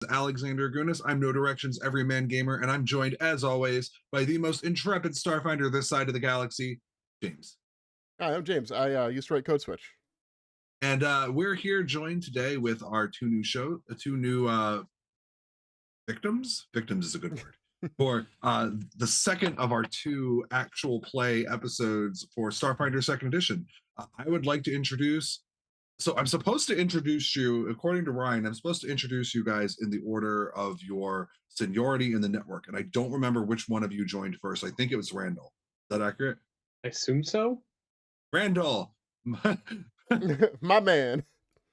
Alexander Gunas. I'm No Direction's Everyman Gamer, and I'm joined, as always, by the most intrepid Starfinder this side of the galaxy, James. Hi, I'm James. I used to write Code Switch. And we're here joined today with our two new victims. Victims is a good word. For the second of our two actual play episodes for Starfinder Second Edition. I would like to introduce. So I'm supposed to introduce you, according to Ryan, I'm supposed to introduce you guys in the order of your seniority in the network. And I don't remember which one of you joined first. I think it was Randall. Is that accurate? I assume so. Randall, my, My man.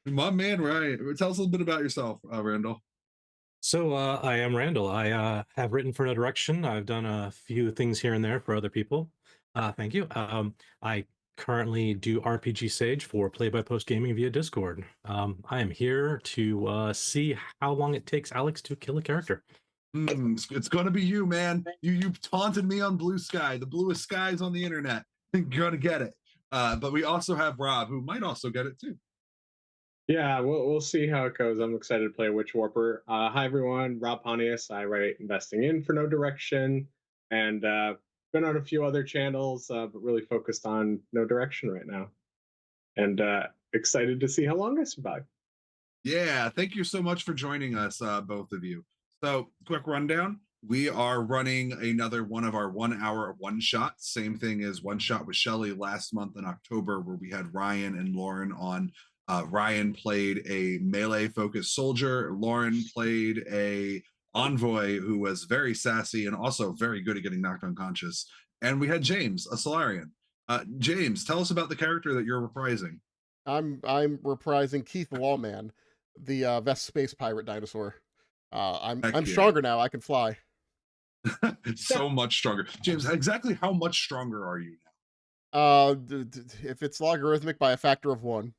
my man, Ryan. Tell us a little bit about yourself, Randall. So I am Randall. I have written for No Direction. I've done a few things here and there for other people. Thank you. I currently do RPG Sage for Play by Post Gaming via Discord. I am here to see how long it takes Alex to kill a character. It's gonna be you, man. You taunted me on Blue Sky, the bluest skies on the internet. You're gonna get it. But we also have Rob, who might also get it too. Yeah, we'll see how it goes. I'm excited to play Witch Warper. Hi everyone, Rob Pontius. I write Investing In for No Direction, and been on a few other channels, but really focused on No Direction right now. And excited to see how long I survive. Yeah, thank you so much for joining us, both of you. So, quick rundown. We are running another one of our 1 hour one shots. Same thing as One Shot with Shelly last month in October, where we had Ryan and Lauren on. Ryan played a melee focused soldier. Lauren played a envoy who was very sassy and also very good at getting knocked unconscious. And we had James, a Solarian. James, tell us about the character that you're reprising. I'm reprising Keith Lawman, the Vest Space Pirate dinosaur. I'm Heck yeah. stronger now. I can fly. So much stronger. James, exactly how much stronger are you now? If it's logarithmic by a factor of 1.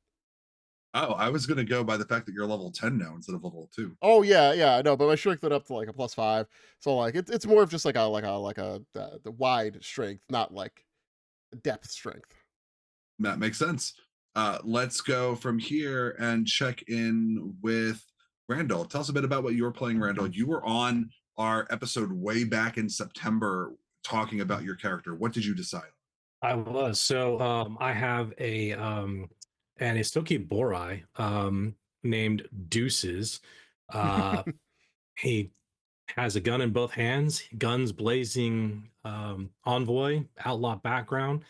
Oh, I was gonna go by the fact that you're level 10 now instead of level 2. Oh yeah, I know, but I strength it up to like a +5. So like it's more of just like a the wide strength, not like depth strength. That makes sense. Let's go from here and check in with Randall. Tell us a bit about what you were playing, Randall. You were on our episode way back in September talking about your character. What did you decide? I was. So I have an Istoki Borai named Deuces. Uh, he has a gun in both hands, guns blazing, envoy, outlaw background.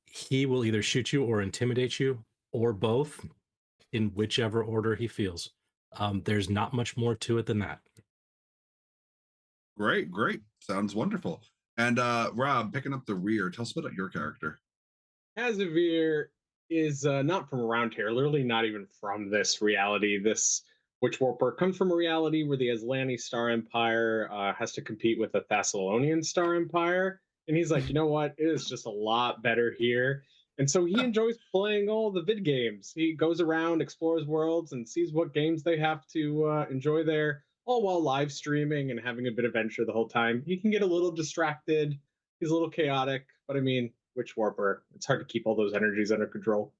He will either shoot you or intimidate you, or both, in whichever order he feels. There's not much more to it than that. Great, great. Sounds wonderful. And Rob, picking up the rear, tell us about your character. Azavir is not from around here, literally not even from this reality. This Witch Warper comes from a reality where the Aslani Star Empire has to compete with the Thessalonian Star Empire. And he's like, you know what? It is just a lot better here. And so he enjoys playing all the vid games. He goes around, explores worlds, and sees what games they have to enjoy there, all while live streaming and having a bit of adventure the whole time. He can get a little distracted. He's a little chaotic, but I mean, Witch Warper, it's hard to keep all those energies under control.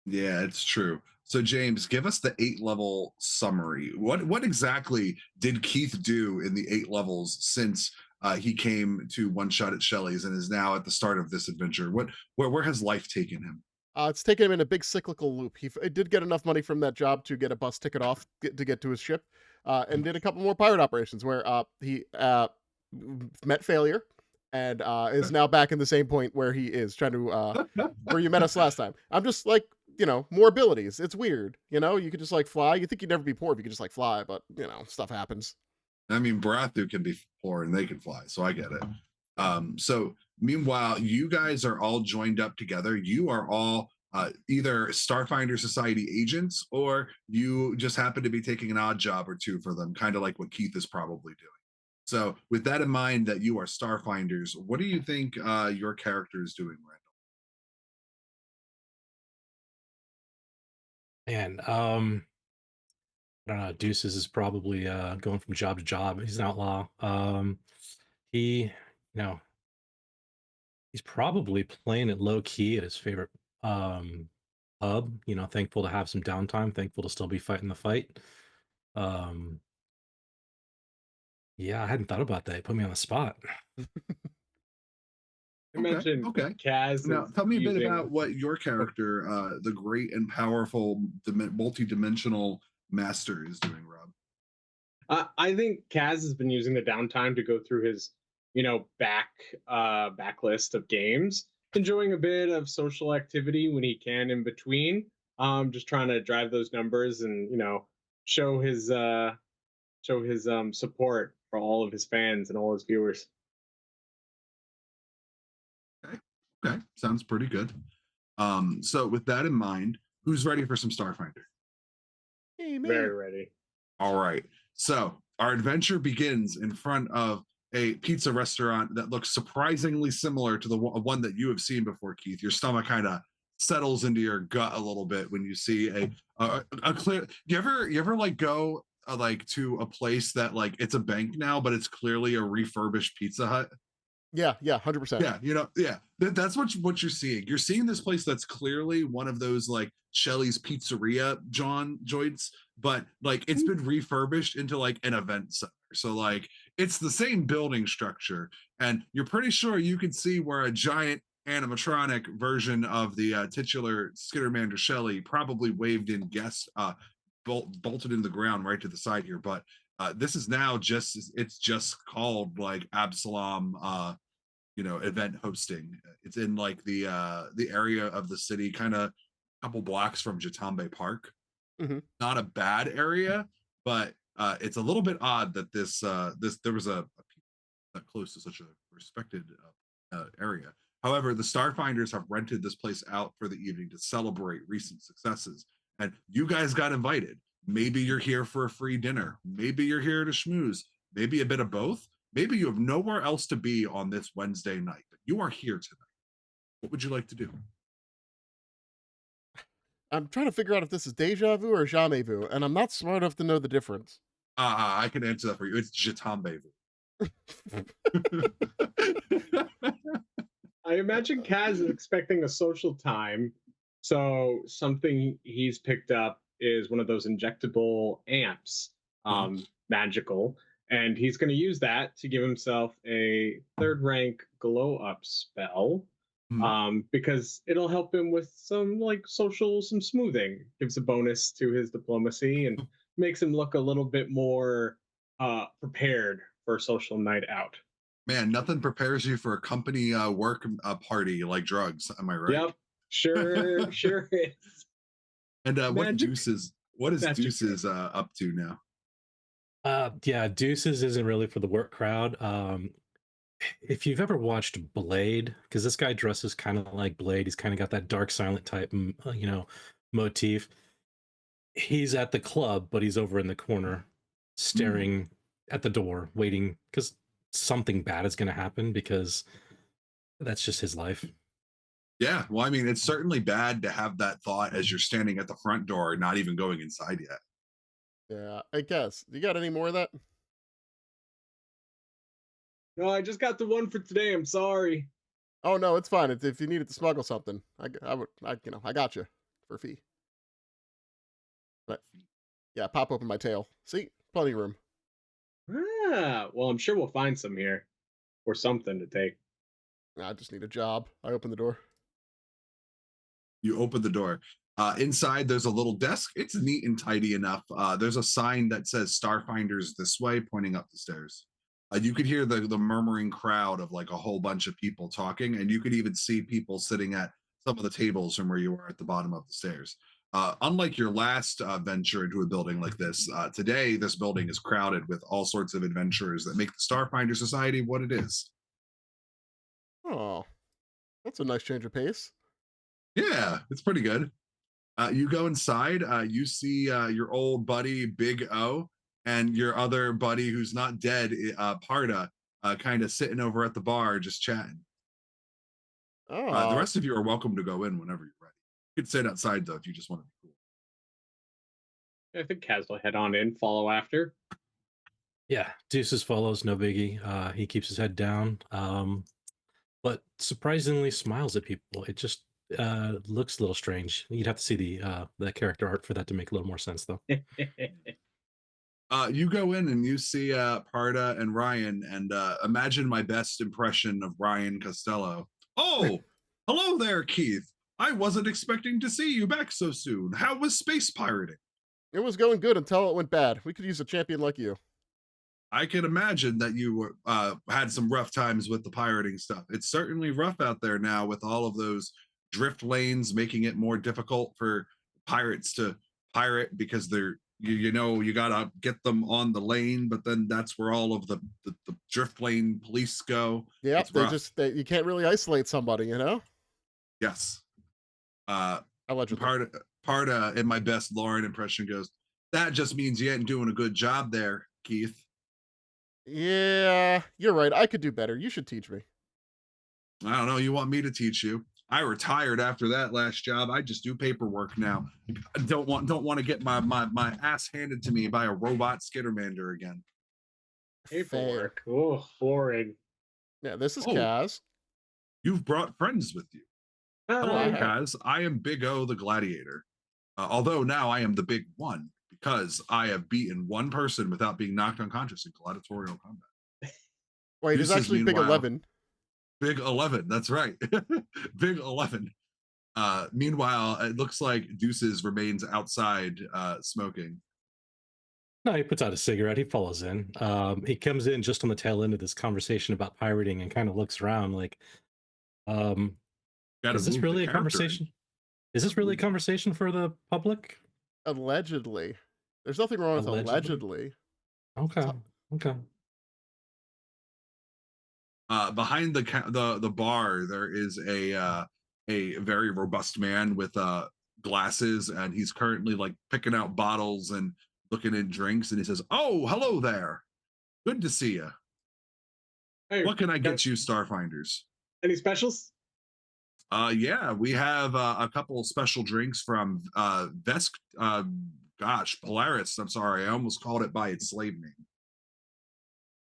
Yeah, it's true. So James, give us the 8 level summary. What exactly did Keith do in the 8 levels since he came to One Shot at Shelley's and is now at the start of this adventure? Where has life taken him? It's taken him in a big cyclical loop. He did get enough money from that job to get a bus ticket off to get to his ship, and did a couple more pirate operations where he met failure and is now back in the same point where he is trying to where you met us last time. I'm just like, more abilities. It's weird, you could just like fly. You think you'd never be poor if you could just like fly, but stuff happens. I mean, Barathu can be poor and they can fly, so I get it. So meanwhile, you guys are all joined up together. You are all either Starfinder Society agents, or you just happen to be taking an odd job or two for them, kind of like what Keith is probably doing. So, with that in mind, that you are Starfinders, what do you think your character is doing, And I don't know. Deuces is probably going from job to job. He's an outlaw. He, you know, he's probably playing it low key at his favorite pub. Thankful to have some downtime. Thankful to still be fighting the fight. Um, Yeah, I hadn't thought about that. You put me on the spot. I Okay, mentioned okay. Kaz Now, is tell me a bit using. about what your Oh, character, the great and powerful, multi-dimensional master, is doing, Rob. I think Kaz has been using the downtime to go through his, backlist of games, enjoying a bit of social activity when he can in between. Just trying to drive those numbers and show his support for all of his fans and all his viewers. Okay, okay, sounds pretty good. So with that in mind, who's ready for some Starfinder? Hey, me. Very ready. All right. So our adventure begins in front of a pizza restaurant that looks surprisingly similar to the one that you have seen before, Keith. Your stomach kind of settles into your gut a little bit when you see a clear. You ever like go like to a place that like it's a bank now, but it's clearly a refurbished Pizza Hut? Yeah, 100%. Yeah, that's what you're seeing. You're seeing this place that's clearly one of those like Shelley's Pizzeria John joints, but like it's been refurbished into like an event center. So like it's the same building structure, and you're pretty sure you can see where a giant animatronic version of the titular Skittermander Shelley probably waved in guest bolted into the ground right to the side here. But this is now it's just called like Absalom event hosting. It's in like the area of the city, kind of a couple blocks from Jatambe Park. Mhm. Not a bad area, but it's a little bit odd that this there was a that close to such a respected area. However, the Starfinders have rented this place out for the evening to celebrate recent successes, and you guys got invited. Maybe you're here for a free dinner. Maybe you're here to schmooze. Maybe a bit of both. Maybe you have nowhere else to be on this Wednesday night, but you are here tonight. What would you like to do? I'm trying to figure out if this is deja vu or jamais vu, and I'm not smart enough to know the difference. I can answer that for you. It's Jatambe. I imagine Kaz is expecting a social time, so something he's picked up is one of those injectable amps, magical, and he's going to use that to give himself a third rank glow up spell, because it'll help him with some like some smoothing, gives a bonus to his diplomacy, and makes him look a little bit more prepared for a social night out. Man, nothing prepares you for a company work party like drugs. Am I right? Yep, sure is. And Magic, what is magic. Deuces up to now? Yeah, Deuces isn't really for the work crowd. If you've ever watched Blade, because this guy dresses kind of like Blade, he's kind of got that dark silent type, motif. He's at the club, but he's over in the corner, staring at the door, waiting because something bad is going to happen. Because that's just his life. Yeah, well, I mean, it's certainly bad to have that thought as you're standing at the front door, not even going inside yet. Yeah, I guess. You got any more of that? No, I just got the one for today. I'm sorry. Oh no, it's fine. If you needed to smuggle something, I got you for a fee. But yeah, pop open my tail. See, plenty of room. Well, I'm sure we'll find some here or something to take. I just need a job. I open the door. You open the door. Inside, there's a little desk. It's neat and tidy enough. There's a sign that says Starfinders this way, pointing up the stairs. You could hear the murmuring crowd of like a whole bunch of people talking, and you could even see people sitting at some of the tables from where you were at the bottom of the stairs. Unlike your last venture into a building like this, today this building is crowded with all sorts of adventurers that make the Starfinder Society what it is. Oh, that's a nice change of pace. Yeah, it's pretty good. You go inside, you see your old buddy Big O and your other buddy who's not dead, Parda, kind of sitting over at the bar just chatting. The Oh, rest of you are welcome to go in whenever you're ready. You can sit outside though if you just want to be cool. I think Kaz will head on in, follow after. Yeah, Deuces follows, no biggie. He keeps his head down, but surprisingly smiles at people. It just looks a little strange. You'd have to see the character art for that to make a little more sense, though. You go in and you see Parda and Ryan, and imagine my best impression of Ryan Costello. Oh, hello there, Keith. I wasn't expecting to see you back so soon. How was space pirating? It was going good until it went bad. We could use a champion like you. I can imagine that you were, had some rough times with the pirating stuff. It's certainly rough out there now with all of those drift lanes, making it more difficult for pirates to pirate because you gotta get them on the lane, but then that's where all of the drift lane police go. Yep, It's rough. you can't really isolate somebody, you know? Yes. Uh, Allegedly. part in my best Lauren impression goes, that just means you ain't doing a good job there, Keith. Yeah, you're right. I could do better. You should teach me. I don't know. You want me to teach you? I retired after that last job. I just do paperwork now. I don't want to get my ass handed to me by a robot Skittermander again. Fair. Paperwork. Oh, boring. Yeah, this is Oh. Kaz. You've brought friends with you. Hello, I have. guys. I am Big O the Gladiator. Although now I am the Big One because I have beaten one person without being knocked unconscious in gladiatorial combat. Wait, it's Deuces, actually Big meanwhile, 11. Big 11. That's right. Big 11. Meanwhile, it looks like Deuces remains outside smoking. No, he puts out a cigarette. He follows in. He comes in just on the tail end of this conversation about pirating and kind of looks around like, Gotta is this move really the a character in. conversation? Is this really a conversation for the public? Allegedly. There's nothing wrong with Allegedly? allegedly. Okay. Okay. Behind the bar, there is a very robust man with glasses, and he's currently like picking out bottles and looking at drinks, and he says, "Oh, hello there. Good to see you. Hey, What can I got get you, Starfinders?" any specials? Yeah, we have a couple special drinks from Vesk. Polaris. I'm sorry, I almost called it by its slave name.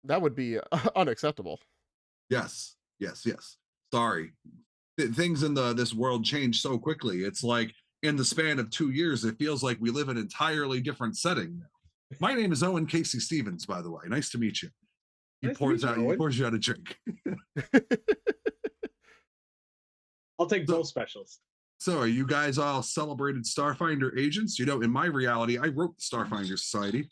That would be unacceptable. Yes, yes, yes. Sorry, things in this world change so quickly. It's like in the span of 2 years, it feels like we live in an entirely different setting now. My name is Owen Casey Stevens, by the way. Nice to meet you. He Nice to meet you, he Owen. pours you out a drink. I'll take both specials. So, are you guys all celebrated Starfinder agents? You know, in my reality, I wrote the Starfinder Society.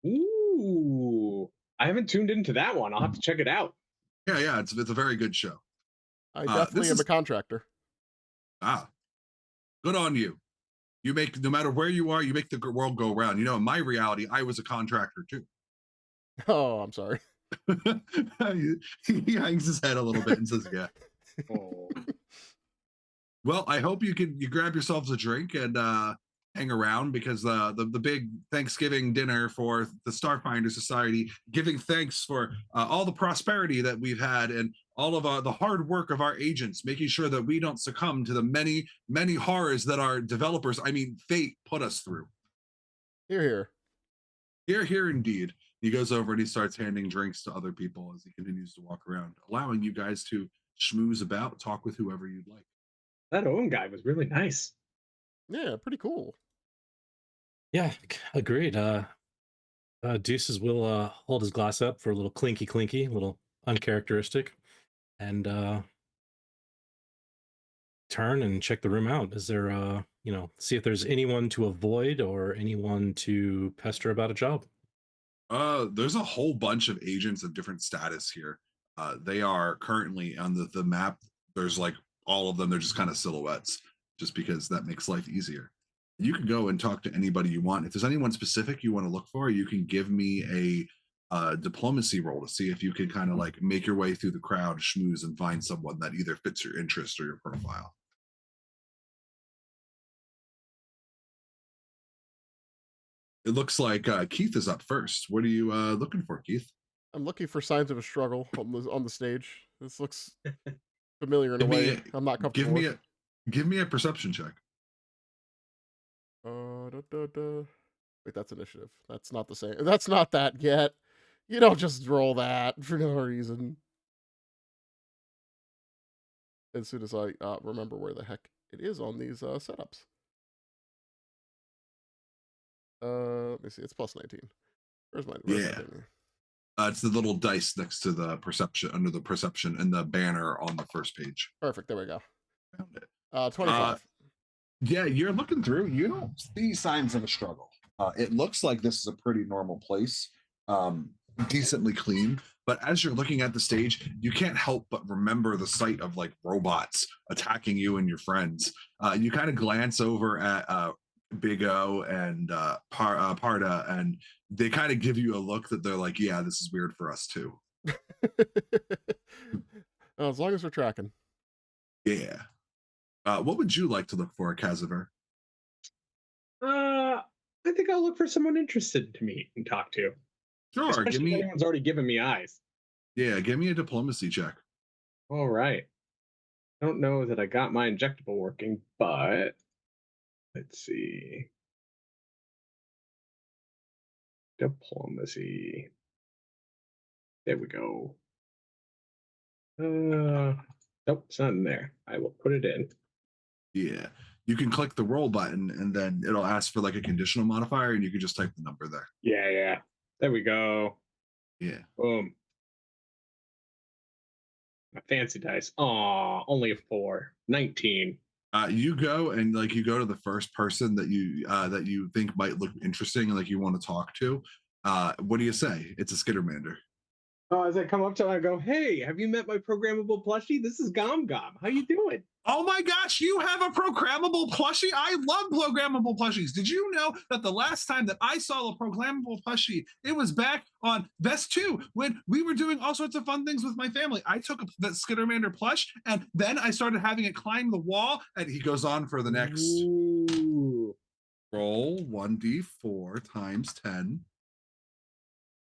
Ooh, I haven't tuned into that one. I'll have to check it out. Yeah, it's a very good show. I definitely am a contractor. Good on you. You make, no matter where you are, you make the world go round. You know, in my reality, I was a contractor too. Oh, I'm sorry. He hangs his head a little bit and says, "Yeah." Oh. Well, I hope you grab yourselves a drink and hang around because the big Thanksgiving dinner for the Starfinder Society, giving thanks for all the prosperity that we've had and all of the hard work of our agents, making sure that we don't succumb to the many horrors that our developers, I mean, fate put us through. Here. Here, indeed. He goes over and he starts handing drinks to other people as he continues to walk around, allowing you guys to schmooze about, talk with whoever you'd like. That Owen guy was really nice. Yeah, pretty cool. Yeah, agreed. Deuces will hold his glass up for a little clinky, a little uncharacteristic, and turn and check the room out. Is there, see if there's anyone to avoid or anyone to pester about a job? There's a whole bunch of agents of different status here. They are currently on the map. There's like all of them. They're just kind of silhouettes, just because that makes life easier. You can go and talk to anybody you want. If there's anyone specific you want to look for, you can give me a diplomacy roll to see if you can kind of like make your way through the crowd, schmooze, and find someone that either fits your interest or your profile. It looks like Keith is up first. What are you looking for, Keith? I'm looking for signs of a struggle on the stage. This looks familiar in a Give me way I'm not comfortable with. Give me a perception check. Wait, that's initiative. That's not the same. That's not that yet. You don't just roll that for no reason. As soon as I remember where the heck it is on these setups. Let me see. It's plus 19. Where's my Yeah. thing? It's the little dice next to the perception, under the perception, and the banner on the first page. Perfect. There we go. Found it. 25. Yeah, you're looking through. You don't see signs of a struggle. It looks like this is a pretty normal place, decently clean. But as you're looking at the stage, you can't help but remember the sight of like robots attacking you and your friends. You kind of glance over at Big O and Parda, and they kind of give you a look that they're like, "Yeah, this is weird for us too." Oh, as long as we're tracking. Yeah. What would you like to look for, Caziver? I think I'll look for someone interested to meet and talk to. Sure, Especially give if me. anyone's already given me eyes. Yeah, give me a diplomacy check. All right. I don't know that I got my injectable working, but let's see. Diplomacy. There we go. Nope, it's not in there. I will put it in. Yeah. You can click the roll button and then it'll ask for like a conditional modifier and you can just type the number there. Yeah. There we go. Yeah. Boom. My fancy dice. Aw, only a 4. 19. You go and like you go to the first person that you think might look interesting and like you want to talk to. What do you say? It's a Skittermander. Oh, as I come up to him, I go, "Hey, have you met my programmable plushie? This is Gom Gom. How you doing?" Oh my gosh, you have a programmable plushie? I love programmable plushies. Did you know that the last time that I saw a programmable plushie, it was back on Vest 2 when we were doing all sorts of fun things with my family. I took that Skittermander plush and then I started having it climb the wall. And he goes on for the next Ooh. roll 1d4 times 10.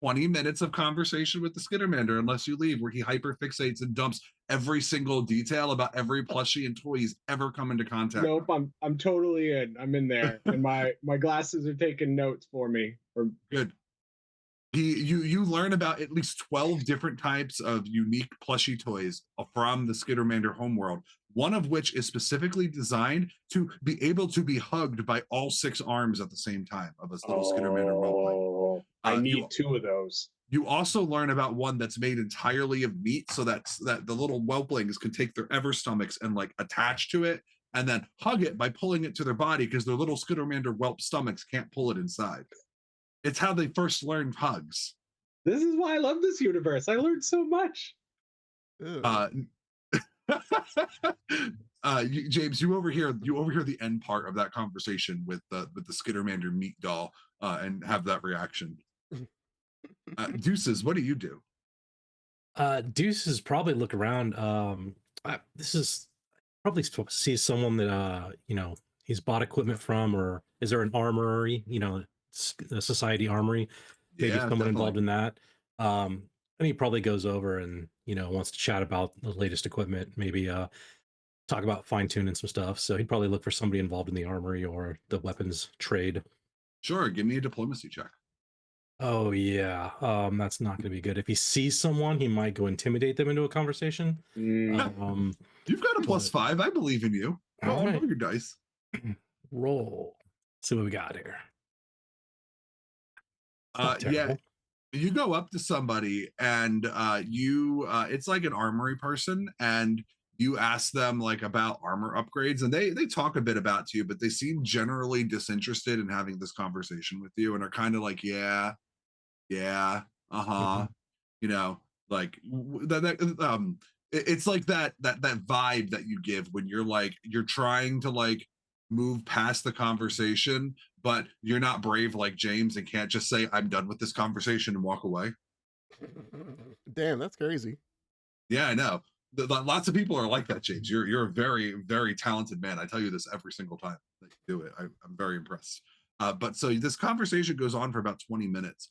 20 minutes of conversation with the Skittermander, unless you leave, where he hyperfixates and dumps every single detail about every plushie and toy he's ever come into contact Nope, with. I'm totally in. I'm in there, and my glasses are taking notes for me. Good. You learn about at least 12 different types of unique plushie toys from the Skittermander homeworld, one of which is specifically designed to be able to be hugged by all 6 arms at the same time of a little Skittermander roleplay. I need 2 of those. You also learn about one that's made entirely of meat, so that the little whelplings can take their ever stomachs and like attach to it and then hug it by pulling it to their body because their little Skittermander whelp stomachs can't pull it inside. It's how they first learned hugs. This is why I love this universe. I learned so much. James, you overhear the end part of that conversation with the Skittermander meat doll and have that reaction. Deuces, what do you do? Deuces probably look around. This is probably see someone that he's bought equipment from, or is there an armory? A society armory. Maybe Yeah, someone definitely. involved in that. And he probably goes over and wants to chat about the latest equipment. Maybe talk about fine tuning some stuff. So he'd probably look for somebody involved in the armory or the weapons trade. Sure, give me a diplomacy check. Oh yeah, that's not going to be good. If he sees someone, he might go intimidate them into a conversation. You've got a +5. I believe in you. Roll your dice. Roll. See what we got here. Yeah, you go up to somebody and it's like an armory person, and you ask them like about armor upgrades, and they talk a bit about you, but they seem generally disinterested in having this conversation with you and are kind of like, yeah, Mhm. like it's like that vibe that you give when you're trying to like move past the conversation, but you're not brave like James and can't just say I'm done with this conversation and walk away. Damn, that's crazy. Yeah, I know. Lots of people are like that, James. You're a very, very talented man. I tell you this every single time that you do it. I'm very impressed. But so this conversation goes on for about 20 minutes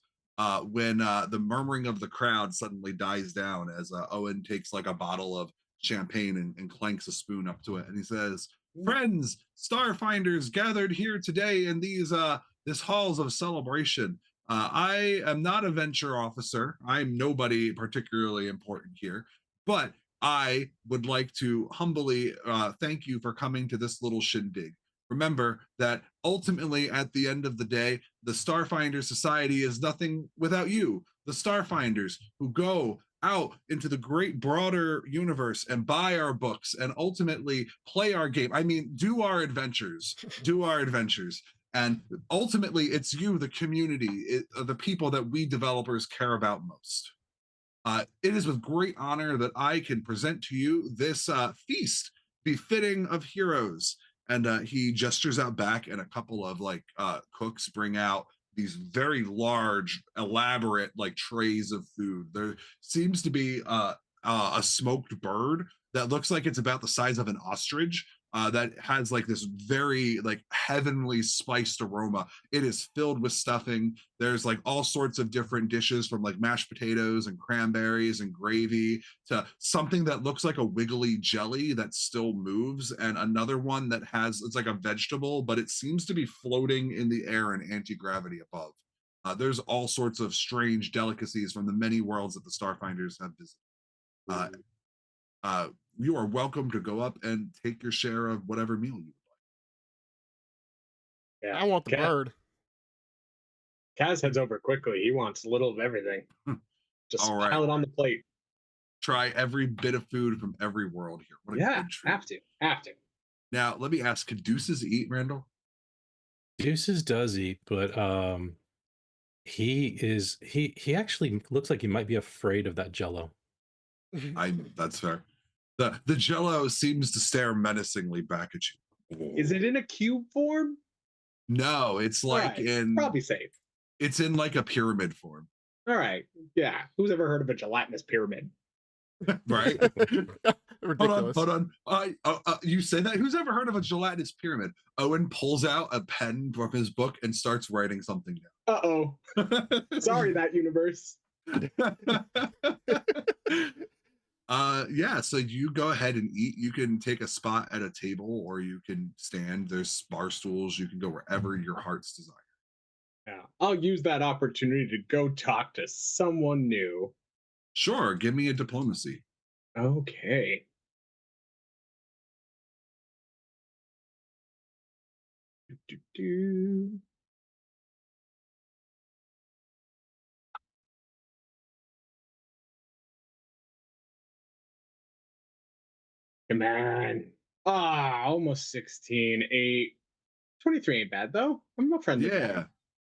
when the murmuring of the crowd suddenly dies down as Owen takes like a bottle of champagne and clanks a spoon up to it. And he says, "Friends, Starfinders gathered here today in this halls of celebration. I am not a venture officer. I'm nobody particularly important here. But I would like to humbly thank you for coming to this little shindig. remember that ultimately at the end of the day, the Starfinder Society is nothing without you, the Starfinders who go out into the great broader universe and buy our books and ultimately play our game. I mean, do our adventures. And ultimately, it's you, the community, the people that we developers care about most. It is with great honor that I can present to you this feast befitting of heroes. And he gestures out back, and a couple of cooks bring out these very large, elaborate trays of food. There seems to be a smoked bird that looks like it's about the size of an ostrich. That has this very heavenly spiced aroma. It is filled with stuffing. There's all sorts of different dishes, from mashed potatoes and cranberries and gravy to something that looks like a wiggly jelly that still moves, and another one that it's like a vegetable, but it seems to be floating in the air in anti-gravity above. There's all sorts of strange delicacies from the many worlds that the Starfinders have visited. You are welcome to go up and take your share of whatever meal you would Yeah. I want the bird. Kaz heads over quickly. He wants a little of everything. Just All right. pile it on the plate. Try every bit of food from every world here. What a good treat. Have to. Now, let me ask, can Deuces eat, Randall? Deuces does eat, but he actually looks like he might be afraid of that Jello. That's fair. The Jello seems to stare menacingly back at you. Is it in a cube form? No, it's probably safe. It's in a pyramid form. All right. Yeah. Who's ever heard of a gelatinous pyramid? Right? Ridiculous. Hold on. You say that? Who's ever heard of a gelatinous pyramid? Owen pulls out a pen from his book and starts writing something down. Uh-oh. Sorry, that universe. Yeah, so you go ahead and eat. You can take a spot at a table, or you can stand. There's bar stools. You can go wherever your heart's desire. Yeah. I'll use that opportunity to go talk to someone new. Sure, give me a diplomacy. Okay. Come on. Almost 16. 23 ain't bad, though. I'm a friendly guy. Yeah.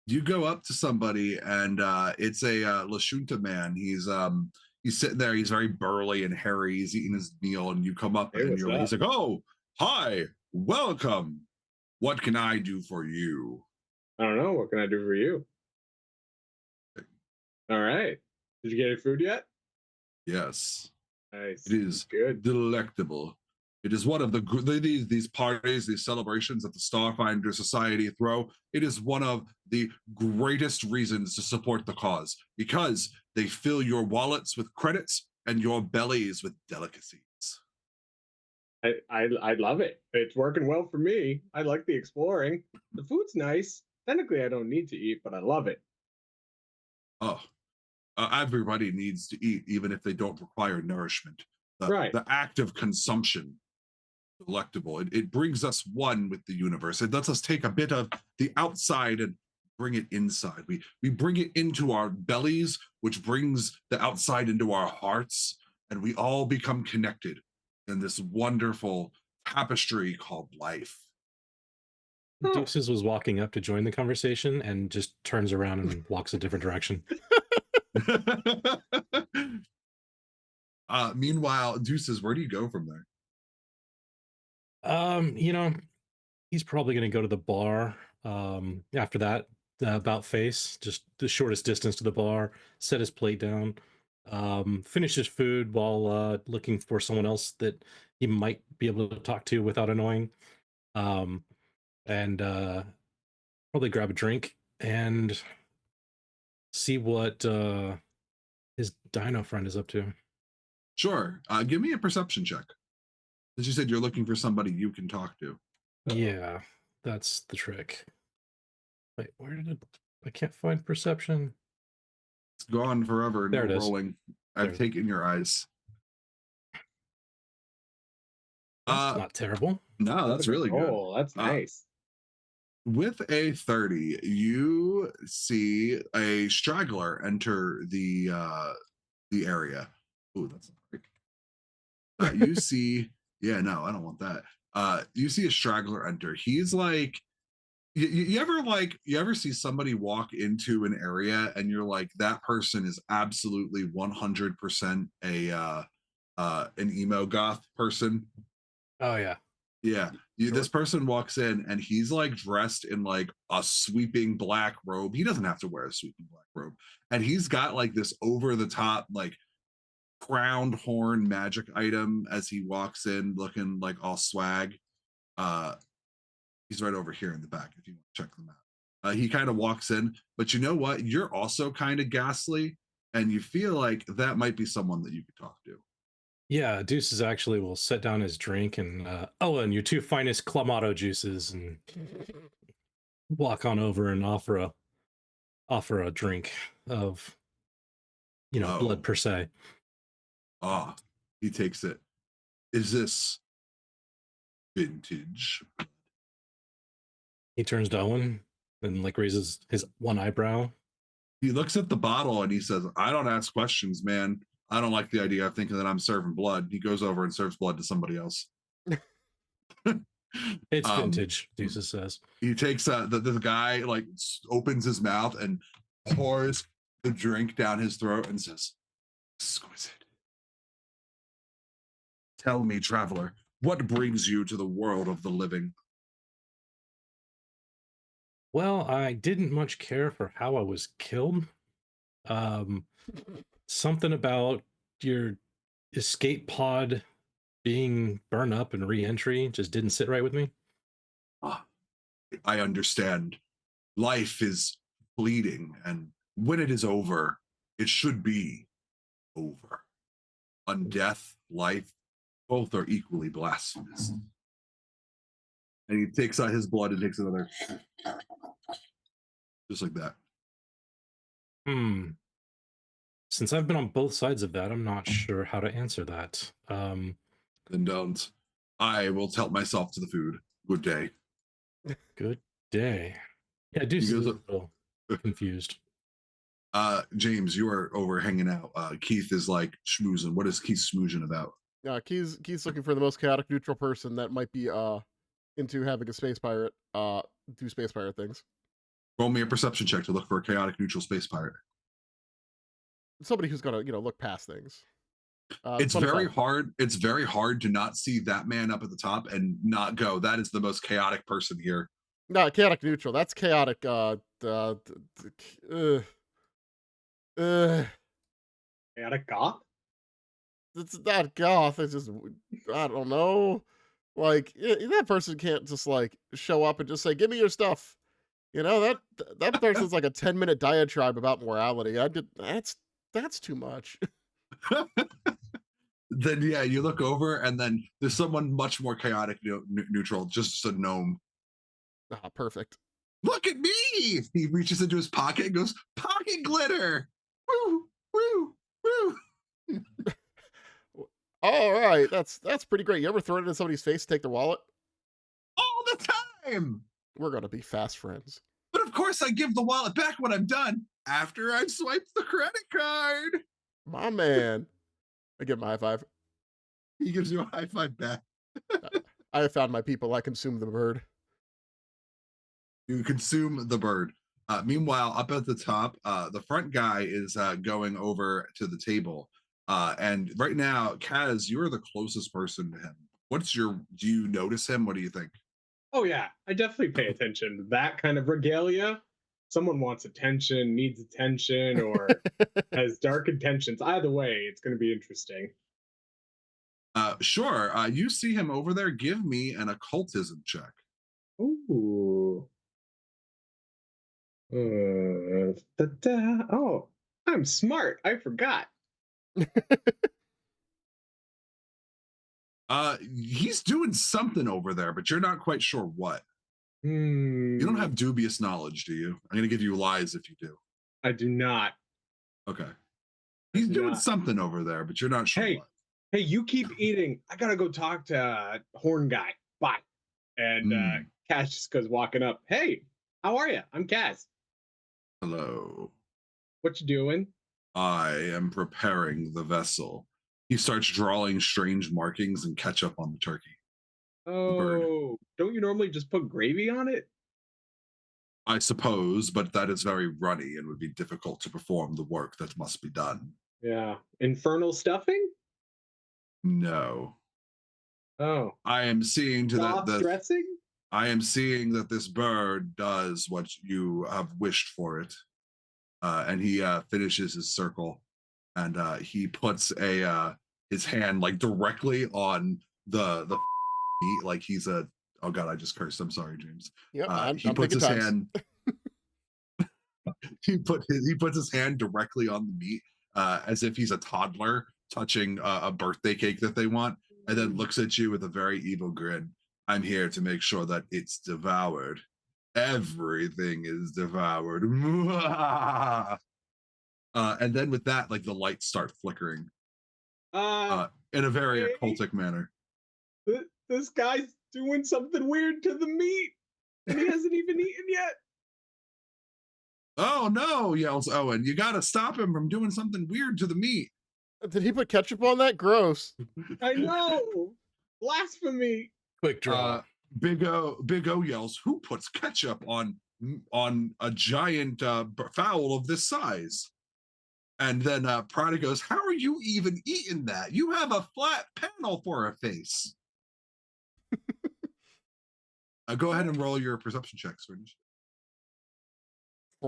You go up to somebody, and it's a Lashunta man. He's sitting there. He's very burly and hairy. He's eating his meal, and you come up, Hey, and what's he's up? like, "Oh, hi, welcome. What can I do for you?" I don't know. What can I do for you? All right. Did you get your food yet? Yes. Nice. It is Good. delectable. It is one of these parties, these celebrations that the Starfinder Society throw. It is one of the greatest reasons to support the cause, because they fill your wallets with credits and your bellies with delicacies. I love it. It's working well for me. I like the exploring. The food's nice. Technically, I don't need to eat, but I love it. Oh, everybody needs to eat, even if they don't require nourishment. Right. The act of consumption, delectable. It brings us one with the universe. It lets us take a bit of the outside and bring it inside. We bring it into our bellies, which brings the outside into our hearts, and we all become connected in this wonderful tapestry called life. Deuces was walking up to join the conversation and just turns around and walks a different direction. Meanwhile, Deuces, where do you go from there? He's probably going to go to the bar. After that, about face, just the shortest distance to the bar, set his plate down, finish his food while looking for someone else that he might be able to talk to without annoying. And probably grab a drink and see what his dino friend is up to. Sure. Give me a perception check. As you said, you're looking for somebody you can talk to. Yeah, that's the trick. Wait, I can't find perception? It's gone forever. There No it is. rolling. I've taken your eyes. That's not terrible. No, that's really good. Oh, that's nice. With a 30, you see a straggler enter the area. Oh, that's not great. You see, yeah, no, I don't want that. You see a straggler enter. He's like, you ever see somebody walk into an area and you're like, that person is absolutely 100% an emo goth person. Oh yeah. Yeah, this person walks in and he's like dressed in like a sweeping black robe. He doesn't have to wear a sweeping black robe, and he's got like this over the top like crowned horn magic item as he walks in, looking like all swag. Uh, he's right over here in the back if you want to check them out. He kind of walks in, but you know what? You're also kind of ghastly, and you feel like that might be someone that you could talk to. Yeah, Deuces actually will set down his drink and and your two finest Clamato juices, and walk on over and offer a drink of blood per se. Ah, he takes it. Is this vintage? He turns to Owen and like raises his one eyebrow. He looks at the bottle and he says, I don't ask questions, man. I don't like the idea of thinking that I'm serving blood. He goes over and serves blood to somebody else. It's vintage, Deuces says. He takes the guy like opens his mouth and pours the drink down his throat and says, exquisite. Tell me, traveler, what brings you to the world of the living? Well, I didn't much care for how I was killed. Something about your escape pod being burned up and re-entry just didn't sit right with me. I understand. Life is fleeting, and when it is over, it should be over. On death, life, both are equally blasphemous. And he takes out his blood and takes another, just like that. Since I've been on both sides of that, I'm not sure how to answer that. Then don't. I will help myself to the food. Good day. Good day. Yeah, Deuce is a little confused. James, you are over hanging out. Keith is like schmoozing. What is Keith schmoozing about? Keith's looking for the most chaotic neutral person that might be into having a space pirate do space pirate things. Roll me a perception check to look for a chaotic neutral space pirate. Somebody who's gonna look past things. It's very hard. It's very hard to not see that man up at the top and not go, that is the most chaotic person here. No, chaotic neutral. That's chaotic. Chaotic goth? It's not goth. It's just, I don't know. Like, that person can't just like show up and just say, "Give me your stuff." That person's like a 10-minute diatribe about morality. That's too much. Then yeah, you look over and then there's someone much more chaotic neutral, just a gnome. Ah, perfect. Look at me! He reaches into his pocket and goes, pocket glitter! Woo! Woo! Woo! All right, that's pretty great. You ever throw it in somebody's face to take their wallet? All the time! We're gonna be fast friends. But of course I give the wallet back when I'm done, after I've swiped the credit card. My man. I give him a high five. He gives you a high five back. I have found my people. I consume the bird. You consume the bird. Meanwhile, up at the top, the front guy is going over to the table. And right now, Kaz, you're the closest person to him. Do you notice him? What do you think? Oh yeah, I definitely pay attention to that kind of regalia. Someone wants attention, needs attention, or has dark intentions. Either way, it's going to be interesting. Sure. You see him over there. Give me an occultism check. Ooh. Oh, I'm smart. I forgot. He's doing something over there, but you're not quite sure what. You don't have dubious knowledge, do you? I'm going to give you lies if you do. I do not. Okay. He's doing something over there, but you're not sure what. Hey, you keep eating. I got to go talk to Horn Guy. Bye. And Kaz just goes walking up. Hey, how are you? I'm Kaz. Hello. What you doing? I am preparing the vessel. He starts drawing strange markings and ketchup on the turkey. Bird. Oh, don't you normally just put gravy on it? I suppose, but that is very runny and would be difficult to perform the work that must be done. Yeah. Infernal stuffing? No. Oh. I am seeing to that Soft dressing? I am seeing that this bird does what you have wished for it. And he finishes his circle, and he puts his hand like directly on the meat, like he's a oh god, I just cursed. I'm sorry, James. Yep, He I'm puts thinking his times. hand. He puts his hand directly on the meat, as if he's a toddler touching a birthday cake that they want, and then looks at you with a very evil grin. I'm here to make sure that it's devoured. Everything is devoured. And then with that, like the lights start flickering in a very Hey, occultic manner. this guy's doing something weird to the meat, and he hasn't even eaten yet. Oh no, yells Owen. You gotta stop him from doing something weird to the meat. Did he put ketchup on that? Gross. I know. Blasphemy. Quick draw. Big O yells, "Who puts ketchup on a giant fowl of this size?" And then Prada goes, "How are you even eating that? You have a flat panel for a face." Go ahead and roll your perception checks. For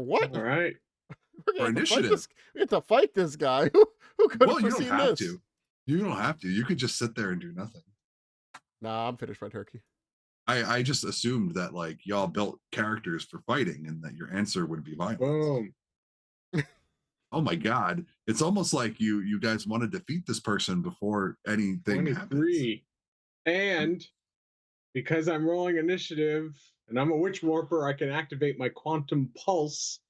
what? All right. We're For gonna have to fight initiative. this. We have to fight this guy. Who could have Well, you don't foreseen have this? to. You don't have to. You could just sit there and do nothing. Nah, I'm finished my turkey. I just assumed that like y'all built characters for fighting and that your answer would be violence. Boom. Oh my god. It's almost like you guys want to defeat this person before anything happens. 23. And because I'm rolling initiative and I'm a witch warper, I can activate my quantum pulse,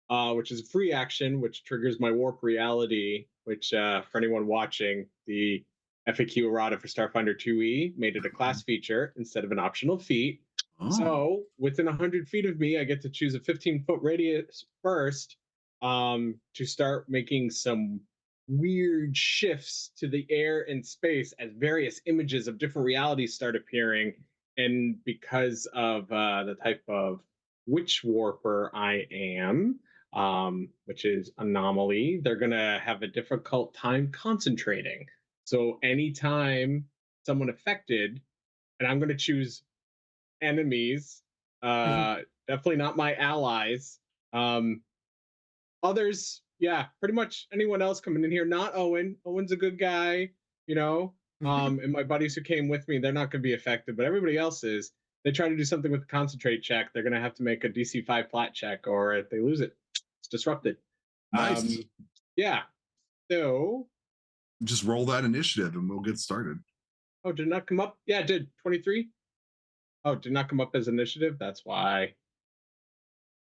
which is a free action, which triggers my warp reality, which for anyone watching, the FAQ errata for Starfinder 2E made it a class feature instead of an optional feat. Oh. So within 100 feet of me, I get to choose a 15-foot radius first to start making some weird shifts to the air and space as various images of different realities start appearing. And because of the type of witch warper I am, which is anomaly, they're going to have a difficult time concentrating. So anytime someone affected, and I'm going to choose enemies, definitely not my allies. Others, yeah, pretty much anyone else coming in here, not Owen. Owen's a good guy, you know. And my buddies who came with me, they're not going to be affected, but everybody else is. They try to do something with the concentrate check, they're going to have to make a DC 5 flat check, or if they lose it, it's disrupted. Nice. Yeah. So just roll that initiative and we'll get started. Oh, did it not come up? Yeah, it did. 23. Oh, did not come up as initiative. That's why.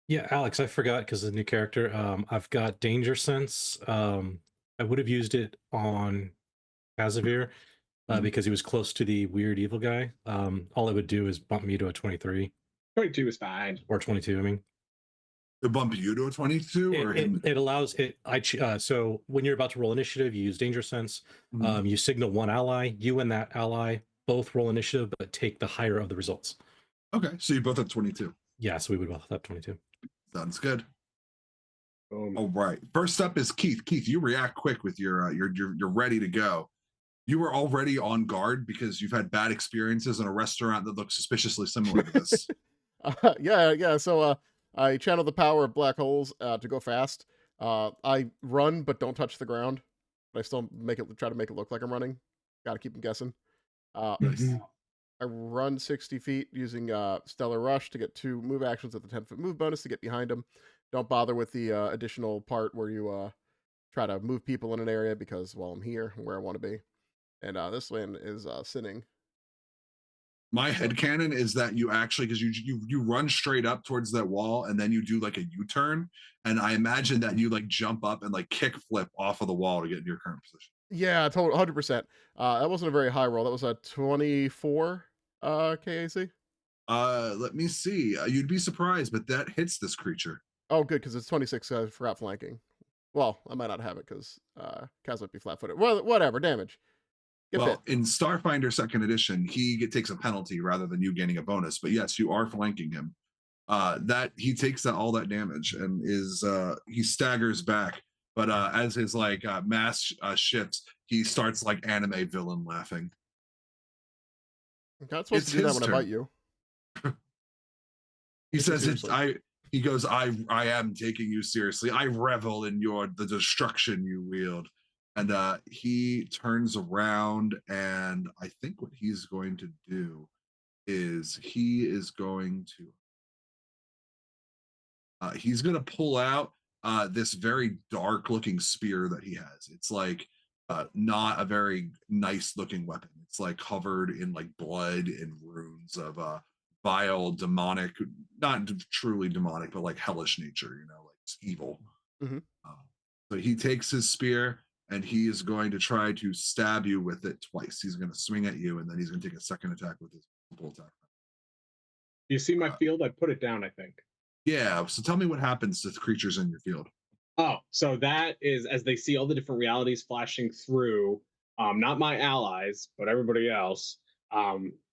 Yeah, Alex, I forgot because of the new character. I've got Danger Sense. I would have used it on Casimir because he was close to the weird evil guy. All it would do is bump me to a 23. 22 is fine. Or 22, I mean. It bump you to a 22? Or it allows it. So when you're about to roll initiative, you use Danger Sense. You signal one ally. You and that ally both roll initiative, but take the higher of the results. Okay, so you both have 22. Yeah, so we would both have 22. Sounds good. Boom. All right. First up is Keith. Keith, you react quick with you're ready to go. You were already on guard because you've had bad experiences in a restaurant that looks suspiciously similar to this. Yeah. So I channel the power of black holes to go fast. I run but don't touch the ground. But I still try to make it look like I'm running. Got to keep them guessing. Nice. I run 60 feet using Stellar Rush to get 2 move actions with the 10-foot move bonus to get behind them. Don't bother with the additional part where you try to move people in an area because, well, I'm here where I want to be. And this one is sinning. My headcanon is that you actually, because you run straight up towards that wall and then you do like a U-turn. And I imagine that you like jump up and like kick flip off of the wall to get in your current position. Yeah, 100%. That wasn't a very high roll. That was a 24 KAC. Let me see. You'd be surprised, but that hits this creature. Oh, good, because it's 26. I forgot flanking. Well, I might not have it because Kaz might be flat-footed. Well, whatever. Damage. Get bit. Well, in Starfinder Second Edition, takes a penalty rather than you gaining a bonus. But yes, you are flanking him. That he takes all that damage and he staggers back. But as his mask shifts, he starts like anime villain laughing. I'm not supposed to do that when I bite you. He says he goes, I am taking you seriously. I revel in the destruction you wield. And he turns around, and I think what he's going to do is he's going to pull out this very dark looking spear that he has. It's like not a very nice looking weapon. It's like covered in like blood and runes of vile demonic, not truly demonic, but like hellish nature, like it's evil. Mm-hmm. So he takes his spear and he is going to try to stab you with it twice. He's going to swing at you, and then he's going to take a second attack with his multiple attack. You see my field? I put it down, I think. Yeah, so tell me what happens to the creatures in your field. Oh, so that is as they see all the different realities flashing through, not my allies, but everybody else,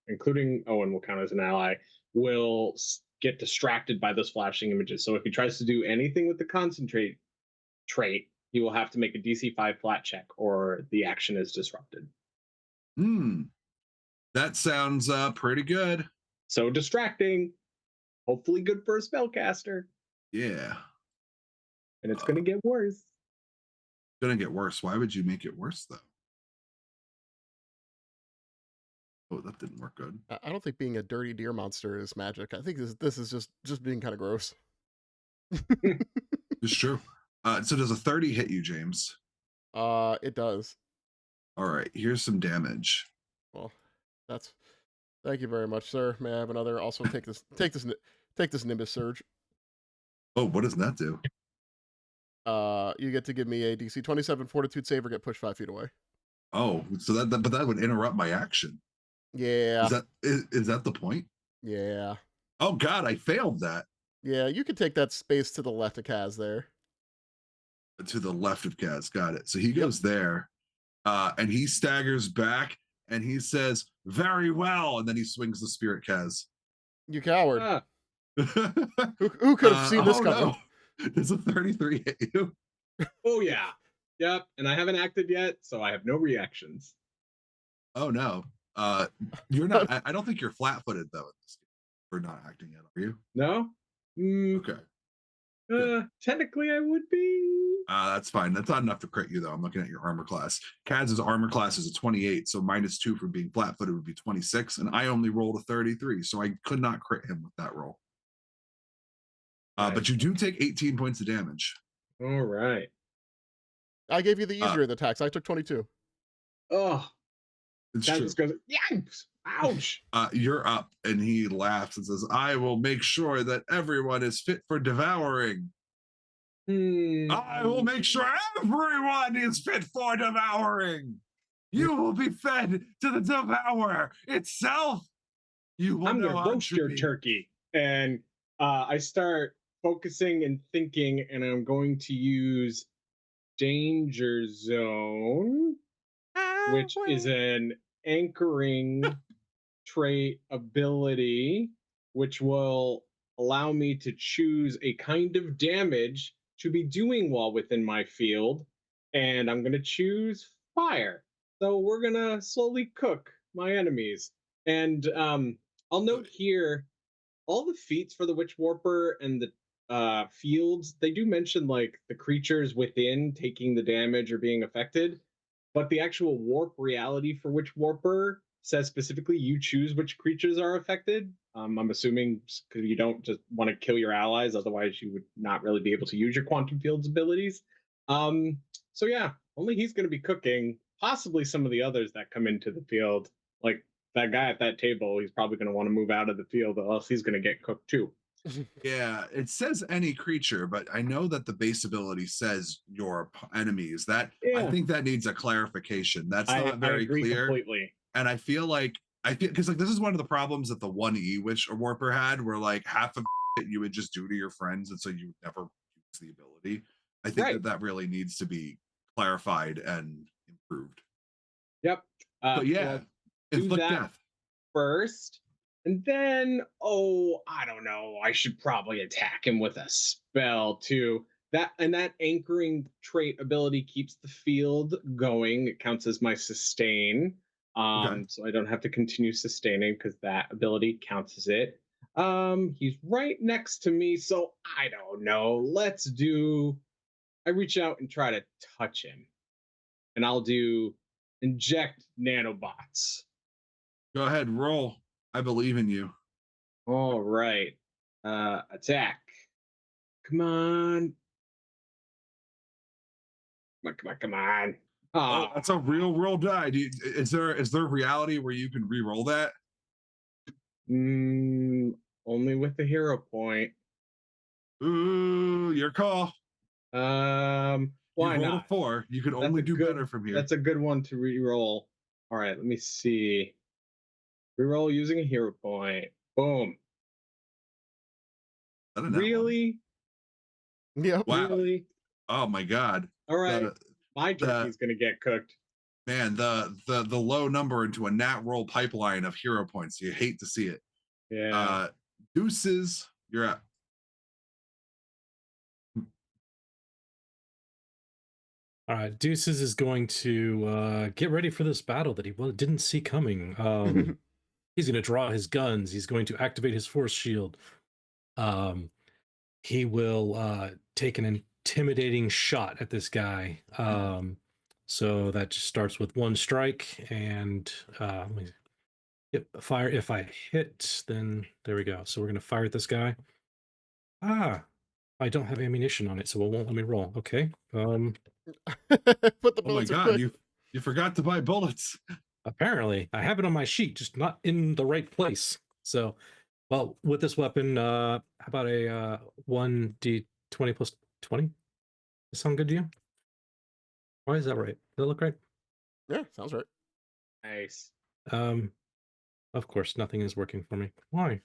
including Owen will count as an ally, will get distracted by those flashing images. So if he tries to do anything with the concentrate trait, he will have to make a DC 5 flat check, or the action is disrupted. That sounds pretty good. So distracting. Hopefully good for a spellcaster. Yeah. And it's going to get worse. It's going to get worse. Why would you make it worse, though? Oh, that didn't work good. I don't think being a dirty deer monster is magic. I think this is just being kind of gross. It's true. So does a 30 hit you, James? It does. All right, here's some damage. Well, thank you very much, sir. May I have another? Also, take this Nimbus Surge. Oh, what does that do? You get to give me a DC 27 Fortitude save or get pushed 5 feet away. Oh, so but that would interrupt my action. Yeah. Is that the point? Yeah. Oh God, I failed that. Yeah, you could take that space to the left of Kaz there. To the left of Kaz, got it. So he goes there, and he staggers back, and he says, "Very well," and then he swings the spear at Kaz. You coward! Who could have seen this coming? No. Does a 33 hit you? Oh yeah, yep. And I haven't acted yet, so I have no reactions. Oh no, you're not. I don't think you're flat-footed though. In this game. We're not acting yet, are you? No. Okay. Technically, I would be. That's fine. That's not enough to crit you, though. I'm looking at your armor class. Kaz's armor class is a 28, so -2 for being flat-footed would be 26, and I only rolled a 33, so I could not crit him with that roll. Right. But you do take 18 points of damage. All right. I gave you the easier of the attacks. I took 22. Oh, it's that true. Just goes, yikes! Ouch! You're up, and he laughs and says, "I will make sure that everyone is fit for devouring." I will make sure everyone is fit for devouring. You will be fed to the devourer itself. I'm going to roast your turkey. And I start focusing and thinking, and I'm going to use Danger Zone, which is an anchoring trait ability, which will allow me to choose a kind of damage to be doing while within my field, and I'm going to choose fire. So we're going to slowly cook my enemies. And I'll note here, all the feats for the Witch Warper and the fields, they do mention like the creatures within taking the damage or being affected, but the actual warp reality for Witch Warper says specifically you choose which creatures are affected. I'm assuming because you don't just want to kill your allies, otherwise you would not really be able to use your quantum fields abilities. So yeah, only he's going to be cooking. Possibly some of the others that come into the field, like that guy at that table, he's probably going to want to move out of the field, or else he's going to get cooked too. Yeah, it says any creature, but I know that the base ability says your enemies. I think that needs a clarification. That's not very clear. Completely. And I feel like I feel because like this is one of the problems that the 1E Witch or Warper had, where like half of it you would just do to your friends, and so you would never use the ability. I think Right. that really needs to be clarified and improved. Yep. So yeah, Well, do inflict that death. first. And then, oh, I don't know. I should probably attack him with a spell too. That anchoring trait ability keeps the field going. It counts as my sustain. Okay. So I don't have to continue sustaining because that ability counts as it. He's right next to me, so I don't know. I reach out and try to touch him. And I'll do inject nanobots. Go ahead, roll. I believe in you. All right. Attack. Come on. Come on. Oh, that's a real roll die. Is there a reality where you can re-roll that? Only with the hero point. Ooh, your call. Why You rolled not? a 4. You can only do better from here. That's a good one to re-roll. All right, let me see. Re-roll using a hero point. Boom. Really? Yep. Wow. Really? Oh my god. All right. My turkey's gonna get cooked. Man, the low number into a nat roll pipeline of hero points. You hate to see it. Yeah. Deuces, you're up. All right, Deuces is going to get ready for this battle that he didn't see coming. He's going to draw his guns. He's going to activate his force shield. He will take an intimidating shot at this guy. So that just starts with 1 strike, and let me fire. If I hit, then there we go. So we're going to fire at this guy. I don't have ammunition on it, so it won't let me roll. Okay. Put the Oh my bullets in god, quick. you forgot to buy bullets. Apparently, I have it on my sheet, just not in the right place. So, well, with this weapon, how about a 1d20 plus 20? Does that sound good to you? Why is that right? Does that look right? Yeah, sounds right. Nice. Of course, nothing is working for me. Why?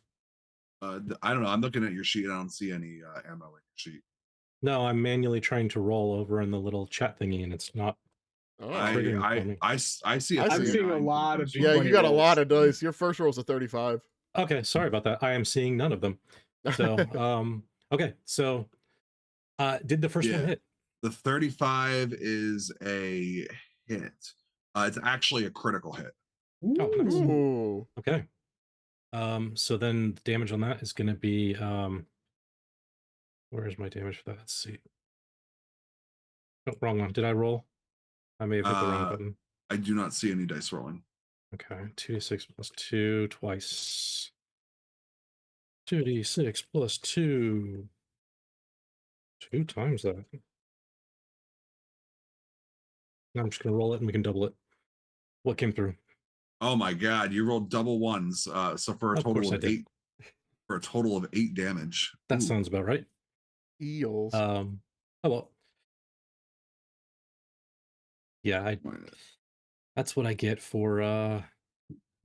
I don't know. I'm looking at your sheet. I don't see any ammo in your sheet. No, I'm manually trying to roll over in the little chat thingy, and it's not Oh, triggering for me. I see. I I'm see. seeing a lot of yeah, you D20 got a rolls. lot of dice. Your first roll's a 35. Okay, sorry about that. I am seeing none of them. So, okay, so did the first one hit? The 35 is a hit. It's actually a critical hit. Oh, nice. Ooh. Okay. So then the damage on that is going to be, where is my damage for that? Let's see. Oh, wrong one. Did I roll? I may have hit the wrong button. I do not see any dice rolling. Okay, 2d6 plus 2 twice. 2d6 plus 2. 2 times that. Now I'm just going to roll it and we can double it. What came through? Oh my god, you rolled double ones. So for a total of 8. For a total of 8 damage. That sounds about right. Eels. Oh well. Yeah, that's what I get for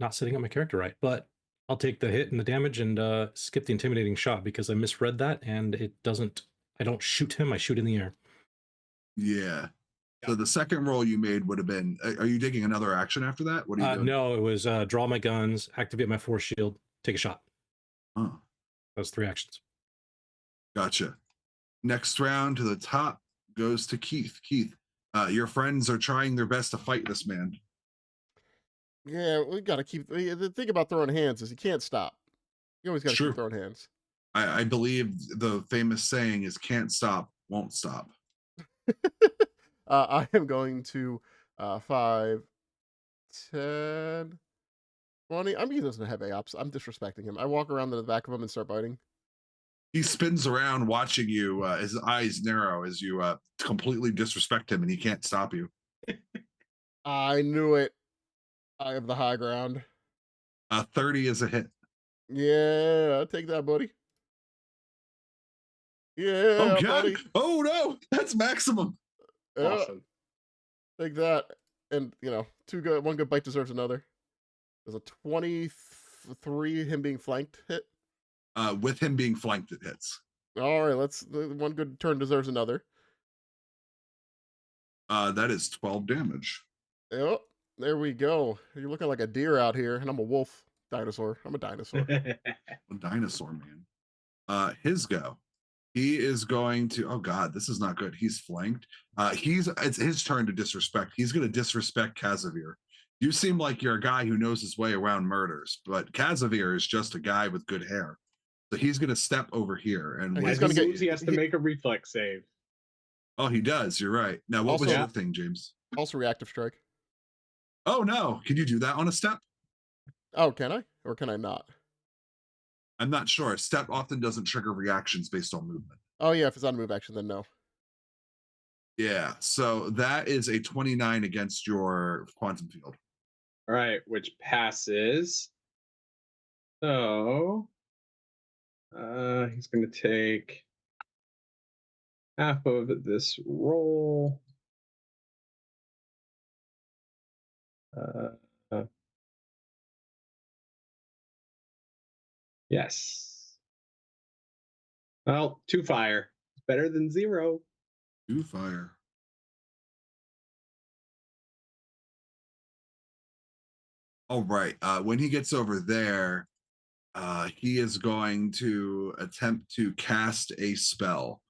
not setting up my character right. But I'll take the hit and the damage and skip the intimidating shot because I misread that and it doesn't. I don't shoot him. I shoot in the air. Yeah. So the second roll you made would have been. Are you taking another action after that? What are you doing? No, it was draw my guns, activate my force shield, take a shot. Oh. That's 3 actions. Gotcha. Next round to the top goes to Keith. Keith, your friends are trying their best to fight this man. Yeah, we got to keep. The thing about throwing hands is you can't stop. You always got to keep throwing hands. I believe the famous saying is "Can't stop, won't stop." I am going to 5, 10, 20. I mean, he doesn't have AOPS. I'm disrespecting him. I walk around to the back of him and start biting. He spins around watching you, his eyes narrow as you completely disrespect him, and he can't stop you. I knew it. I have the high ground. 30 is a hit. Yeah, I'll take that, buddy. Yeah, oh god! buddy. Oh no, that's maximum. Awesome. Take that, and one good bite deserves another. There's a 23 him being flanked hit. With him being flanked, it hits. All right, one good turn deserves another. That is 12 damage. Yep, there we go. You're looking like a deer out here, and I'm a wolf dinosaur. I'm a dinosaur. A dinosaur man. His go. He is going to. Oh God, this is not good. He's flanked. It's his turn to disrespect. He's going to disrespect Kazavir. You seem like you're a guy who knows his way around murders, but Kazavir is just a guy with good hair. So he's going to step over here, and He's As gonna he moves, he has to make a reflex save. Oh, he does. You're right. Now, what was Also- your thing, James? Also, reactive strike. Oh no, can you do that on a step? Oh, can I? Or can I not? I'm not sure. A step often doesn't trigger reactions based on movement. Oh, yeah, if it's on move action, then no. Yeah, so that is a 29 against your quantum field. All right, which passes. So he's going to take half of this roll. Yes. Well, 2 fire. Better than 0. 2 fire. All right. When he gets over there, he is going to attempt to cast a spell.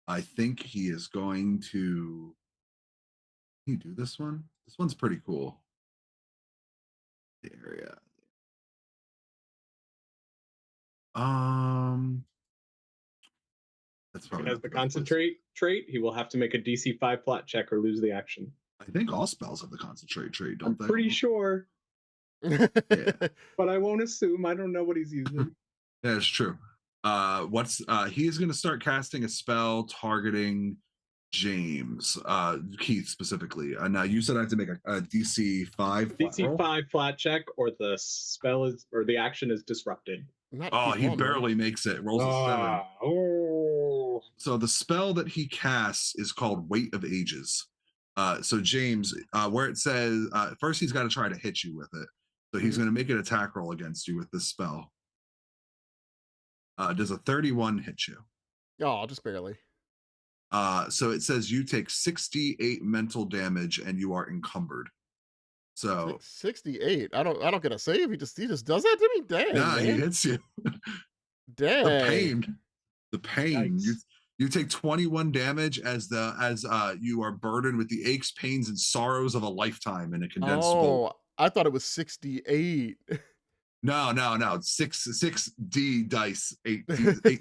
I think he is going to. Can you do this one? This one's pretty cool. The area. That's If probably he has not the best place. concentrate trait, he will have to make a DC 5 plot check or lose the action. I think all spells have the concentrate trait, don't I'm they? pretty sure, Yeah. but I won't assume. I don't know what he's using. Yeah, it's true. He's gonna start casting a spell targeting James, Keith specifically. Now you said I have to make a DC 5 flat DC roll? 5 flat check, or the spell is, or the action is disrupted. Not Oh, Keith he Lawman. barely makes it. Rolls a 7. Oh. So the spell that he casts is called Weight of Ages. So James, where it says first he's got to try to hit you with it. So he's going to make an attack roll against you with this spell. Does a 31 hit you? Oh, just barely. So it says you take 68 mental damage and you are encumbered. So 68. I don't get a save. He just does that to me. Dang. nah, he Man. hits you. Dang. The pain. The pain. Yikes. You take 21 damage as you are burdened with the aches, pains, and sorrows of a lifetime in a condensed bolt. Oh, I thought it was 68. No. It's 6D dice, 8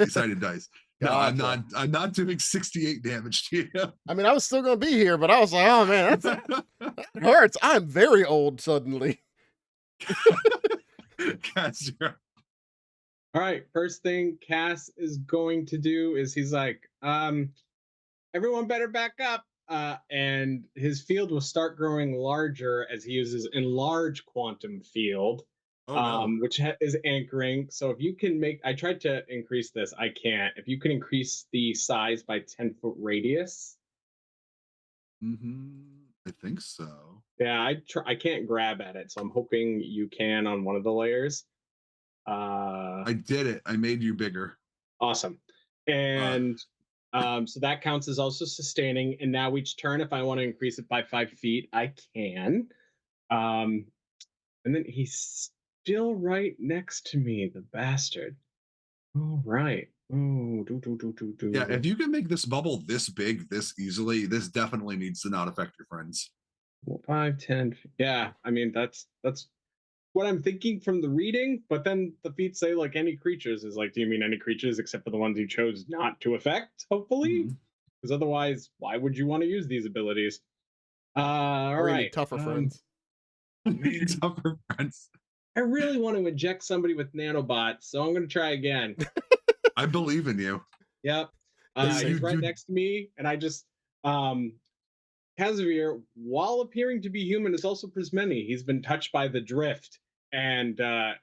sided dice. No, Gotcha. I'm not doing 68 damage to you. I mean, I was still gonna be here, but I was like, oh man, that hurts. I'm very old suddenly. Cass, you're- All right, first thing Cass is going to do is he's like, everyone better back up. And his field will start growing larger as he uses enlarge quantum field, Oh, no. which is anchoring. So if you can I tried to increase this, I can't. If you can increase the size by 10-foot radius. I think so. Yeah, I can't grab at it, so I'm hoping you can on one of the layers. I did it. I made you bigger. Awesome. And so that counts as also sustaining. And now each turn, if I want to increase it by 5 feet, I can. And then he's still right next to me, the bastard. All right. Oh, Yeah, if you can make this bubble this big, this easily, this definitely needs to not affect your friends. 5, 10. Yeah, I mean, that's what I'm thinking from the reading, but then the feats say like any creatures is like, do you mean any creatures except for the ones you chose not to affect, hopefully? Because otherwise, why would you want to use these abilities? All Or you right. need tougher friends. Tougher friends. I really want to inject somebody with nanobots, so I'm going to try again. I believe in you. Yep. Yes, He's right you- next to me, and I just Kazavir, while appearing to be human, is also Prismeni. He's been touched by the drift, and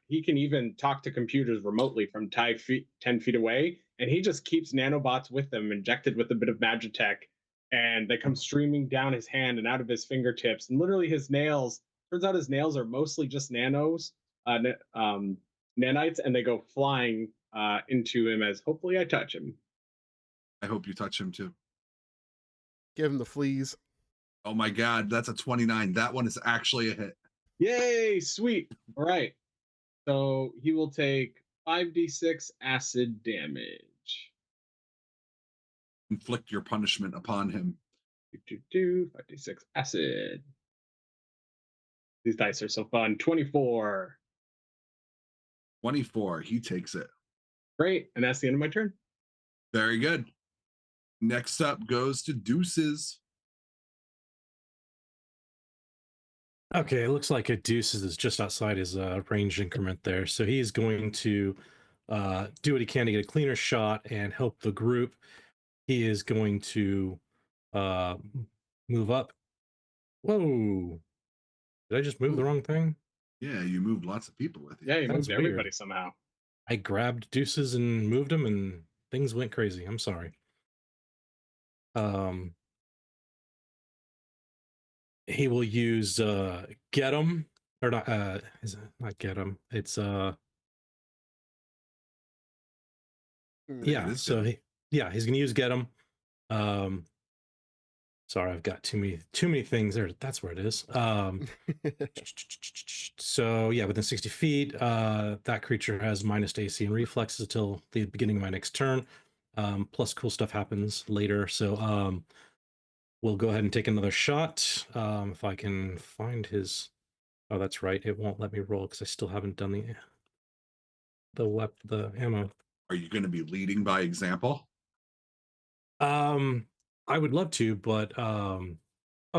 he can even talk to computers remotely from 10 feet away, and he just keeps nanobots with him, injected with a bit of magitech, and they come streaming down his hand and out of his fingertips, and literally his nails, turns out his nails are mostly just nanos, nanites, and they go flying into him as hopefully I touch him. I hope you touch him too. Give him the fleas. Oh my God, that's a 29. That one is actually a hit. Yay, sweet. All right. So he will take 5d6 acid damage. Inflict your punishment upon him. 5d6 acid. These dice are so fun. 24. 24. He takes it. Great. And that's the end of my turn. Very good. Next up goes to Deuces. Okay, it looks like a Deuces is just outside his range increment there. So he's going to do what he can to get a cleaner shot and help the group. He is going to move up. Whoa. Did I just move the wrong thing? Yeah, you moved lots of people with you. Yeah, you That's moved everybody weird. somehow. I grabbed Deuces and moved them and things went crazy. I'm sorry. He will use get him or not is it not get him? It's yeah, is so good. he's gonna use get him. Sorry, I've got too many things there. That's where it is. So yeah, within 60 feet, that creature has minus to AC and reflexes until the beginning of my next turn. Plus cool stuff happens later. So we'll go ahead and take another shot. If I can find his. Oh, that's right. It won't let me roll because I still haven't done the ammo. Are you going to be leading by example? I would love to, but oh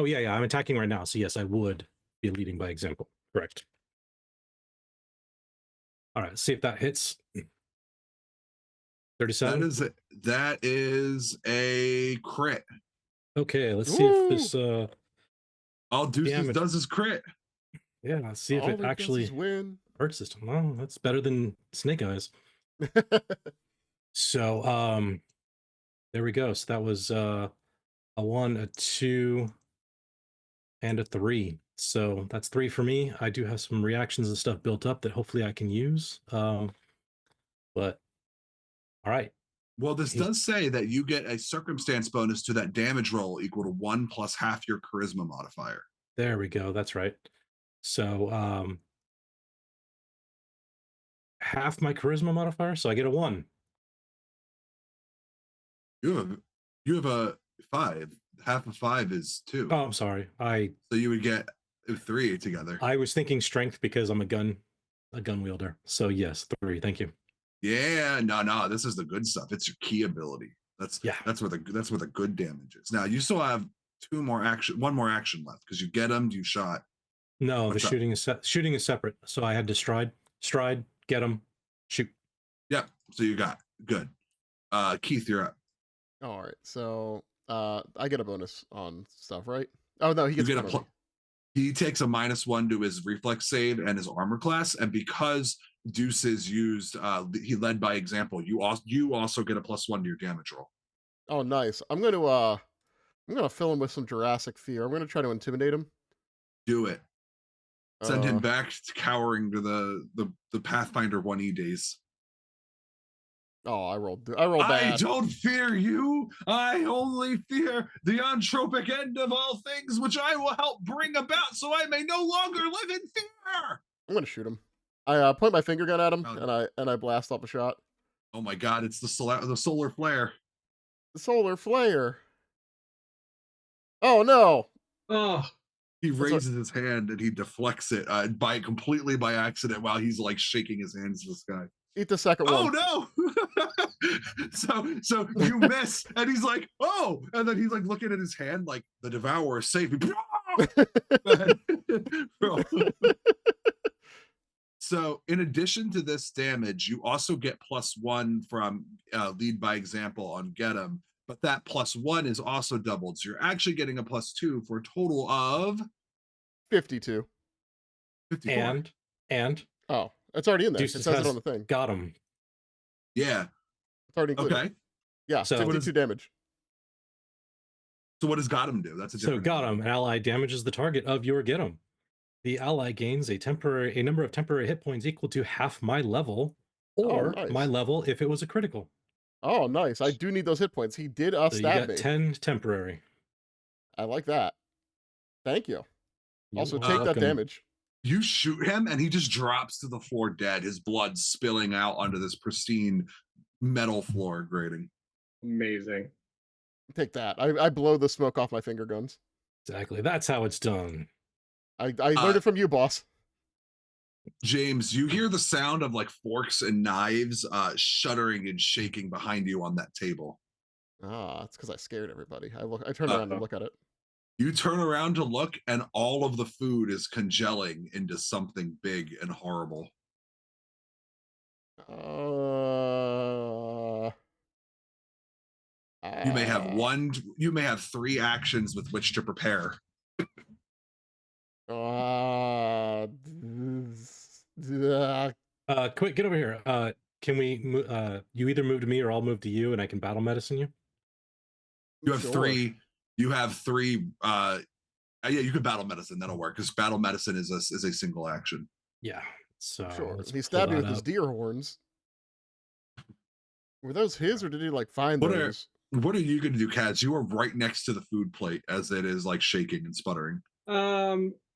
yeah, I'm attacking right now. So yes, I would be leading by example. Correct. All right, see if that hits. 37. That is a crit. Okay, let's see if this all Deuces damage does is crit. Yeah, let's see if All it he does actually is win. hurts this time. Well, that's better than Snake Eyes. So there we go. So that was a 1, a 2, and a 3. So that's 3 for me. I do have some reactions and stuff built up that hopefully I can use. But all right. Well, this does say that you get a circumstance bonus to that damage roll equal to 1 plus half your charisma modifier. There we go. That's right. So half my charisma modifier, so I get a 1. You have a 5. Half of 5 is 2. Oh, I'm sorry. So you would get 3 together. I was thinking strength because I'm a gun wielder. So yes, 3. Thank you. Yeah, no, this is the good stuff. It's your key ability. That's where the good damage is. Now you still have one more action left because you get him, you shot. No, What's the shooting is separate. So I had to stride, get him, shoot. Yeah, so you got good. Keith, you're up. All right, so I get a bonus on stuff, right? Oh no, he gets he takes a -1 to his reflex save and his armor class, and because Deuces used he led by example, you also get a +1 to your damage roll. Oh, nice. I'm gonna fill him with some Jurassic fear. I'm gonna try to intimidate him. Do it. Send him back to cowering to the Pathfinder 1E days. Oh, I rolled bad. I don't fear you. I only fear the entropic end of all things, which I will help bring about, so I may no longer live in fear. I'm gonna shoot him. I point my finger gun at him, and I blast off a shot. Oh my God! It's the solar flare. The solar flare. Oh no! Oh. He raises his hand and he deflects it completely by accident while he's like shaking his hands to the sky. Eat the second one. Oh no! so you miss, and he's like, oh, and then he's like looking at his hand like the Devourer is safe. So in addition to this damage, you also get +1 from lead by example on get him, but that +1 is also doubled. So you're actually getting a +2 for a total of 52. 54. And oh, it's already in there. Deuces it says it on the thing. Got him. Yeah. It's already included. Okay. Yeah, so 52 damage. So what does got him do? That's a different. So got him. Ally damages the target of your get him. The ally gains a number of temporary hit points equal to half my level, Oh, or my nice. level if it was a critical. Oh, nice. I do need those hit points. He did So you stab got me. 10 temporary. I like that. Thank you. You Also, are take that welcome. damage. You shoot him, and he just drops to the floor dead. His blood spilling out onto this pristine metal floor grating. Amazing. Take that. I blow the smoke off my finger guns. Exactly. That's how it's done. I learned it from you, boss. James, you hear the sound of like forks and knives shuddering and shaking behind you on that table. Ah, it's because I scared everybody. I turn around and look at it. You turn around to look, and all of the food is congealing into something big and horrible. You may have you may have 3 actions with which to prepare. Quick, get over here. Can we you either move to me or I'll move to you and I can battle medicine you? You have Sure. 3. You have 3 yeah, you can battle medicine. That'll work because battle medicine is a single action. Yeah. So Sure. let's He pull stabbed me that with his up. deer horns. Were those his, or did he like find those? What are you going to do, Kaz? You are right next to the food plate as it is like shaking and sputtering.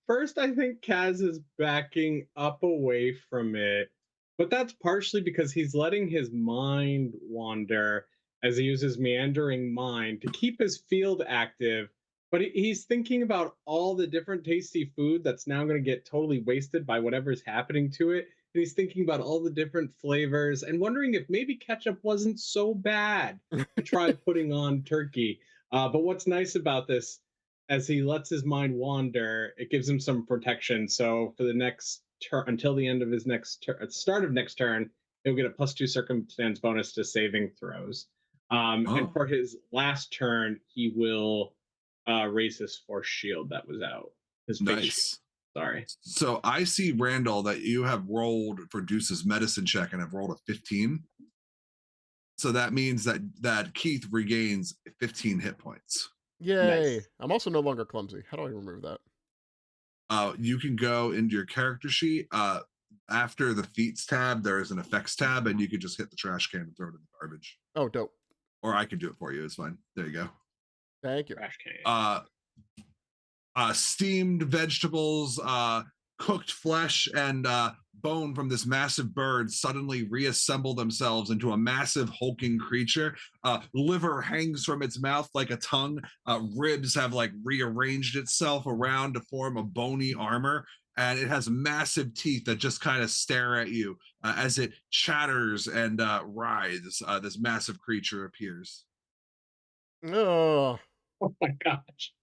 First, I think Kaz is backing up away from it, but that's partially because he's letting his mind wander as he uses meandering mind to keep his field active. But he's thinking about all the different tasty food that's now going to get totally wasted by whatever's happening to it. And he's thinking about all the different flavors and wondering if maybe ketchup wasn't so bad to try putting on turkey. But what's nice about this, as he lets his mind wander, it gives him some protection. So for the next turn, until the end of his next turn, start of next turn, he'll get a +2 circumstance bonus to saving throws. And for his last turn, he will raise his force shield that was out. His face shield. Nice. Sorry. So I see, Randall, that you have rolled for Deuce's medicine check and have rolled a 15. So that means that Keith regains 15 hit points. Yay. Nice. I'm also no longer clumsy. How do I remove that? You can go into your character sheet. After the feats tab, there is an effects tab, and you can just hit the trash can and throw it in the garbage. Oh, dope. Or I can do it for you. It's fine. There you go. Thank you. Trash can. Steamed vegetables, cooked flesh, and bone from this massive bird suddenly reassemble themselves into a massive hulking creature. Liver hangs from its mouth like a tongue. Ribs have like rearranged itself around to form a bony armor. And it has massive teeth that just kind of stare at you as it chatters and writhes. This massive creature appears. Oh. Oh my gosh.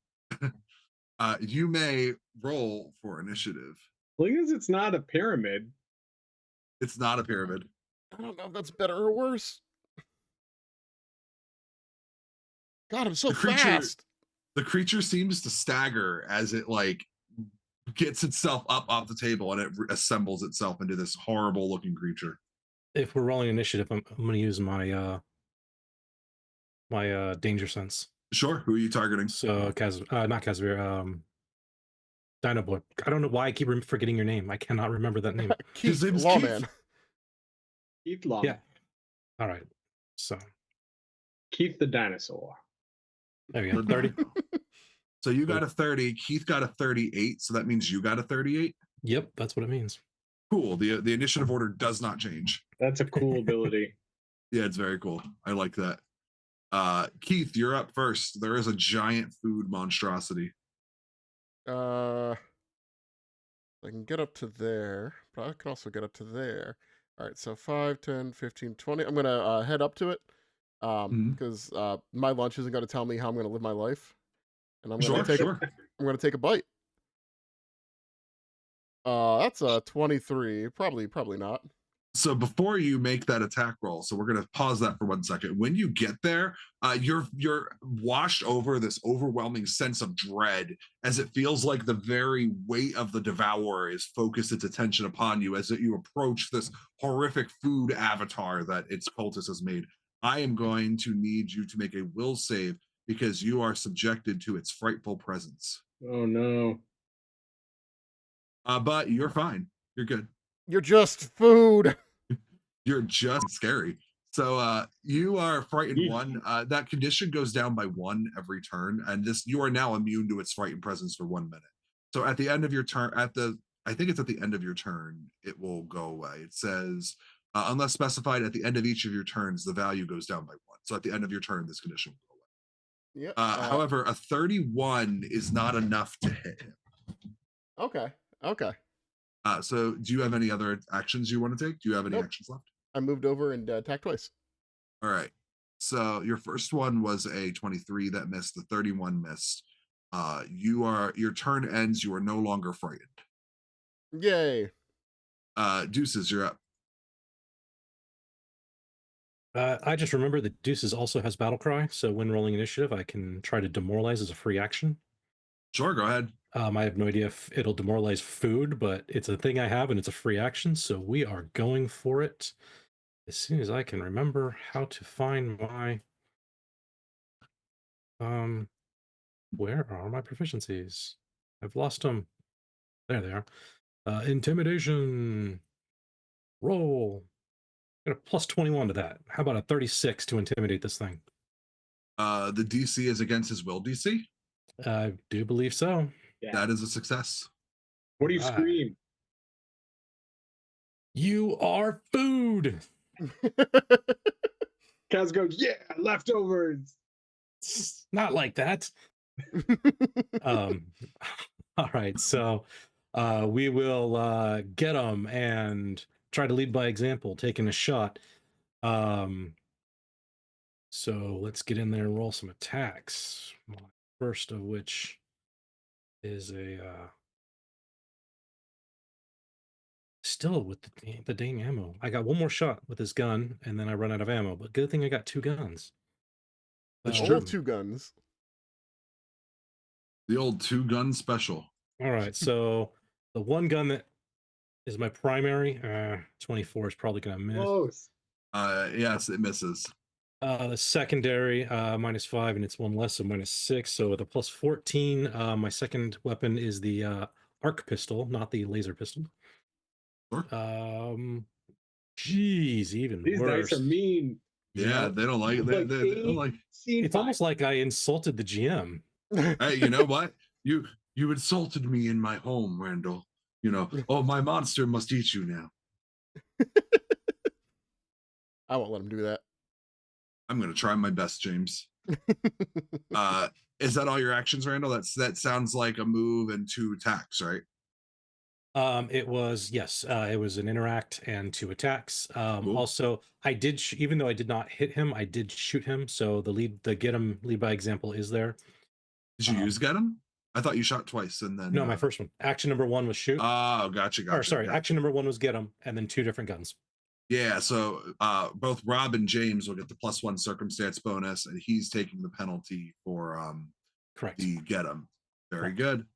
You may roll for initiative. As long as it's not a pyramid. It's not a pyramid. I don't know if that's better or worse. God, I'm so fast. The creature seems to stagger as it like gets itself up off the table and it assembles itself into this horrible looking creature. If we're rolling initiative, I'm going to use my my danger sense. Sure. Who are you targeting? So not Casimir, Dino Boy. I don't know why I keep forgetting your name. I cannot remember that name. Keith, Lawman. Keith Lawman. Yeah. All right. So Keith the dinosaur. there we go. 30. So you got a 30. Keith got a 38. So that means you got a 38. Yep, that's what it means. Cool. The initiative order does not change. That's a cool ability. Yeah, it's very cool. I like that. Keith, you're up first. There is a giant food monstrosity. I can get up to there, but I can also get up to there. All right, so 5, 10, 15, 20. I'm going to head up to it because my lunch isn't going to tell me how I'm going to live my life. And I'm going to take a bite. That's a 23. Probably not. So before you make that attack roll, so we're going to pause that for 1 second. When you get there, you're washed over this overwhelming sense of dread as it feels like the very weight of the devourer is focused its attention upon you as you approach this horrific food avatar that its cultist has made. I am going to need you to make a will save because you are subjected to its frightful presence. Oh no. But you're fine. You're good. You're just food. You're just scary. So you are frightened Yeesh. 1. That condition goes down by 1 every turn, and you are now immune to its frightened presence for 1 minute. So at the end of your turn, I think it's at the end of your turn, it will go away. It says, unless specified, at the end of each of your turns, the value goes down by 1. So at the end of your turn, this condition will go away. Yep. However, a 31 is not enough to hit him. Okay. So do you have any other actions you want to take? Do you have any Nope. actions left? I moved over and attacked twice. All right. So your first one was a 23 that missed. The 31 missed. Your turn ends. You are no longer frightened. Yay. Deuces, you're up. I just remember that Deuces also has Battle Cry, so when rolling initiative, I can try to demoralize as a free action. Sure, go ahead. I have no idea if it'll demoralize food, but it's a thing I have and it's a free action, so we are going for it as soon as I can remember how to find my where are my proficiencies? I've lost them. There they are. Intimidation. Roll. Got a plus 21 to that. How about a 36 to intimidate this thing? The DC is against his will DC. I do believe so. Yeah. That is a success. What do you Alright. scream? You are food. Kaz goes, yeah, leftovers. It's not like that. All right, so we will get them and try to lead by example, taking a shot. So let's get in there and roll some attacks. My first of which is a still with the dang ammo. I got one more shot with this gun, and then I run out of ammo. But good thing I got 2 guns. That's All true. 2 guns. The old 2-gun special. All right, so the one gun that is my primary, 24 is probably going to miss. Close. Yes, it misses. The secondary, -5, and it's 1 less, so -6. So with a plus 14, my second weapon is the arc pistol, not the laser pistol. Sure. Geez, even These worse. dice are mean. Yeah, Yep. they don't like it. They don't like. It's almost like I insulted the GM. Hey, you know what? You insulted me in my home, Randal. You know, oh, my monster must eat you now. I won't let him do that. I'm gonna try my best, James. Is that all your actions, Randal? That sounds like a move and 2 attacks, right? It was, yes, it was an interact and 2 attacks. Cool. Also, I did, even though I did not hit him, I did shoot him. So the get him lead by example is there. Did you use get him? I thought you shot twice and then. No, my first one. Action number 1 was shoot. Oh, gotcha. Or sorry, gotcha. action number 1 was get him, and then 2 different guns. Yeah, so both Rob and James will get the +1 circumstance bonus, and he's taking the penalty for Correct. the get him. Very Correct. good.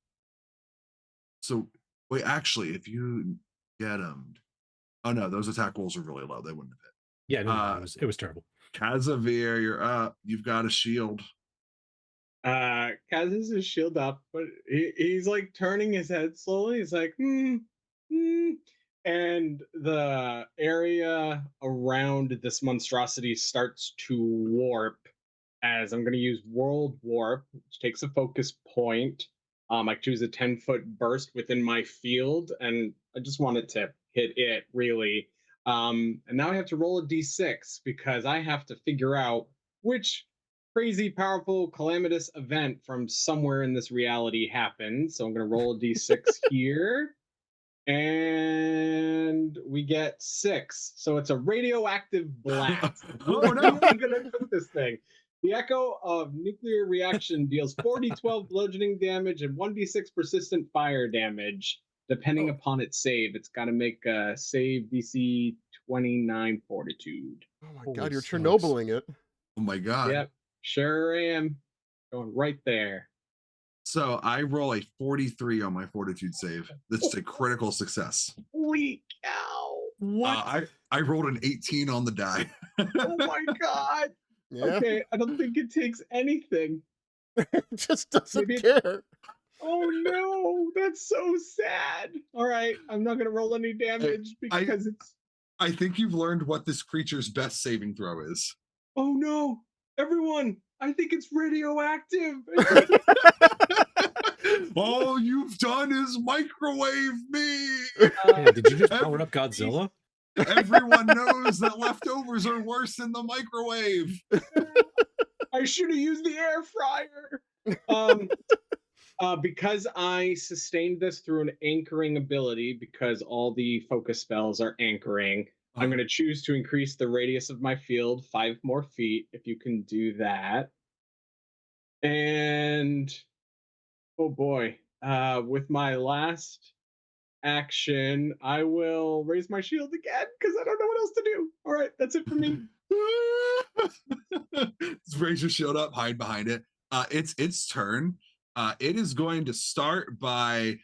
So wait, actually, if you get him, oh no, those attack rolls are really low. They wouldn't have hit. Yeah, no, it was terrible. Kazavir, you're up. You've got a shield. Kaz has his shield up, but he's like turning his head slowly. He's like, and the area around this monstrosity starts to warp as I'm going to use World Warp, which takes a focus point. I choose a 10-foot burst within my field, and I just want it to hit it, really. And now I have to roll a d6 because I have to figure out which crazy, powerful, calamitous event from somewhere in this reality happened. So I'm going to roll a d6 here. And we get 6. So it's a radioactive blast. Oh, no. I'm going to cook this thing. The echo of nuclear reaction deals 4d12 bludgeoning damage and 1d6 persistent fire damage, depending upon its save. It's got to make a save DC 29 fortitude. Oh my Holy god, you're smokes. Chernobyling it. Oh my god. Yep, sure am. Going right there. So I roll a 43 on my fortitude save. That's a critical success. Holy cow. What? I rolled an 18 on the die. Oh my god. Yeah. Okay, I don't think it takes anything. It just doesn't Maybe- care. Oh no, that's so sad. All right, I'm not gonna roll any damage I because it's. I think you've learned what this creature's best saving throw is. Oh no, everyone! I think it's radioactive. All you've done is microwave me. Yeah, did you just Every- power up Godzilla? Everyone knows that leftovers are worse in the microwave. I should have used the air fryer. Because I sustained this through an anchoring ability, because all the focus spells are anchoring, I'm going to choose to increase the radius of my field 5 more feet, if you can do that. And, oh boy, with my last action, I will raise my shield again, because I don't know what else to do. All right, that's it for me. Raise your shield up, hide behind it. It's its turn. It is going to start by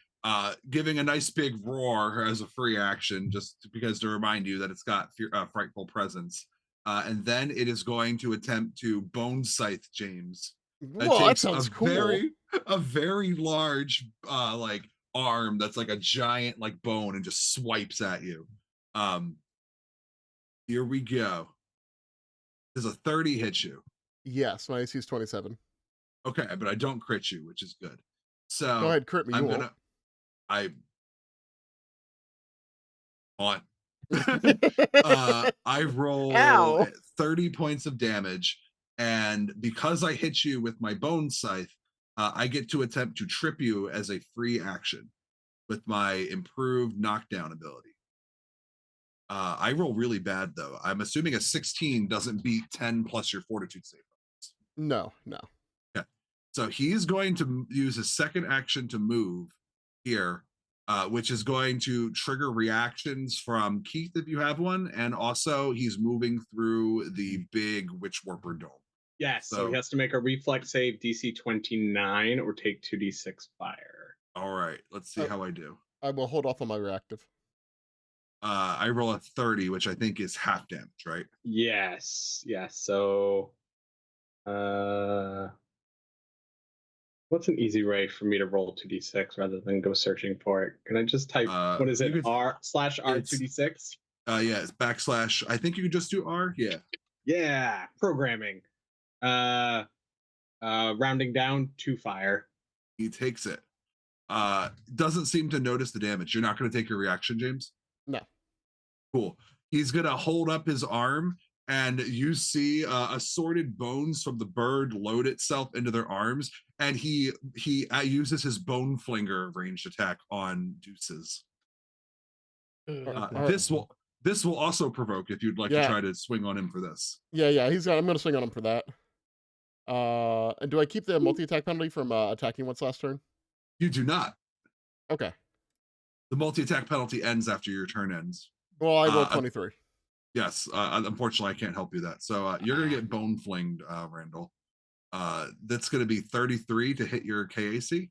giving a nice big roar as a free action, just because to remind you that it's got frightful presence. And then it is going to attempt to bone scythe James. Whoa, that sounds cool. A very large like arm that's like a giant like bone and just swipes at you. Here we go. Does a 30 hit you? Yes, my AC is 27. Okay, but I don't crit you, which is good. So Go ahead, crit me. I roll Ow. 30 points of damage, and because I hit you with my bone scythe, I get to attempt to trip you as a free action with my improved knockdown ability. I roll really bad though. I'm assuming a 16 doesn't beat 10 plus your fortitude save. No. Okay. So he's going to use his second action to move here, which is going to trigger reactions from Keith if you have one, and also he's moving through the big Witch Warper dome. Yes, so he has to make a reflex save DC 29 or take 2d6 fire. All right, let's see how I do. I will hold off on my reactive. I roll a 30, which I think is half damage, right? Yes. So what's an easy way for me to roll 2d6 rather than go searching for it? Can I just type what is it? R/R 2d6? Yeah, it's backslash. I think you could just do R. Yeah, programming. Rounding down to fire. He takes it. Doesn't seem to notice the damage. You're not going to take your reaction, James? No. Cool. He's going to hold up his arm, and you see assorted bones from the bird load itself into their arms, and he uses his bone flinger ranged attack on Deuces. This will also provoke if you'd like to try to swing on him for this. Yeah. I'm going to swing on him for that. And do I keep the multi-attack penalty from attacking once last turn? You do not. Okay. The multi-attack penalty ends after your turn ends. Well, I rolled 23. Yes. Unfortunately, I can't help you that. So you're going to get bone flinged, Randall. That's going to be 33 to hit your KAC.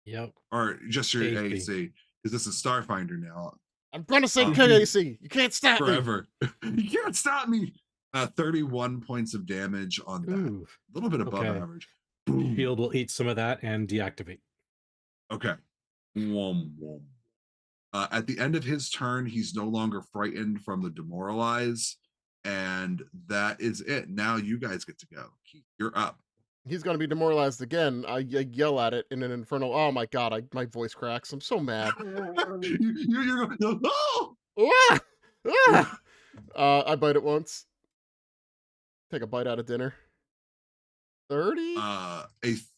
Yep. Or just your AAC, because this is Starfinder now. I'm going to say KAC. You can't stop forever. You can't stop me. 31 points of damage on that. Ooh, a little bit above average. Shield will eat some of that and deactivate. Okay. At the end of his turn, he's no longer frightened from the demoralize, and that is it. Now you guys get to go. Keith, you're up. He's going to be demoralized again. I yell at it in an infernal. Oh my god! My voice cracks. I'm so mad. You're going. Oh! I bite it once. Take a bite out of dinner. 30? A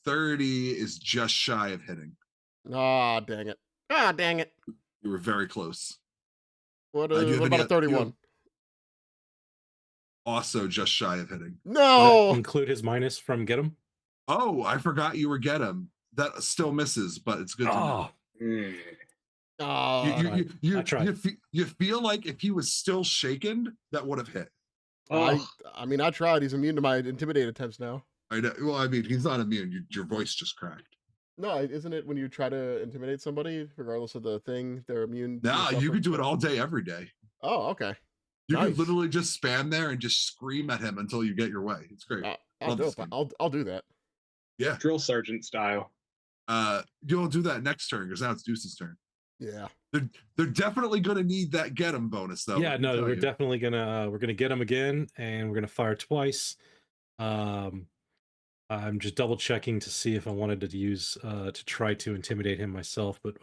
30 is just shy of hitting. Ah, dang it. You were very close. What about a 31? Also just shy of hitting. No! Include his minus from get him? Oh, I forgot you were get him. That still misses, but it's good to know. You feel like if he was still shaken, that would have hit. I tried. He's immune to my intimidate attempts now. I know. Well, I mean, he's not immune. Your voice just cracked. No, isn't it when you try to intimidate somebody, regardless of the thing, they're immune? Nah, you could do it all day, every day. Oh, okay. You can literally just spam there and just scream at him until you get your way. It's great. I'll do that. Yeah. Drill sergeant style. You'll do that next turn because now it's Deuce's turn. Yeah. They're definitely going to need that get 'em bonus though. Yeah, let me no, tell we're you. definitely gonna get him again, and we're gonna fire twice. I'm just double checking to see if I wanted to use to try to intimidate him myself, but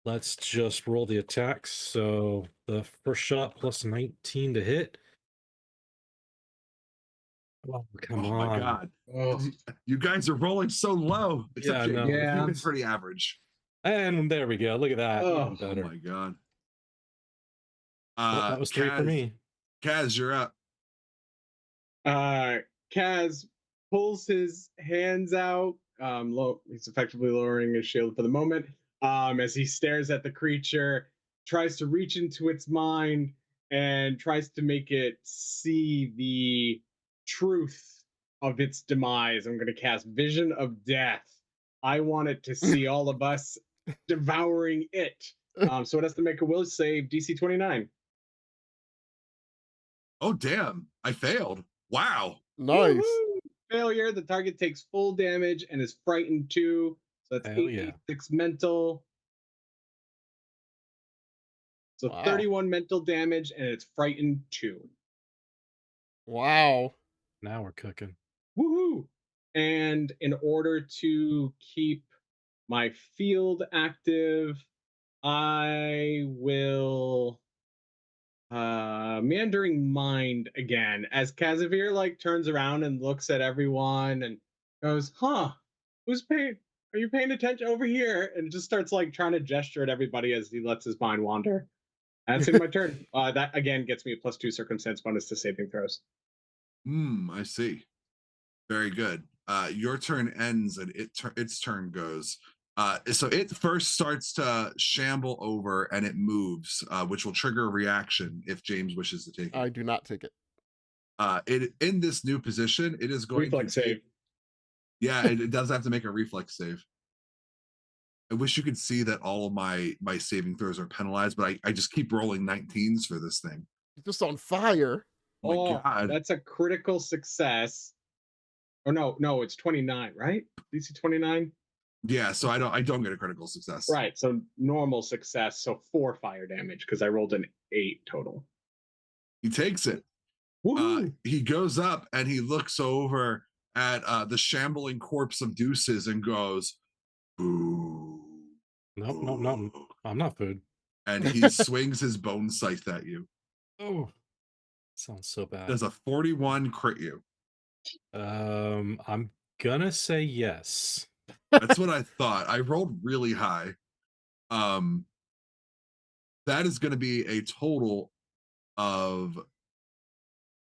let's just roll the attacks. So the first shot plus 19 to hit. Oh, come Oh my on. god. Oh, You guys are rolling so low. Except Yeah, James. no. Yeah. It's pretty average. And there we go. Look at that. Oh. Even Oh better. my god. Well, that was 3 for me. Kaz, you're up. Kaz pulls his hands out. He's effectively lowering his shield for the moment. As he stares at the creature, tries to reach into its mind and tries to make it see the truth of its demise. I'm going to cast Vision of Death. I want it to see all of us devouring it. So it has to make a will save DC 29. Oh damn. I failed. Wow. Nice. Woo-hoo! Failure. The target takes full damage and is frightened too. So that's Hell yeah. 8d6 mental. So Wow. 31 mental damage and it's frightened too. Wow. Now we're cooking. Woohoo! And in order to keep my field active, I will meandering mind again as Casimir like turns around and looks at everyone and goes, "Huh? Who's paying? Are you paying attention over here?" And just starts like trying to gesture at everybody as he lets his mind wander. And that's in my turn. That again gets me a +2 circumstance bonus to saving throws. I see. Very good. Your turn ends and its turn goes. So it first starts to shamble over and it moves, which will trigger a reaction if James wishes to take it. I do not take it. It in this new position, it is going Reflex to take. save. Yeah, it does have to make a reflex save. I wish you could see that all of my saving throws are penalized, but I just keep rolling 19s for this thing. It's just on fire. Oh my god. That's a critical success. Oh no, it's 29, right? DC 29. Yeah, so I don't get a critical success. Right, so normal success, so 4 fire damage because I rolled an 8 total. He takes it. Woohoo! He goes up and he looks over at the shambling corpse of Deuces and goes, "Boo." Nope. I'm not food. And he swings his bone scythe at you. Oh, sounds so bad. Does a 41 crit you? I'm gonna say yes. That's what I thought. I rolled really high. That is going to be a total of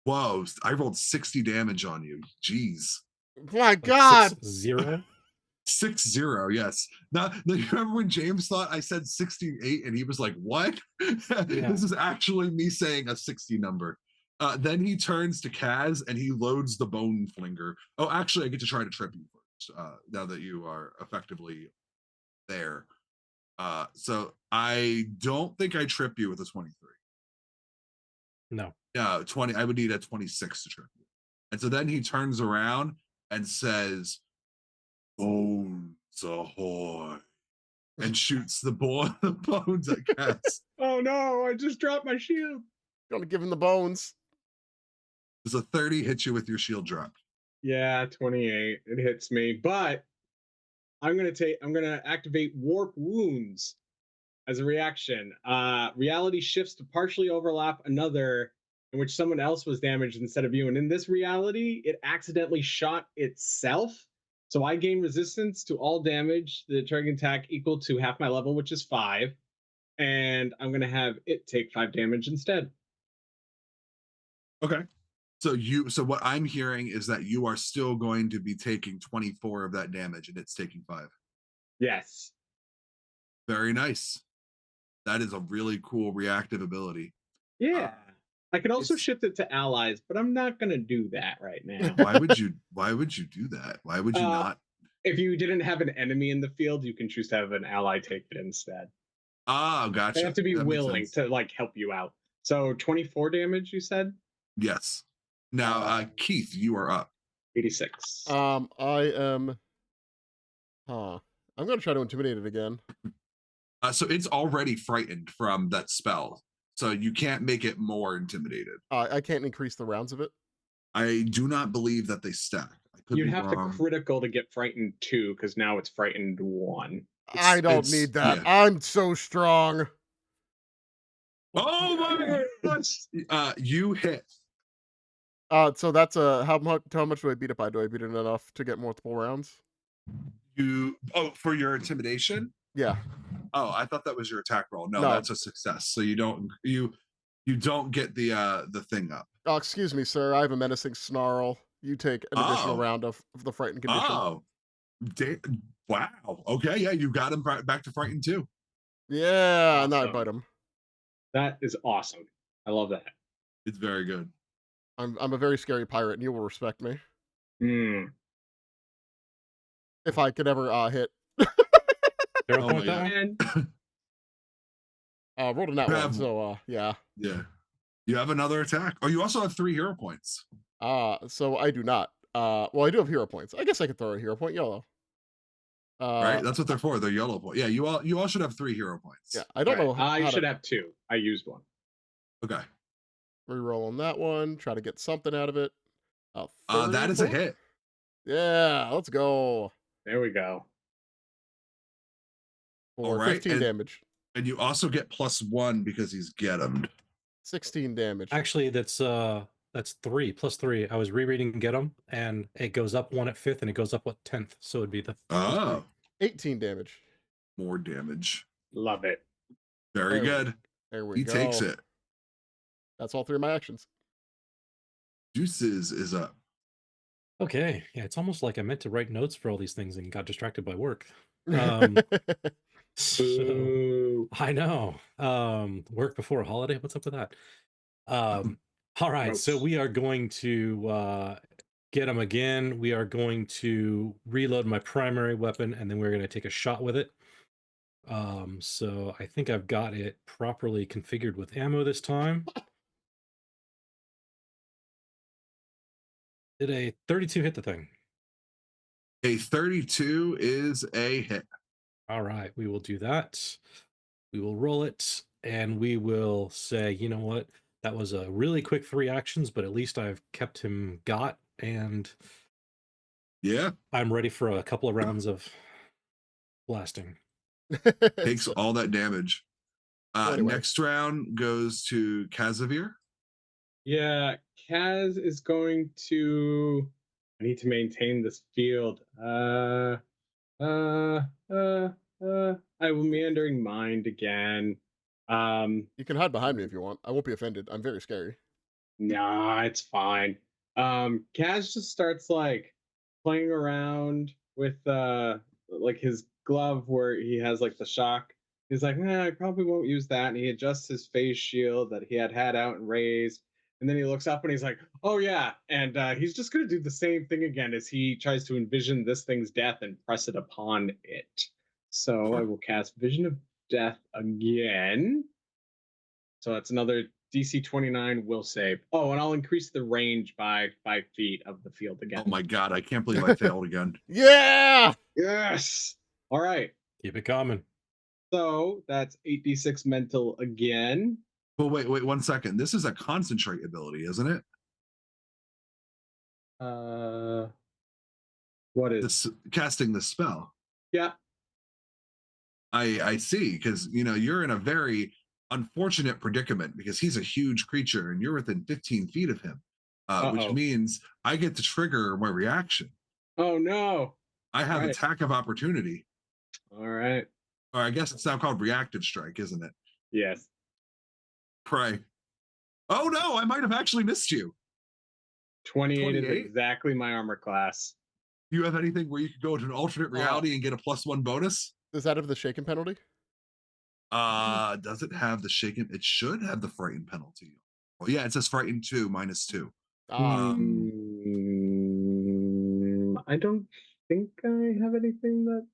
whoa! I rolled 60 damage on you. Jeez. My God. 6-0. 6-0, yes. Now, you remember when James thought I said 68 and he was like, what? Yeah. This is actually me saying a 60 number. Then he turns to Kaz and he loads the bone flinger. Oh, actually, I get to try to trip you first, now that you are effectively there. So I don't think I trip you with a 23. No. Yeah, 20. I would need a 26 to trip you. And so then he turns around and says, "Bones ahoy," and shoots the bones at Cass. Oh no, I just dropped my shield. Gonna give him the bones. Does a 30 hit you with your shield drop? Yeah, 28. It hits me, but I'm gonna activate Warp Wounds as a reaction. Reality shifts to partially overlap another in which someone else was damaged instead of you. And in this reality, it accidentally shot itself. So I gain resistance to all damage, the target attack equal to half my level, which is 5. And I'm gonna have it take 5 damage instead. Okay. So what I'm hearing is that you are still going to be taking 24 of that damage and it's taking 5. Yes. Very nice. That is a really cool reactive ability. Yeah. I could also it's- shift it to allies, but I'm not gonna do that right now. Why would you do that? Why would you not? If you didn't have an enemy in the field, you can choose to have an ally take it instead. Oh, gotcha. They have to be That makes willing sense. to like help you out. So 24 damage, you said? Yes. Now, Keith, you are up. 86. I am Huh. I'm gonna try to intimidate it again. So it's already frightened from that spell. So you can't make it more intimidated. I can't increase the rounds of it. I do not believe that they stack. I could You'd be have to wrong. critical to get frightened 2, because now it's frightened 1. I don't need that. Yeah. I'm so strong. Oh my gosh! You hit. So that's how much do I beat it by? Do I beat it enough to get multiple rounds? For your intimidation? Yeah. Oh, I thought that was your attack roll. No, No. that's a success. So you don't get the thing up. Oh, excuse me, sir. I have a menacing snarl. You take an additional round of the frightened condition. Oh, wow. Okay, yeah, you got him back to frightened too. Yeah, and now I Awesome. bite him. That is awesome. I love that. It's very good. I'm a very scary pirate, and you will respect me Hmm. if I could ever hit. Zero Oh point my that God. one? Rolled a nat one, so yeah. Yeah. You have another attack. Oh, you also have 3 hero points. So I do not. Well, I do have hero points. I guess I could throw a hero point yellow. Right? That's what they're for. They're yellow point. Yeah, you all should have 3 hero points. Yeah, I don't know. You should have 2. I used 1. Okay. Reroll on that one. Try to get something out of it. That is a hit. Yeah, let's go. There we go. For 15 damage. And you also get +1 because he's get him. 16 damage. Actually, that's 3 plus 3. I was rereading Get 'em, and it goes up 1 at 5th, and it goes up 10th. So it'd be the 18 damage. More damage. Love it. Very good. There we go. He takes it. That's all 3 of my actions. Juices is up. Okay, yeah, it's almost like I meant to write notes for all these things and got distracted by work. So, I know. Work before a holiday. What's up with that? All right, so we are going to get him again. We are going to reload my primary weapon, and then we're going to take a shot with it. So I think I've got it properly configured with ammo this time. Did a 32 hit the thing? A 32 is a hit. All right, we will do that. We will roll it, and we will say, you know what? That was a really quick 3 actions, but at least I've kept him got, and yeah, I'm ready for a couple of rounds of blasting. Takes all that damage. Anyway. Next round goes to Casimir. Yeah, Kaz is going to. I need to maintain this field. I will meandering mind again. You can hide behind me if you want. I won't be offended. I'm very scary. Nah, it's fine. Kaz just starts like playing around with like his glove where he has like the shock. He's like, I probably won't use that. And he adjusts his phase shield that he had out and raised. And then he looks up and he's like, oh yeah. And he's just gonna do the same thing again as he tries to envision this thing's death and press it upon it. So I will cast Vision of Death again. So that's another DC 29 will save. Oh, and I'll increase the range by 5 feet of the field again. Oh my God, I can't believe I failed again. Yeah! Yes! All right. Keep it coming. So that's 8d6 mental again. But wait 1 second. This is a concentrate ability, isn't it? What is this casting the spell? Yeah. I see, because you're in a very unfortunate predicament because he's a huge creature and you're within 15 feet of him, which means I get to trigger my reaction. Oh no! I have attack of opportunity. All right. Or I guess it's now called reactive strike, isn't it? Yes. Pray. Oh no! I might have actually missed you. 28 is exactly my armor class. Do you have anything where you could go to an alternate reality and get a +1 bonus? Is that of the shaken penalty? Does it have the shaken? It should have the frightened penalty. Oh yeah, it says frightened 2 -2. I don't think I have anything that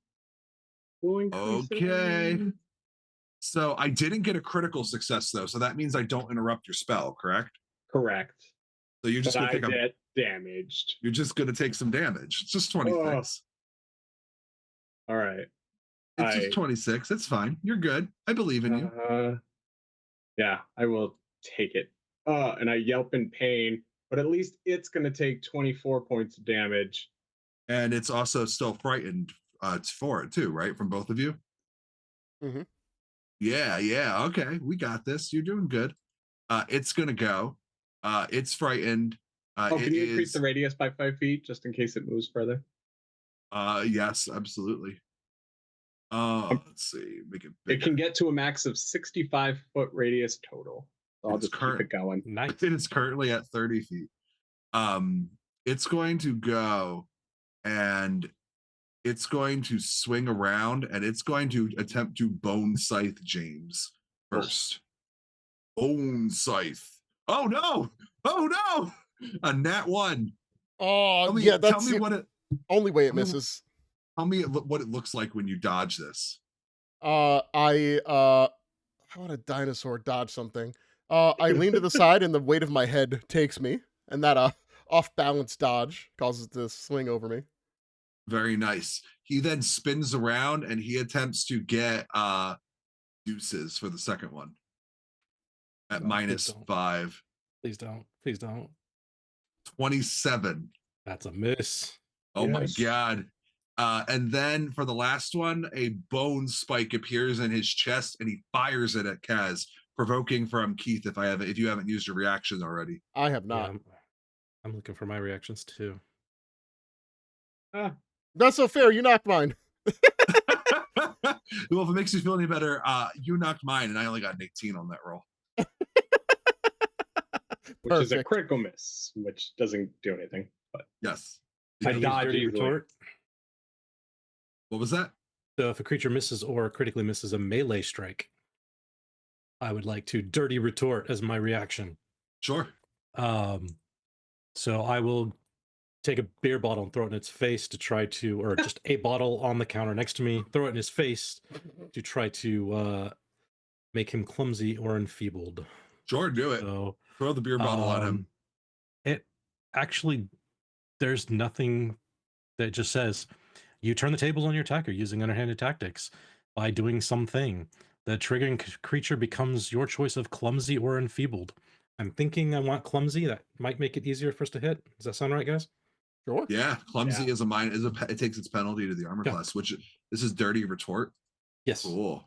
will increase it. So I didn't get a critical success though, so that means I don't interrupt your spell, correct? Correct. So you're just gonna get damaged. You're just gonna take some damage. It's just 20 things. All right. It's just 26. It's fine. You're good. I believe in you. Yeah, I will take it. And I yelp in pain, but at least it's going to take 24 points of damage. And it's also still frightened for it too, right? From both of you. Mm-hmm. Yeah. Okay, we got this. You're doing good. It's gonna go. It's frightened. Can you increase the radius by 5 feet just in case it moves further? Yes, absolutely. Let's see. Make it bigger. It can get to a max of 65-foot radius total. So I'll just keep it going. Nice. It is currently at 30 feet. It's going to go and it's going to swing around and it's going to attempt to bone scythe James first. Bone scythe. Oh no! A nat 1. Oh, yeah, that's tell me what it only way it misses. Tell me what it looks like when you dodge this. How would a dinosaur dodge something? I lean to the side and the weight of my head takes me, and that off balance dodge causes it to swing over me. Very nice. He then spins around and he attempts to get deuces for the second one at -5. Please don't. Please don't. 27. That's a miss. Oh my god. And then for the last one, a bone spike appears in his chest and he fires it at Kaz, provoking from Keith if you haven't used your reactions already. I have not. Yeah, I'm looking for my reactions too. That's so fair. You knocked mine. Well, if it makes you feel any better, you knocked mine and I only got an 18 on that roll. Which is a critical miss, which doesn't do anything. But yes. I dodge retort. What was that? So if a creature misses or critically misses a melee strike, I would like to dirty retort as my reaction. Sure. So I will take a beer bottle and throw it in its face to try to, or just a bottle on the counter next to me, throw it in his face to try to make him clumsy or enfeebled. Sure, do it. So, throw the beer bottle on him. It actually, there's nothing that just says you turn the tables on your attacker using underhanded tactics by doing something. The triggering creature becomes your choice of clumsy or enfeebled. I'm thinking I want clumsy. That might make it easier for us to hit. Does that sound right, guys? Sure. Yeah, clumsy is it takes its penalty to the armor class, which this is dirty retort. Yes. Cool.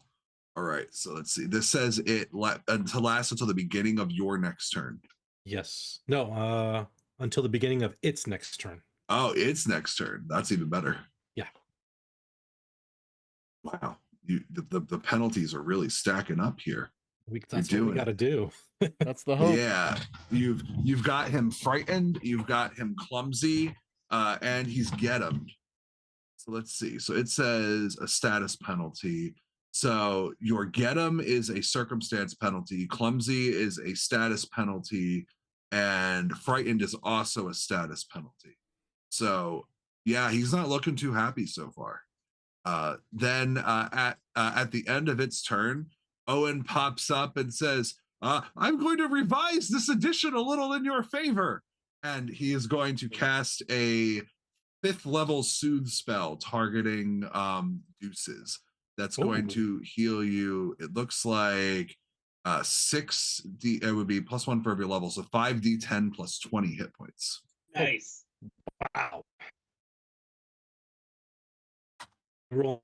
All right, so let's see. This says it to last until the beginning of your next turn. Yes. No, until the beginning of its next turn. Oh, its next turn. That's even better. Yeah. Wow. The penalties are really stacking up here. That's what we got to do. That's the hope. Yeah. You've got him frightened, you've got him clumsy, and he's get him. So let's see. So it says a status penalty. So your get him is a circumstance penalty, clumsy is a status penalty, and frightened is also a status penalty. So yeah, he's not looking too happy so far. Then at the end of its turn, Owen pops up and says, I'm going to revise this edition a little in your favor. And he is going to cast a 5th level soothe spell targeting deuces. That's going to heal you. It looks like 6d. It would be +1 for every level, so 5d10 plus 20 hit points. Nice. Wow. Roll.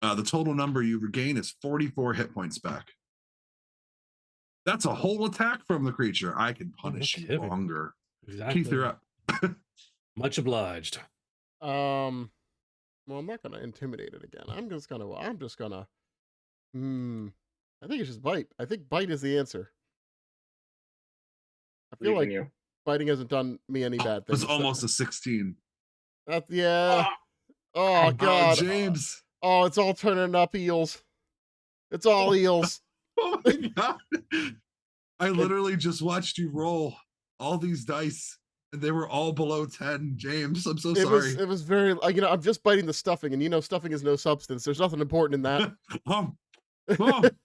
The total number you regain is 44 hit points back. That's a whole attack from the creature. I can punish you longer. Exactly. Keith, you're up. Much obliged. Well, I'm not gonna intimidate it again. I'm just gonna. I think it's just bite. I think bite is the answer. I feel like biting hasn't done me any bad things. It was almost a 16. Yeah. Oh god, James. Oh, it's all turning up eels. It's all eels. Oh my god! I literally just watched you roll all these dice, and they were all below 10. James, I'm so sorry. It was very, I'm just biting the stuffing, and stuffing is no substance. There's nothing important in that. I'm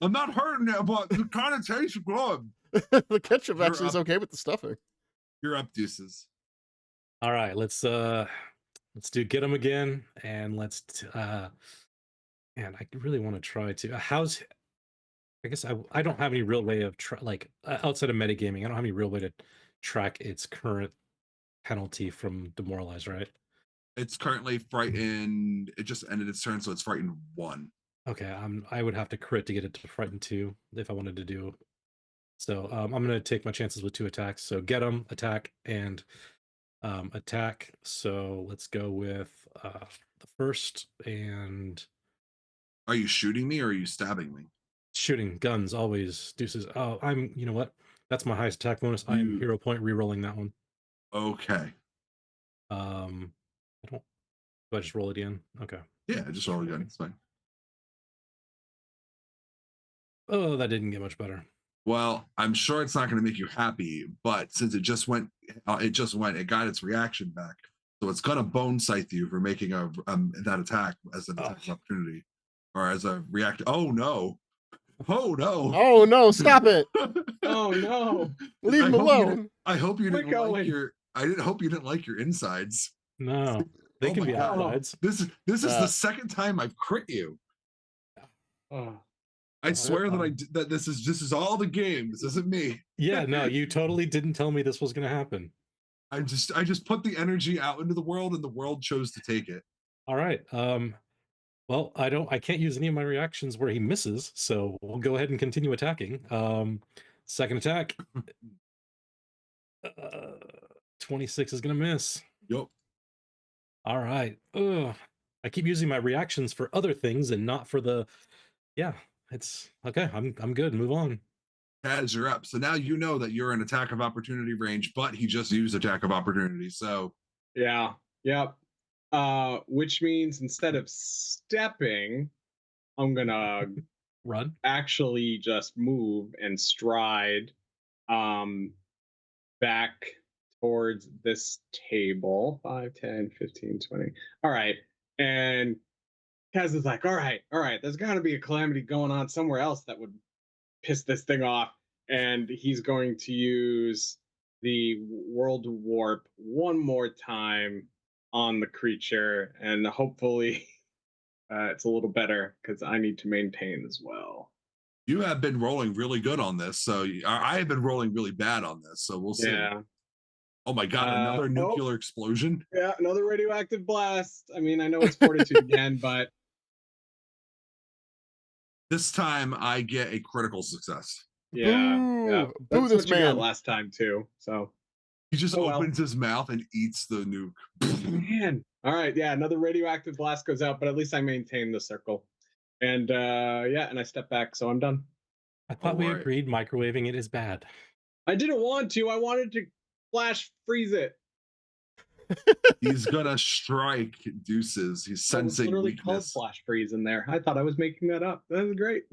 not hurting it, but it kind of tastes good. The ketchup You're actually is up. okay with the stuffing. You're up, Deuces. All right, let's do get him again, and man, I really want to try to. I guess I don't have any real way of outside of metagaming. I don't have any real way to track its current penalty from demoralize, right? It's currently frightened. It just ended its turn, so it's frightened 1. Okay, I would have to crit to get it to frighten 2 if I wanted to do. So I'm gonna take my chances with 2 attacks. So get him, attack, and attack. So let's go with the first and Are you shooting me or are you stabbing me? shooting guns always deuces. Oh, you know what? That's my highest attack bonus. I am hero point re-rolling that one. Okay. I don't. Do I just roll it again? Okay. Yeah, just roll again. It's fine. Oh, that didn't get much better. Well, I'm sure it's not going to make you happy, but since it it got its reaction back, so it's going to bone scythe you for making that attack as an attack opportunity or as a react. Oh no! Oh no! Oh no! Stop it! Oh no! Leave him alone. I hope you didn't going. like your. I didn't hope you didn't like your insides. No, they Oh can my be God. outsides. This is the second time I've crit you. Oh. I swear that this is all the game. This isn't me. Yeah, no, you totally didn't tell me this was going to happen. I just put the energy out into the world, and the world chose to take it. All right. Well, I can't use any of my reactions where he misses, so we'll go ahead and continue attacking. Second attack. 26 is going to miss. Yep. All right. Ugh. I keep using my reactions for other things and not for the. Yeah, it's okay. I'm good. Move on. Kaz, you're up. So now you know that you're in attack of opportunity range, but he just used attack of opportunity. So yeah, yep. Which means instead of stepping, I'm gonna Run. actually just move and stride back towards this table. 5, 10, 15, 20. All right. And Kaz is like, all right, there's got to be a calamity going on somewhere else that would piss this thing off. And he's going to use the world warp one more time on the creature. And hopefully it's a little better because I need to maintain as well. you have been rolling really good on this. So I have been rolling really bad on this. So we'll see. Yeah. Oh my God, another nuclear explosion. Yeah, another radioactive blast. I mean, I know it's fortitude again, but this time I get a critical success. yeah. Boo That's this what you got man. last time too. So he just opens his mouth and eats the nuke. Man. All right, yeah, another radioactive blast goes out, but at least I maintain the circle. And and I step back, so I'm done. I thought we agreed microwaving it is bad. I didn't want to. I wanted to flash freeze it. He's gonna strike Deuces. He's sensing literally weakness. called flash freeze in there. I thought I was making that up. That was great.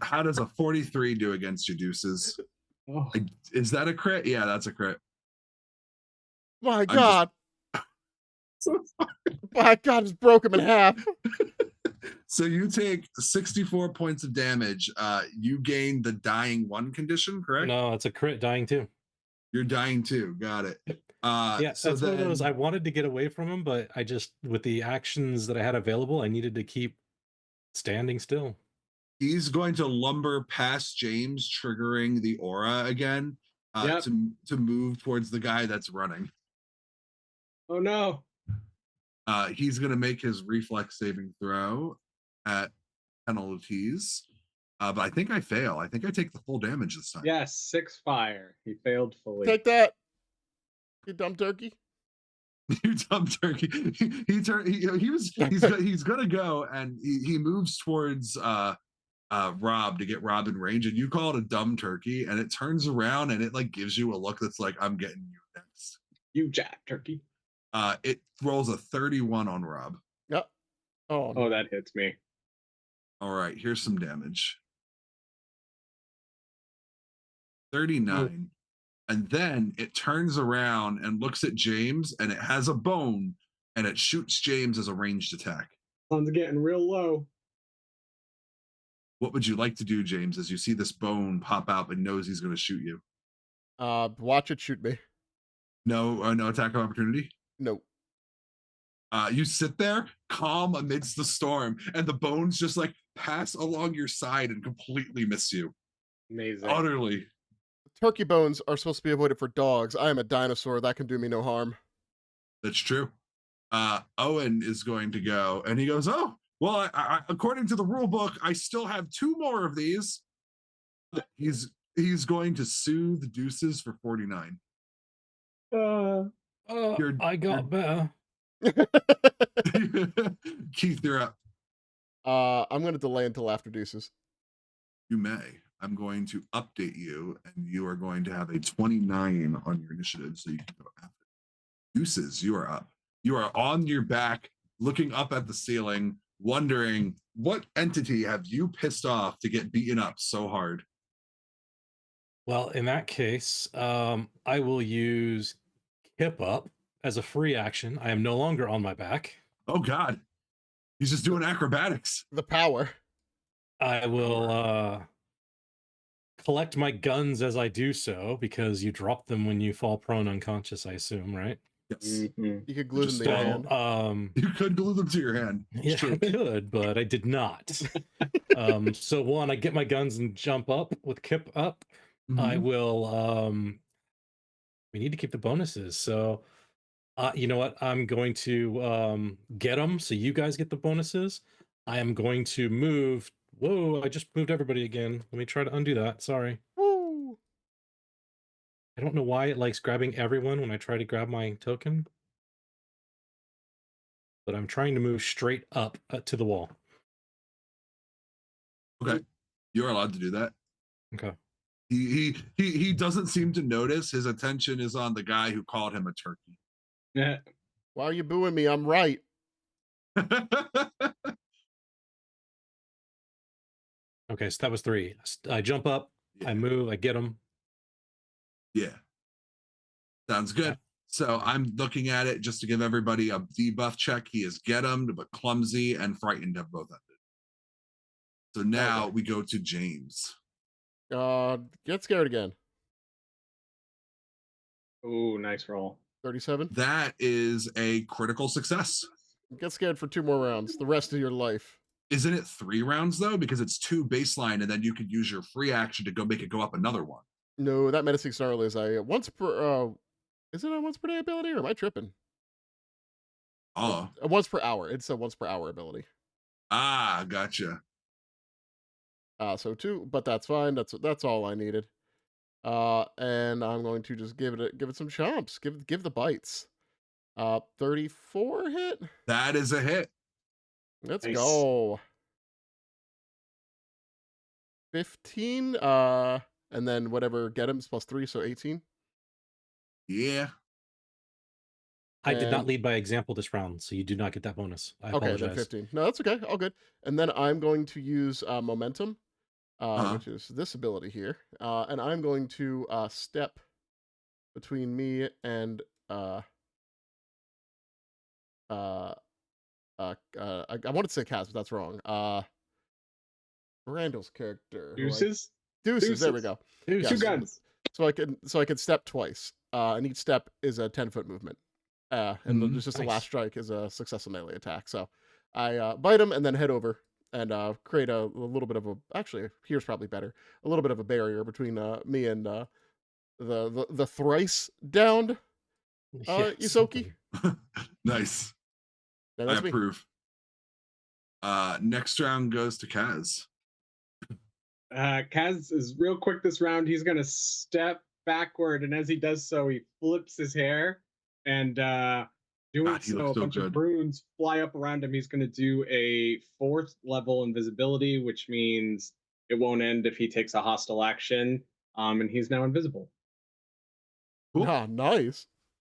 How does a 43 do against you, Deuces? Oh. Is that a crit? Yeah, that's a crit. My God. My God, just broke him in half. So you take 64 points of damage. You gain the dying 1 condition, correct? No, it's a crit. Dying 2. You're dying 2. Got it. Yeah, so that's one of those. I wanted to get away from him, but I just, with the actions that I had available, I needed to keep standing still. He's going to lumber past James, triggering the aura again to move towards the guy that's running. Oh no. He's going to make his reflex saving throw at penalties. But I think I fail. I think I take the full damage this time. Yes, 6 fire. He failed fully. Take that, you dumb turkey. You dumb turkey. He's gonna go, and he moves towards Rob to get Rob in range, and you call it a dumb turkey, and it turns around and it like gives you a look that's like, I'm getting you next. You jack turkey. It rolls a 31 on Rob. Yep. Oh, that hits me. All right, here's some damage. 39. And then it turns around and looks at James, and it has a bone, and it shoots James as a ranged attack. Sun's getting real low. What would you like to do, James, as you see this bone pop out and knows he's going to shoot you? Watch it shoot me. No attack of opportunity. No. You sit there, calm amidst the storm, and the bones just like pass along your side and completely miss you. Amazing. Utterly. Turkey bones are supposed to be avoided for dogs. I am a dinosaur. That can do me no harm. That's true. Owen is going to go, and he goes, "Oh, well, according to the rule book, I still have 2 more of these." He's going to sue the Deuces for 49. I got better. Keith, you're up. I'm going to delay until after Deuces. You may. I'm going to update you, and you are going to have a 29 on your initiative, so you can go after Deuces. You are up. You are on your back, looking up at the ceiling, wondering what entity have you pissed off to get beaten up so hard. Well, in that case, I will use Hip Up as a free action. I am no longer on my back. Oh God, he's just doing acrobatics. The power. I will collect my guns as I do so, because you drop them when you fall prone unconscious, I assume, right? Yes, You could glue them to So, your hand. you could glue them to your hand. Yeah, I could, but I did not. So one, I get my guns and jump up with Kip Up. I will we need to keep the bonuses, so you know what, I'm going to get them so you guys get the bonuses. I am going to move. Whoa, I just moved everybody again. Let me try to undo that. Sorry. Woo! I don't know why it likes grabbing everyone when I try to grab my token, but I'm trying to move straight up to the wall. Okay, you're allowed to do that. Okay. He doesn't seem to notice. His attention is on the guy who called him a turkey. Yeah. Why are you booing me? I'm right. Okay, so that was 3. I jump up, Yeah. I move, I get them. Yeah. Sounds good. So I'm looking at it just to give everybody a debuff check. He is get him, but clumsy and frightened have both ended. So now we go to James. Get scared again. Oh, nice roll. 37. That is a critical success. Get scared for 2 more rounds. The rest of your life. Isn't it 3 rounds though? Because it's 2 baseline, and then you could use your free action to go make it go up another one. No, that menacing snarl is a once per. Is it a once per day ability, or am I tripping? Oh, A once per hour. It's a once per hour ability. gotcha. So 2, but that's fine. That's all I needed. And I'm going to just give it some chomps. Give the bites. 34 hit. That is a hit. Let's Nice. go. 15. And then whatever get him is +3, so 18. Yeah. I did not And- lead by example this round, so you do not get that bonus. I Okay, apologize. then 15. No, that's okay. All good. And then I'm going to use momentum, which is this ability here. And I'm going to step between me and I wanted to say Kaz, but that's wrong. Randall's character. Deuces? Deuces. There we go. Deuces. Two Yes. guns. So I can step twice. And each step is a 10-foot movement. And there's just a Nice. last strike is a successful melee attack. So I bite him and then head over and create a little bit of a. Actually, here's probably better. A little bit of a barrier between me and the thrice downed Isoki. something. Nice. And I that's me. approve. Next round goes to Kaz. Kaz is real quick this round. He's going to step backward, and as he does so, he flips his hair, and doing God, he so, looks a so bunch good. of runes fly up around him. He's going to do a 4th level invisibility, which means it won't end if he takes a hostile action, and he's now invisible. Cool. Ah, nice.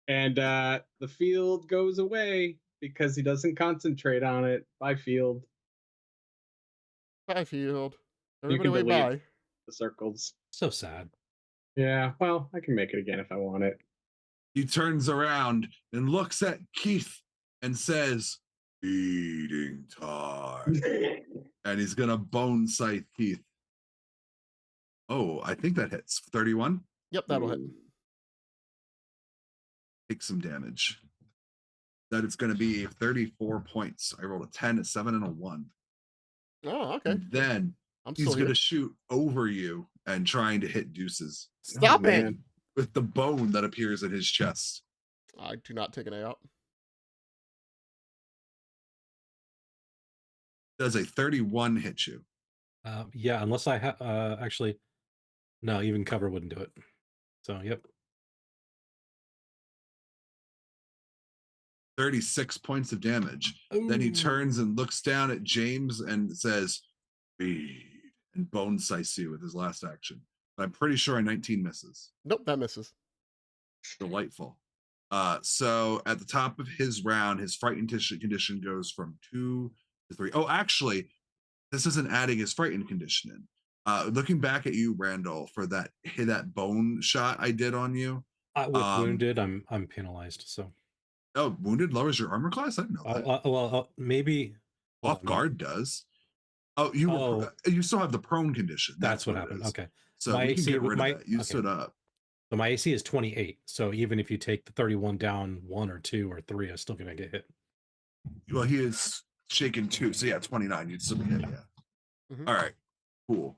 And the field goes away because he doesn't concentrate on it. Bye, field. Bye, field. You Everybody can way delete bye. the circles. So sad. Yeah, well, I can make it again if I want it. He turns around and looks at Keith and says, Eating time. And he's gonna bone scythe Keith. Oh, I think that hits 31. Yep, that'll hit. Take some damage. That it's going to be 34 points. I rolled a 10, a 7, and a 1. Oh, okay. And then I'm he's still going here. to shoot over you and trying to hit Deuces Stop it! man. with the bone that appears in his chest. I do not take an A out. Does a 31 hit you? Yeah, unless I have actually, no, even cover wouldn't do it. So, yep. 36 points of damage. Then he Ooh. turns and looks down at James and says, "Feed," and bone slice you with his last action. But I'm pretty sure a 19 misses. Nope, that misses. Delightful. So at the top of his round, his frightened condition goes from 2 to 3. Oh, actually, this isn't adding his frightened condition in. Looking back at you, Randall, for that bone shot I did on you. With wounded, I'm penalized. So. Oh, wounded lowers your armor class? I didn't know that. Maybe Off guard does. Oh, you still have the prone condition. That's what happened. Okay. So we can get rid of that. You stood up. So my AC is 28. So even if you take the 31 down 1 or 2 or 3, I'm still gonna get hit. Well, he is shaken 2. So yeah, 29. You'd still be hit. Yeah. Mhm. All right. Cool.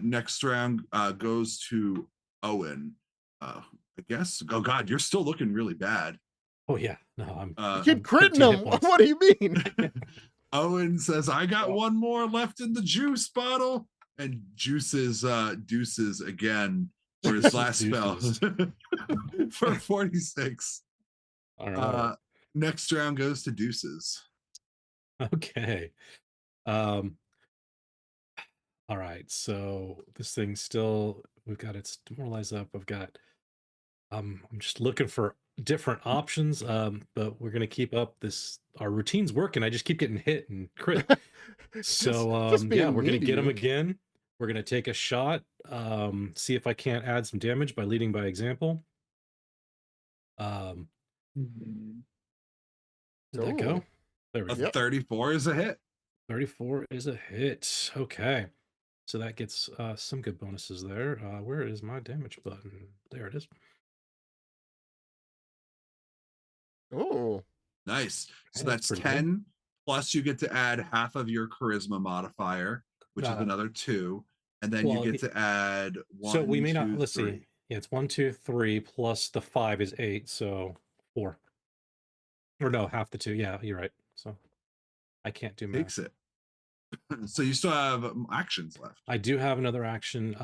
Next round goes to Owen. I guess. Oh God, you're still looking really bad. Oh yeah, no, I'm. You keep critting 13 hit him. points. What do you mean? Owen says, "I got one more left in the juice bottle," and juices Deuces again for his last spell for 46. All right. Next round goes to Deuces. Okay. All right. So this thing's still, we've got its demoralized up. I've got. I'm just looking for different options. But we're gonna keep up this. Our routine's working. I just keep getting hit and crit. So just being yeah, we're gonna mean to get him you. again. We're gonna take a shot. See if I can't add some damage by leading by example. Did that go? Oh. There we A go. Yep. 34 is a hit. 34 is a hit. Okay. So that gets some good bonuses there. Where is my damage button? There it is. Oh. Nice. So Okay, that's pretty 10 good. plus you get to add half of your charisma modifier, which is another 2. And then you get to add 1. So we may not, 2, let's 3. see. Yeah, it's 1, 2, 3 plus the 5 is 8, so 4. Or no, half the 2. Yeah, you're right. So I can't do math. Takes it. So you still have actions left. I do have another action.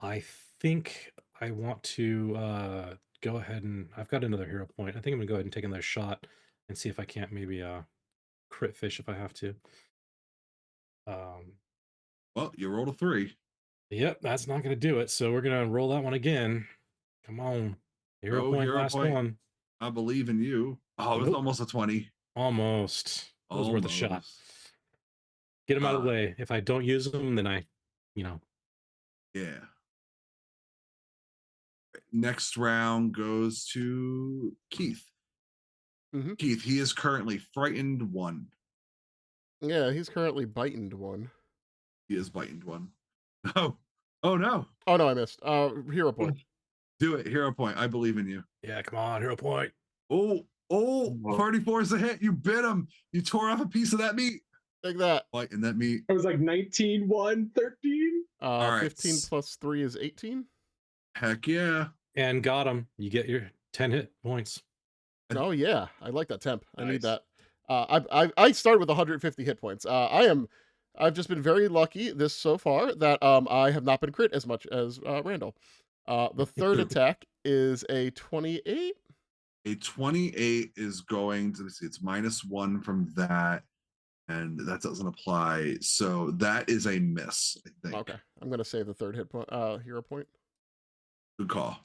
I think I want to go ahead and I've got another hero point. I think I'm gonna go ahead and take another shot and see if I can't maybe crit fish if I have to. Well, you rolled a 3. Yep, that's not gonna do it. So we're gonna roll that one again. Come on. Hero point, hero last point. one. I believe in you. Oh, it was Nope. almost a 20. Almost. It was worth a shot. Get him out of the way. If I don't use them, then I. Yeah. Next round goes to Keith. Mhm. Keith, he is currently frightened 1. Yeah, he's currently biting 1. He is biting 1. Oh, oh no. Oh no, I missed. Hero point. Do it. Hero point. I believe in you. Yeah, come on, hero point. Oh, 34 is a hit. You bit him. You tore off a piece of that meat. Take that. Biting that meat. It was like 19, 1, 13. All right. 15 plus 3 is 18. Heck yeah. And got him. You get your 10 hit points. Oh yeah, I like that temp. I need Nice. that. I started with 150 hit points. I've just been very lucky this so far that I have not been crit as much as Randall. The third attack is a 28. A 28 is going to see. It's -1 from that, and that doesn't apply. So that is a miss, I think. Okay, I'm gonna save the third hit point, hero point. Good call.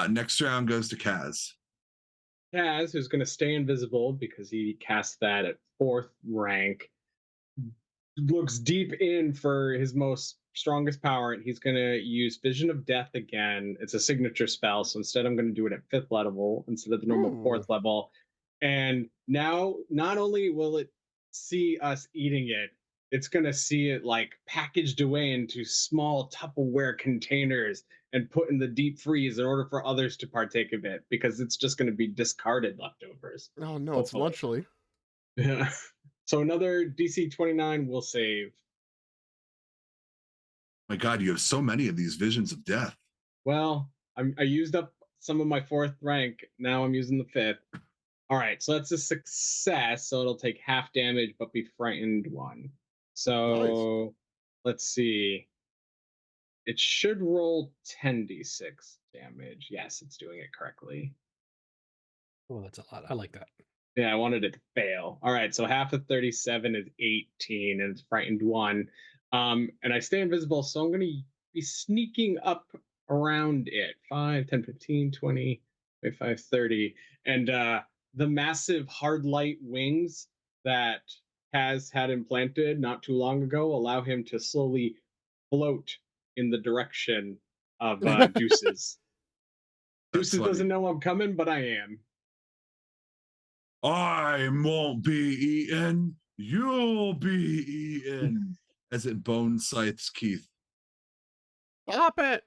Next round goes to Kaz. Kaz, who's going to stay invisible because he cast that at 4th rank, looks deep in for his most strongest power, and he's going to use Vision of Death again. It's a signature spell, so instead I'm going to do it at 5th level instead of the normal Ooh. 4th level. And now, not only will it see us eating it, it's going to see it like packaged away into small Tupperware containers and put in the deep freeze in order for others to partake of it, because it's just going to be discarded leftovers. Oh no, it's Hopefully. lunchly. Yeah. So another DC 29 will save. My God, you have so many of these visions of death. Well, I used up some of my 4th rank. Now I'm using the 5th. All right, so that's a success. So it'll take half damage, but be frightened 1. So let's see. It should roll 10d6 damage. Yes, it's doing it correctly. Oh, that's a lot. I like that. Yeah, I wanted it to fail. All right, so half of 37 is 18, and it's frightened 1. And I stay invisible, so I'm going to be sneaking up around it. 5, 10, 15, 20, 25, 30. And the massive hard light wings that has had implanted not too long ago allow him to slowly float in the direction of Deuces. That's Deuces funny. doesn't know I'm coming, but I am. I won't be eaten. You'll be eaten. As it bone scythes Keith. Stop it.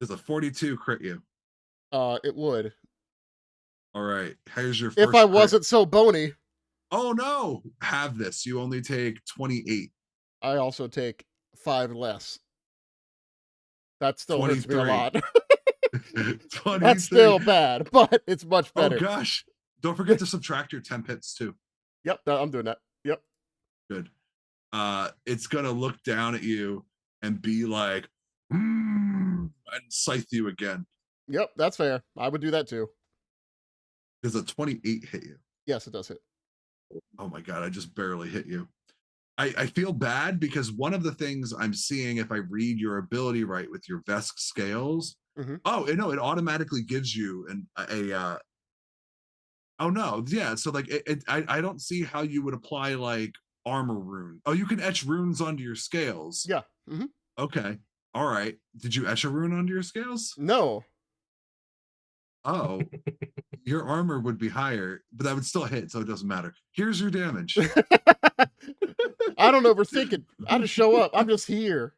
Does a 42 crit you? It would. All right. Here's your first If I crit. wasn't so bony. Oh no. Have this. You only take 28. I also take 5 less. That still hurts me a 23. lot. 23. That's still bad, but it's much Oh better. gosh. Don't forget to subtract your temp hits too. Yep, I'm doing that. Yep. Good. It's gonna look down at you and be like, and scythe you again. Yep, that's fair. I would do that too. Does a 28 hit you? Yes, it does hit. Oh my God, I just barely hit you. I feel bad because one of the things I'm seeing, if I read your ability right with your Vesk scales, oh no, it automatically gives you oh no, yeah. So like I don't see how you would apply like armor rune. Oh, you can etch runes onto your scales. Yeah. Okay. All right. Did you etch a rune onto your scales? No. Oh, your armor would be higher, but that would still hit, so it doesn't matter. Here's your damage. I don't overthink it. I just show up. I'm just here.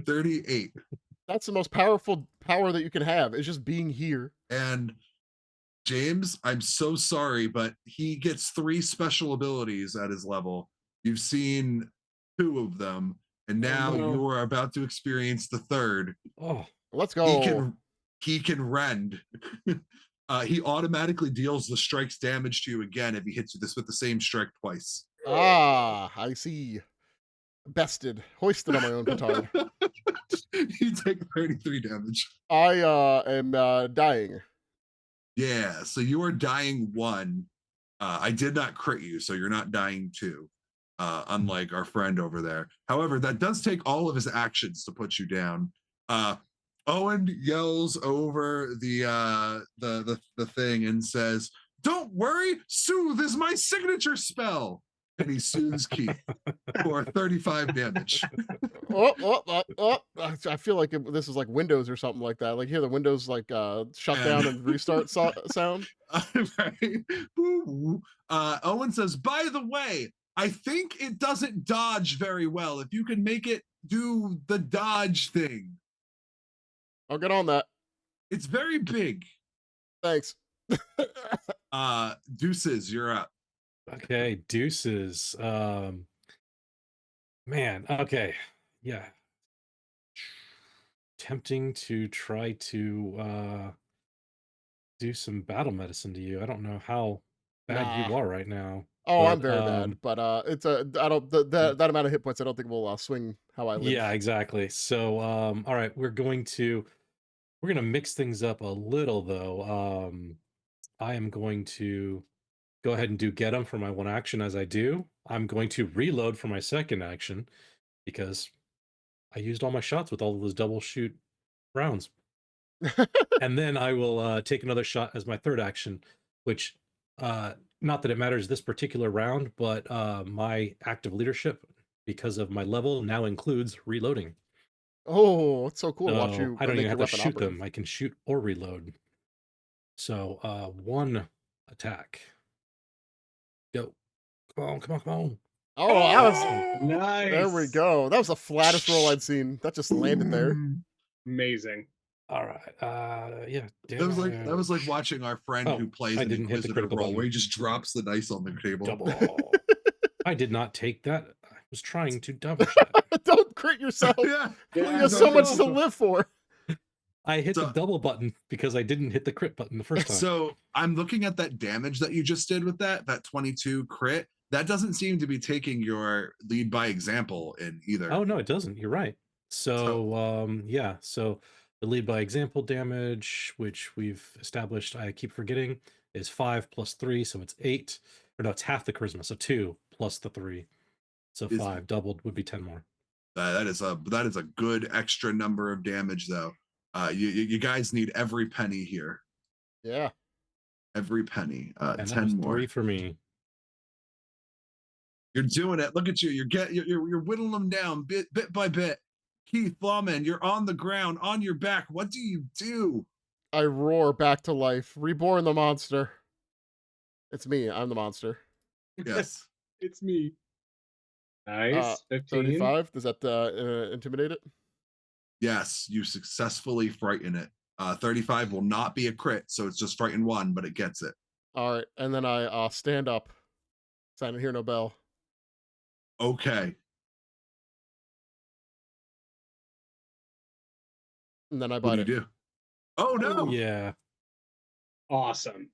38. That's the most powerful power that you can have, is just being here. And James, I'm so sorry, but he gets 3 special abilities at his level. You've seen 2 of them, and now you are about to experience the 3rd. Oh, let's go. He can rend. He automatically deals the strike's damage to you again if he hits you this with the same strike twice. Ah, I see. Bested. Hoisted on my own petard. You take 33 damage. I am dying. Yeah, so you are dying 1. I did not crit you, so you're not dying 2. Unlike our friend over there. However, that does take all of his actions to put you down. Owen yells over the thing and says, "Don't worry, soothe is my signature spell." And he soothes Keith for 35 damage. I feel like this is like Windows or something like that. Like hear the Windows like shut down and restart sound. Right? Owen says, "By the way, I think it doesn't dodge very well. If you can make it do the dodge thing." I'll get on that. It's very big. Thanks. Deuces, you're up. Okay, Deuces. Man, okay. Yeah. Tempting to try to do some battle medicine to you. I don't know how bad you are right now. Oh, I'm very bad, but it's that amount of hit points I don't think will swing how I live. Yeah, exactly. So all right, we're gonna mix things up a little though. I am going to go ahead and do get 'em for my 1 action. As I do, I'm going to reload for my 2nd action because I used all my shots with all of those double shoot rounds. And then I will take another shot as my 3rd action, which not that it matters this particular round, but my active leadership, because of my level, now includes reloading. Oh, it's so cool to watch So you. I don't make even have your to weapon shoot operative. them. I can shoot or reload. So 1 attack. Go. Come on, come on, come on. Oh, that was. Nice. There we go. That was the flattest roll I'd seen. That just landed there. Amazing. All right. Yeah. That was like watching our friend Oh, who plays I an didn't hit the inquisitive critical roll button. where he just drops the dice on the table. Double. I did not take that. I was trying to double that. Don't crit yourself. Yeah. You Yeah, have so don't much crit to live for. I hit So- the double button because I didn't hit the crit button the first time. So I'm looking at that damage that you just did with that 22 crit. That doesn't seem to be taking your lead by example in either. Oh no, it doesn't. You're right. So yeah, so the lead by example damage, which we've established, I keep forgetting, is 5 plus 3, so it's 8. Or no, it's half the charisma, so 2 plus the 3. So Is- 5 doubled would be 10 more. That is a good extra number of damage though. You guys need every penny here. Yeah. Every penny. And that 10 was more. 3 for me. You're doing it. Look at you. You're whittling them down bit by bit. Keith Lawman, you're on the ground, on your back. What do you do? I roar back to life. Reborn the monster. It's me. I'm the monster. Yes. It's me. Nice. 15. 35. Does that intimidate it? Yes, you successfully frighten it. 35 will not be a crit, so it's just frighten 1, but it gets it. All right. And then I stand up. So I didn't hear no bell. Okay. And then I What bite do you it. do? Oh no! Yeah. Awesome.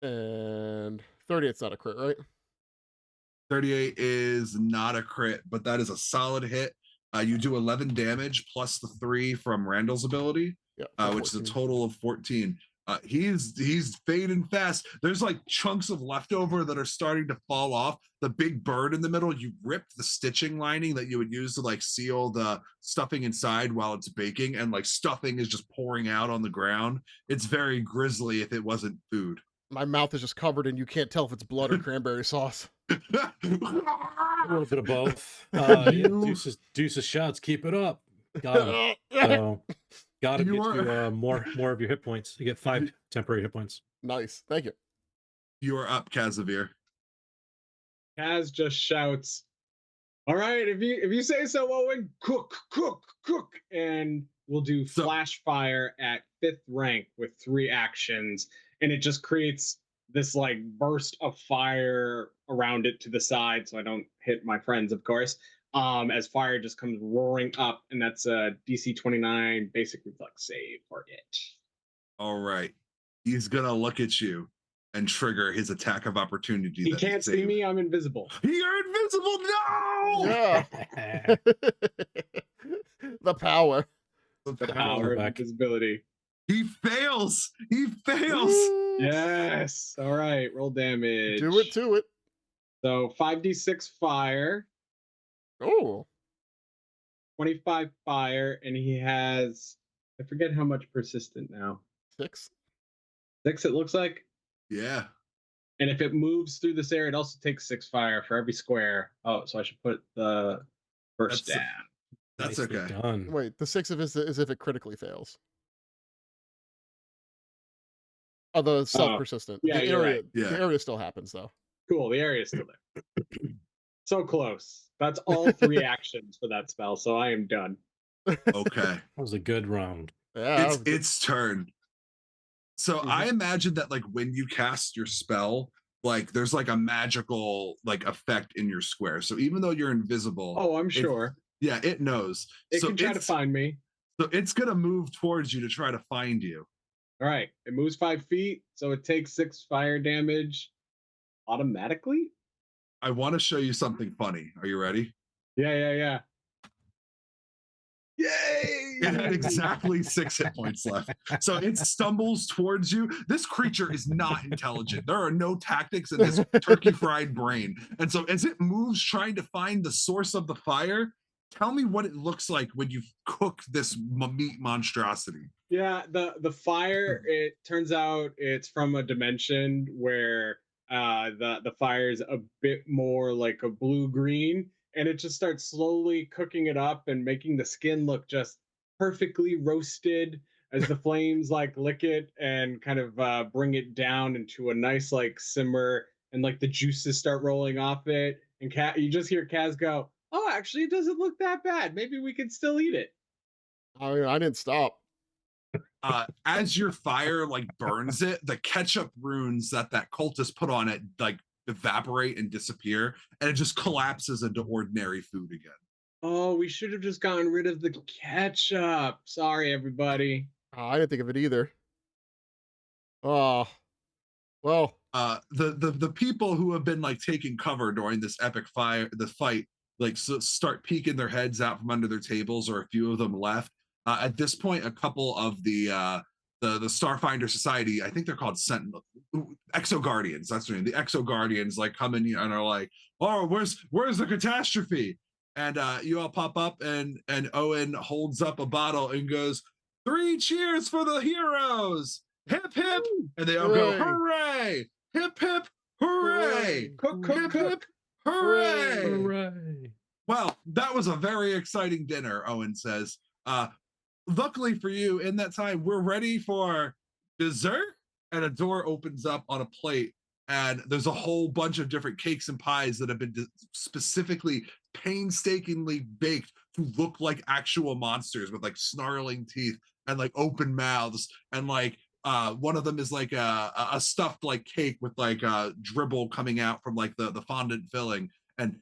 And 38's not a crit, right? 38 is not a crit, but that is a solid hit. You do 11 damage plus the 3 from Randall's ability, Yeah. which is a 14. total of 14. He's fading fast. There's like chunks of leftover that are starting to fall off. The big bird in the middle, you ripped the stitching lining that you would use to like seal the stuffing inside while it's baking, and like stuffing is just pouring out on the ground. It's very grisly if it wasn't food. My mouth is just covered and you can't tell if it's blood or cranberry sauce. A little bit of both. Yeah, You- Deuce's shots, keep it up. Got him. So gotta You get are- you more of your hit points. You get 5 temporary hit points. Nice. Thank you. You are up, Kazavir. Kaz just shouts, "All right, if you say so, Owen, cook, and we'll do So- flash fire at 5th rank with 3 actions, and it just creates this like burst of fire around it to the side, so I don't hit my friends, of course. As fire just comes roaring up, and that's a DC 29 basic reflex save for it. All right. He's gonna look at you and trigger his attack of opportunity. He that can't see saved. me. I'm invisible. You're invincible. No. Yeah. The power. The power of back. invisibility. He fails. He fails. Woo! Yes. All right. Roll damage. Do it to it. So 5d6 fire, Oh. 25 fire, and he has, I forget how much persistent now. 6. 6, it looks like. Yeah. And if it moves through this area, it also takes 6 fire for every square. Oh, so I should put the first That's- down. That's Nicely okay. done. Wait, the 6 of is if it critically fails. Oh, the self-persistent. yeah, the you're area, right. Yeah. The area still happens though. Cool, the area is still there. So close. That's all 3 actions for that spell, so I am done. Okay. That was a good round. Yeah. It's its turn. So I imagine that like when you cast your spell, like there's like a magical like effect in your square. So even though you're invisible, Oh, I'm sure. yeah, it knows. It so can try to it's- find me. So it's gonna move towards you to try to find you. All right, it moves 5 feet, so it takes 6 fire damage automatically. I want to show you something funny. Are you ready? Yeah. Yay! It had exactly 6 hit points left. So it stumbles towards you. This creature is not intelligent. There are no tactics in this turkey fried brain. And so as it moves trying to find the source of the fire, tell me what it looks like when you cook this meat monstrosity. Yeah, the fire, it turns out it's from a dimension where the fire is a bit more like a blue-green, and it just starts slowly cooking it up and making the skin look just perfectly roasted. as the flames like lick it and kind of bring it down into a nice like simmer, and like the juices start rolling off it, and you just hear Kaz go, "Oh, actually, it doesn't look that bad. Maybe we can still eat it." I mean, I didn't stop. As your fire like burns it, the ketchup runes that cultist put on it like evaporate and disappear, and it just collapses into ordinary food again. Oh, we should have just gotten rid of the ketchup. Sorry, everybody. I didn't think of it either. Oh, well, The people who have been like taking cover during this epic the fight, like start peeking their heads out from under their tables, or a few of them left. At this point, a couple of the Starfinder Society, I think they're called Sentinel Exo Guardians. That's their name. The Exo Guardians like come in and are like, "Oh, where's the catastrophe?" And you all pop up, and Owen holds up a bottle and goes, "3 cheers for the heroes! Hip hip!" And they all go, "Hooray! Hip hip! Hooray! Cook, Hip hip! Hooray!" Hooray! Well, that was a very exciting dinner, Owen says. Luckily for you, in that time, we're ready for dessert. And a door opens up on a plate, and there's a whole bunch of different cakes and pies that have been specifically painstakingly baked to look like actual monsters with like snarling teeth and like open mouths, and like one of them is like a stuffed like cake with like dribble coming out from like the fondant filling. And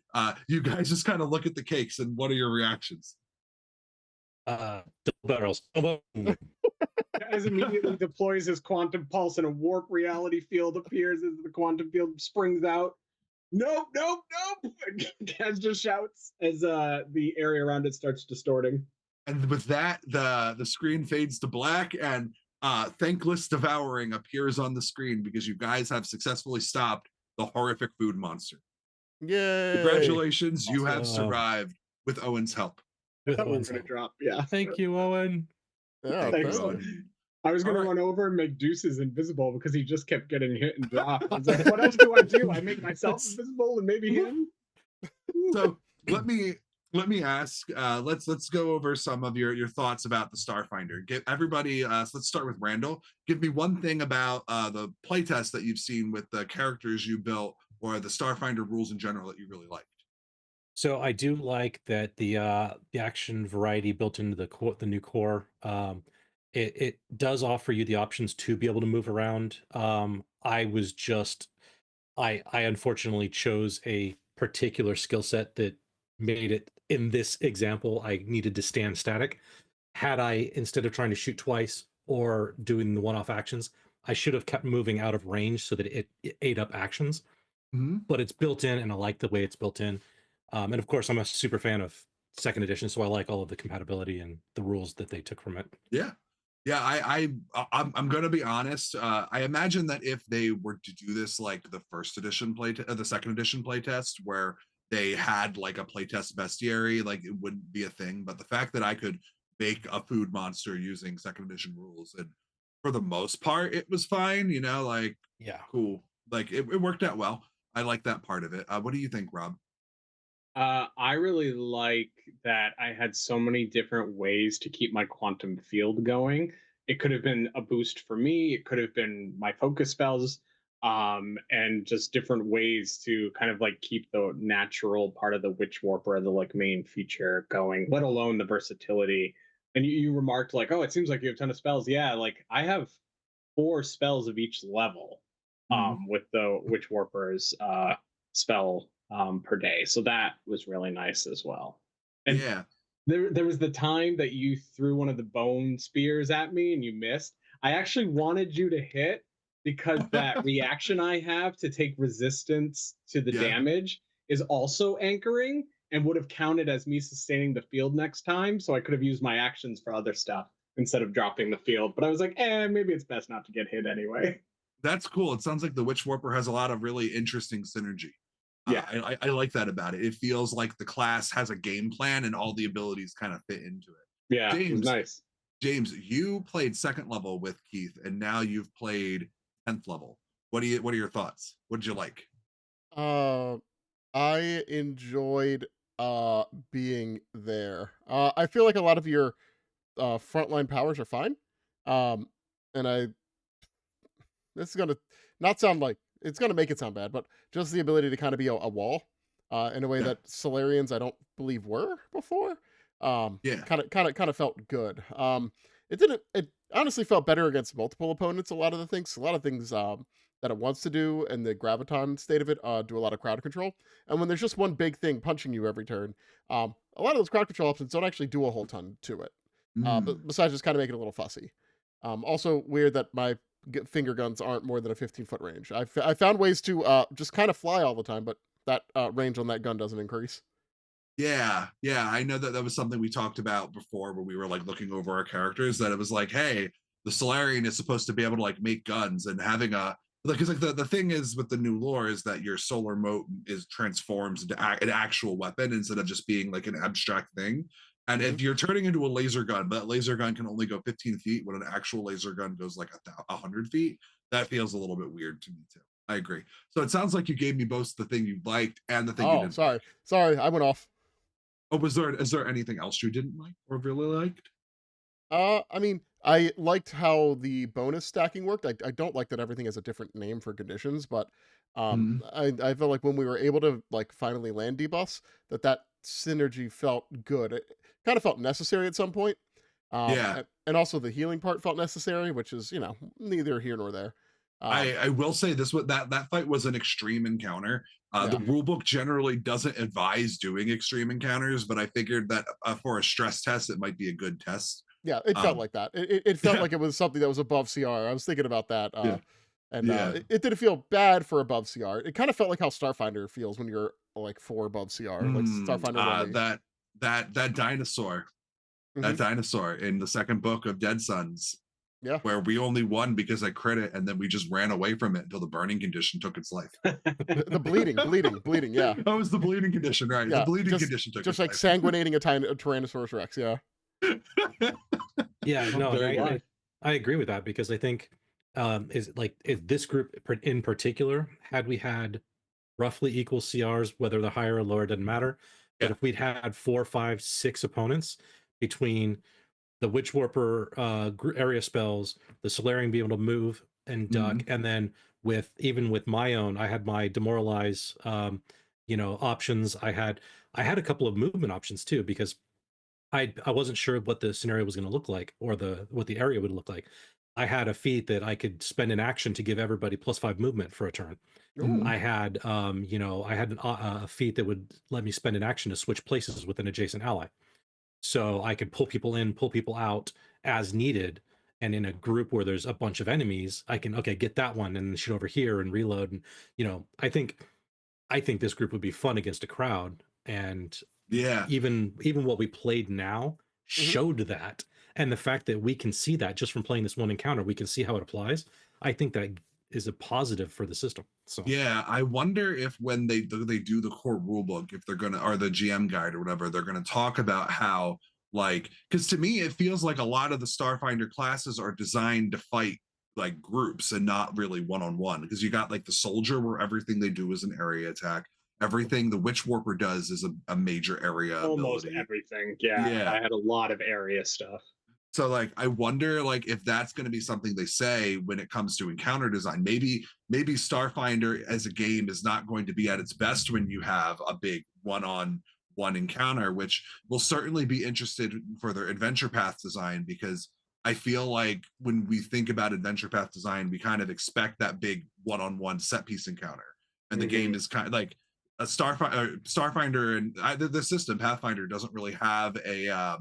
you guys just kind of look at the cakes, and what are your reactions? Double barrels. As immediately deploys his quantum pulse, and a warp reality field appears as the quantum field springs out. Nope, nope, nope! Kaz just shouts as the area around it starts distorting. And with that, the screen fades to black, and Thankless Devouring appears on the screen because you guys have successfully stopped the horrific food monster. yay! Congratulations, you have Awesome. survived with Owen's help. With That was Owen's gonna help. drop, yeah. Thank you, Owen. Yeah, Thank Thanks. you, apparently. Owen. I was gonna All right. run over and make Deuces invisible because he just kept getting hit and dropped. I was like, what else do I do? I make myself invisible and maybe him? So let me ask. Let's go over some of your thoughts about the Starfinder. Get everybody. So let's start with Randal. Give me one thing about the playtest that you've seen with the characters you built, or the Starfinder rules in general, that you really liked. So I do like that the action variety built into the new core. It does offer you the options to be able to move around. I was just I unfortunately chose a particular skill set that made it, in this example, I needed to stand static. Had I, instead of trying to shoot twice or doing the one-off actions, I should have kept moving out of range so that it ate up actions. Mm-hmm. But it's built in, and I like the way it's built in. And of course, I'm a super fan of Second Edition, so I like all of the compatibility and the rules that they took from it. Yeah. Yeah, I'm gonna be honest. I imagine that if they were to do this like the first edition the second edition playtest, where they had like a playtest bestiary, like it wouldn't be a thing. But the fact that I could make a food monster using second edition rules, and for the most part, it was fine. Like Yeah. cool. Like it worked out well. I like that part of it. What do you think, Rob? I really like that I had so many different ways to keep my quantum field going. It could have been a boost for me, it could have been my focus spells, and just different ways to kind of like keep the natural part of the Witch Warper, the like main feature going, let alone the versatility. And you remarked like, oh, it seems like you have a ton of spells. Yeah, like I have 4 spells of each level with the Witch Warper's spell per day. So that was really nice as well. And Yeah. there was the time that you threw one of the bone spears at me and you missed. I actually wanted you to hit because that reaction I have to take resistance to the Yeah. damage is also anchoring and would have counted as me sustaining the field next time. So I could have used my actions for other stuff instead of dropping the field. But I was like, maybe it's best not to get hit anyway. That's cool. It sounds like the Witch Warper has a lot of really interesting synergy. Yeah. I like that about it. It feels like the class has a game plan and all the abilities kind of fit into it. Yeah, it was nice. James, you played second level with Keith, and now you've played 10th level. What are your thoughts? What did you like? I enjoyed being there. I feel like a lot of your frontline powers are fine. Um, and I this is gonna not sound like it's gonna make it sound bad, but just the ability to kind of be a wall, in a way Yeah. that Solarians I don't believe were before. Yeah. Kind of felt good. It didn't. It honestly felt better against multiple opponents. A lot of things that it wants to do, and the graviton state of it do a lot of crowd control. And when there's just one big thing punching you every turn, a lot of those crowd control options don't actually do a whole ton to it. Mm. Besides just kind of making it a little fussy. Also weird that my finger guns aren't more than a 15-foot range. I found ways to just kind of fly all the time, but that range on that gun doesn't increase. Yeah, yeah, I know that that was something we talked about before when we were like looking over our characters. That it was like, hey, the Solarian is supposed to be able to like make guns and having a because like the thing is with the new lore is that your solar mote is transforms into an actual weapon instead of just being like an abstract thing. And Mhm. if you're turning into a laser gun, but that laser gun can only go 15 feet when an actual laser gun goes like 100 feet, that feels a little bit weird to me too. I agree. So it sounds like you gave me both the thing you liked and the thing you Oh, didn't like. sorry, I went off. Oh, is there anything else you didn't like or really liked? I mean, I liked how the bonus stacking worked. I don't like that everything has a different name for conditions, but Mhm. I felt like when we were able to like finally land debuffs, that synergy felt good. It kind of felt necessary at some point. Yeah, And also the healing part felt necessary, which is neither here nor there. Um, I will say this: what that fight was an extreme encounter. The yeah, rulebook generally doesn't advise doing extreme encounters, but I figured that for a stress test, it might be a good test. yeah, it felt Um, like that. It felt yeah, like it was something that was above CR. I was thinking about that. yeah, And yeah. it didn't feel bad for above CR. It kind of felt like how Starfinder feels when you're like 4 above CR, like Starfinder 1E. That dinosaur, Hmm. that dinosaur in the second book of Dead Sons, Yeah, where we only won because I crit it, and then we just ran away from it until the burning condition took its life. the bleeding. Yeah, That was the bleeding condition, right? The yeah, bleeding condition took just its like life. sanguinating a Tyrannosaurus Rex. Yeah. Yeah, no, and Very good. I agree with that because I think is like if this group in particular, had we had roughly equal CRs, whether they're higher or lower, doesn't matter. But Yeah. if we'd had 4, 5, 6 opponents between the Witch Warper area spells, the Solarian being able to move and duck, Mhm. and then with even with my own, I had my demoralize options. I had a couple of movement options too because I wasn't sure what the scenario was going to look like or what the area would look like. I had a feat that I could spend an action to give everybody +5 movement for a turn. Ooh. Mhm. I had I had a feat that would let me spend an action to switch places with an adjacent ally. So I could pull people in, pull people out as needed. And in a group where there's a bunch of enemies, I can get that one and shoot over here and reload. And I think this group would be fun against a crowd. And Yeah. even what we played now Hmm. showed that. And the fact that we can see that just from playing this one encounter, we can see how it applies. I think that is a positive for the system. So Yeah, I wonder if when they do the core rulebook, if they're gonna or the GM guide or whatever, they're gonna talk about how like because to me it feels like a lot of the Starfinder classes are designed to fight like groups and not really one-on-one because you got like the soldier where everything they do is an area attack. Everything the witch warper does is a major area Almost ability. everything. Yeah, Yeah, I had a lot of area stuff. so like I wonder like if that's going to be something they say when it comes to encounter design. Maybe Starfinder as a game is not going to be at its best when you have a big one-on-one encounter, which will certainly be interested for their adventure path design because I feel like when we think about adventure path design, we kind of expect that big one-on-one set piece encounter. And the Hmm. game is kind of like a Starfinder and the system Pathfinder doesn't really have a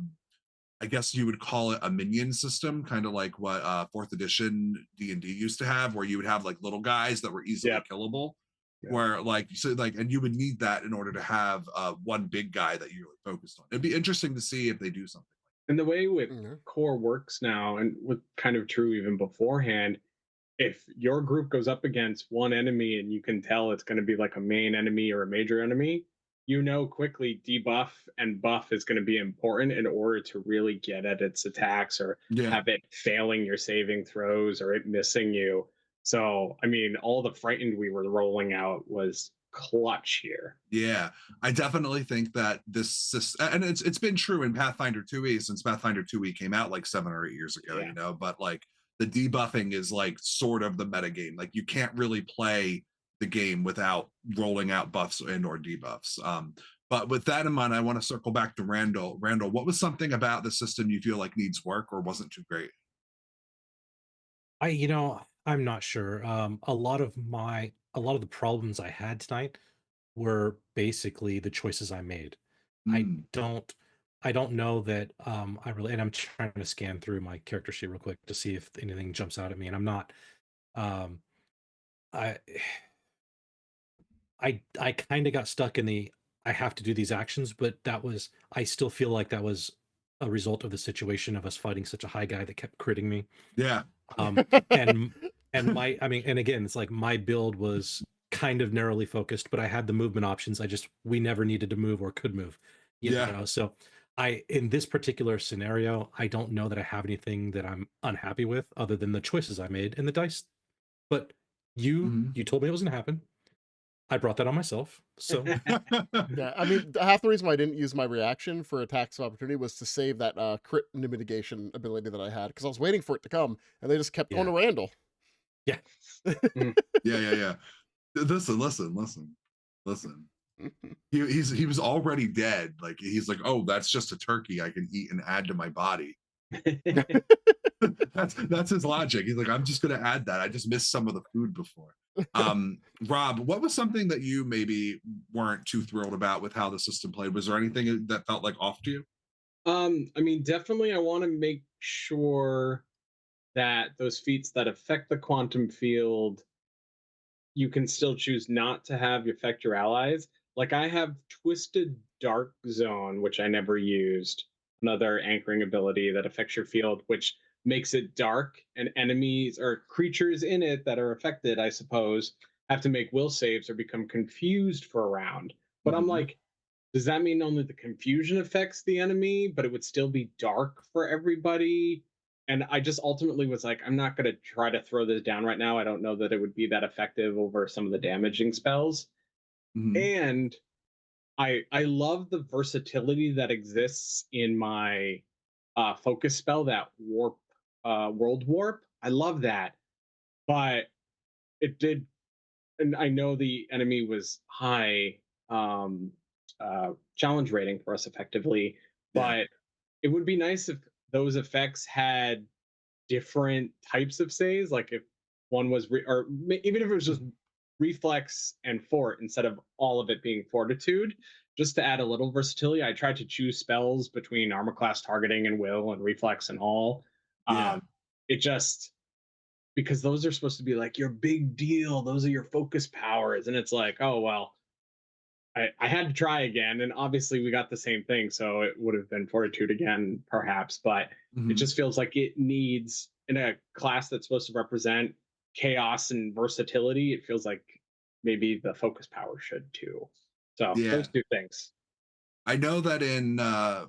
I guess you would call it a minion system, kind of like what fourth edition D&D used to have, where you would have like little guys that were easily Yep. killable. Yep. Where like so like and you would need that in order to have one big guy that you're really focused on. It'd be interesting to see if they do something. And the way with Mhm. core works now, and with kind of true even beforehand, if your group goes up against one enemy and you can tell it's going to be like a main enemy or a major enemy, you know quickly debuff and buff is going to be important in order to really get at its attacks or Yeah. have it failing your saving throws or it missing you. So, I mean, all the frightened we were rolling out was clutch here. Yeah, I definitely think that and it's been true in Pathfinder 2e since Pathfinder 2e came out like 7 or 8 years ago, Yeah. you know, but like the debuffing is like sort of the meta game. Like you can't really play the game without rolling out buffs and or debuffs. But with that in mind, I want to circle back to Randall. Randall, what was something about the system you feel like needs work or wasn't too great? I'm not sure. A lot of the problems I had tonight were basically the choices I made. I Mm, don't I don't know that I really, and I'm trying to scan through my character sheet real quick to see if anything jumps out at me, and I'm not um I I kind of got stuck in the I have to do these actions, but I still feel like that was a result of the situation of us fighting such a high guy that kept critting me. yeah. Um and I mean, and again, it's like my build was kind of narrowly focused, but I had the movement options. We never needed to move or could move, Yeah. so in this particular scenario, I don't know that I have anything that I'm unhappy with other than the choices I made and the dice. But Mhm. you told me it was going to happen. I brought that on myself. So Yeah, I mean, half the reason why I didn't use my reaction for attacks of opportunity was to save that crit mitigation ability that I had, because I was waiting for it to come, and they just kept going yeah. to Randall. Yeah. Yeah. Listen. He was already dead. Like he's like, oh, that's just a turkey I can eat and add to my body. That's his logic. He's like, I'm just gonna add that. I just missed some of the food before. Rob, what was something that you maybe weren't too thrilled about with how the system played? Was there anything that felt like off to you? I mean, definitely I want to make sure that those feats that affect the quantum field, you can still choose not to have affect your allies. Like I have Twisted Dark Zone, which I never used, another anchoring ability that affects your field, which makes it dark, and enemies or creatures in it that are affected, I suppose, have to make will saves or become confused for a round. But I'm Mhm. like, does that mean only the confusion affects the enemy, but it would still be dark for everybody? And I just ultimately was like, I'm not going to try to throw this down right now. I don't know that it would be that effective over some of the damaging spells. Mhm. And I love the versatility that exists in my focus spell, that warp, world warp. I love that, but it did, and I know the enemy was high um, challenge rating for us effectively, Yeah. but it would be nice if those effects had different types of saves. Like if one was, even if it was just reflex and fort instead of all of it being fortitude, just to add a little versatility. I tried to choose spells between armor class targeting and will and reflex and all. Yeah. Um, it just, because those are supposed to be like your big deal. Those are your focus powers. And it's like, oh, well, I had to try again. And obviously we got the same thing. So it would have been fortitude again, perhaps. But it Mhm. just feels like it needs, in a class that's supposed to represent chaos and versatility, it feels like maybe the focus power should too. So Yeah. those two things. I know that in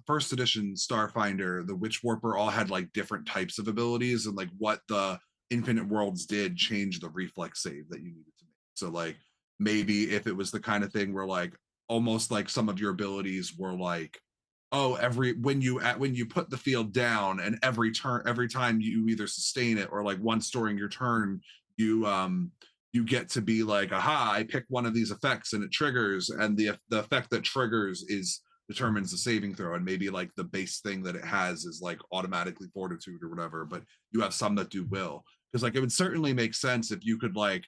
first edition Starfinder, the Witch Warper all had like different types of abilities, and like what the Infinite Worlds did change the reflex save that you needed to make. So like maybe if it was the kind of thing where like almost like some of your abilities were like, oh, every when you put the field down and every time you either sustain it or like once during your turn you get to be like, aha, I pick one of these effects and it triggers, and the effect that triggers is determines the saving throw, and maybe like the base thing that it has is like automatically fortitude or whatever, but you have some that do will, because like it would certainly make sense if you could like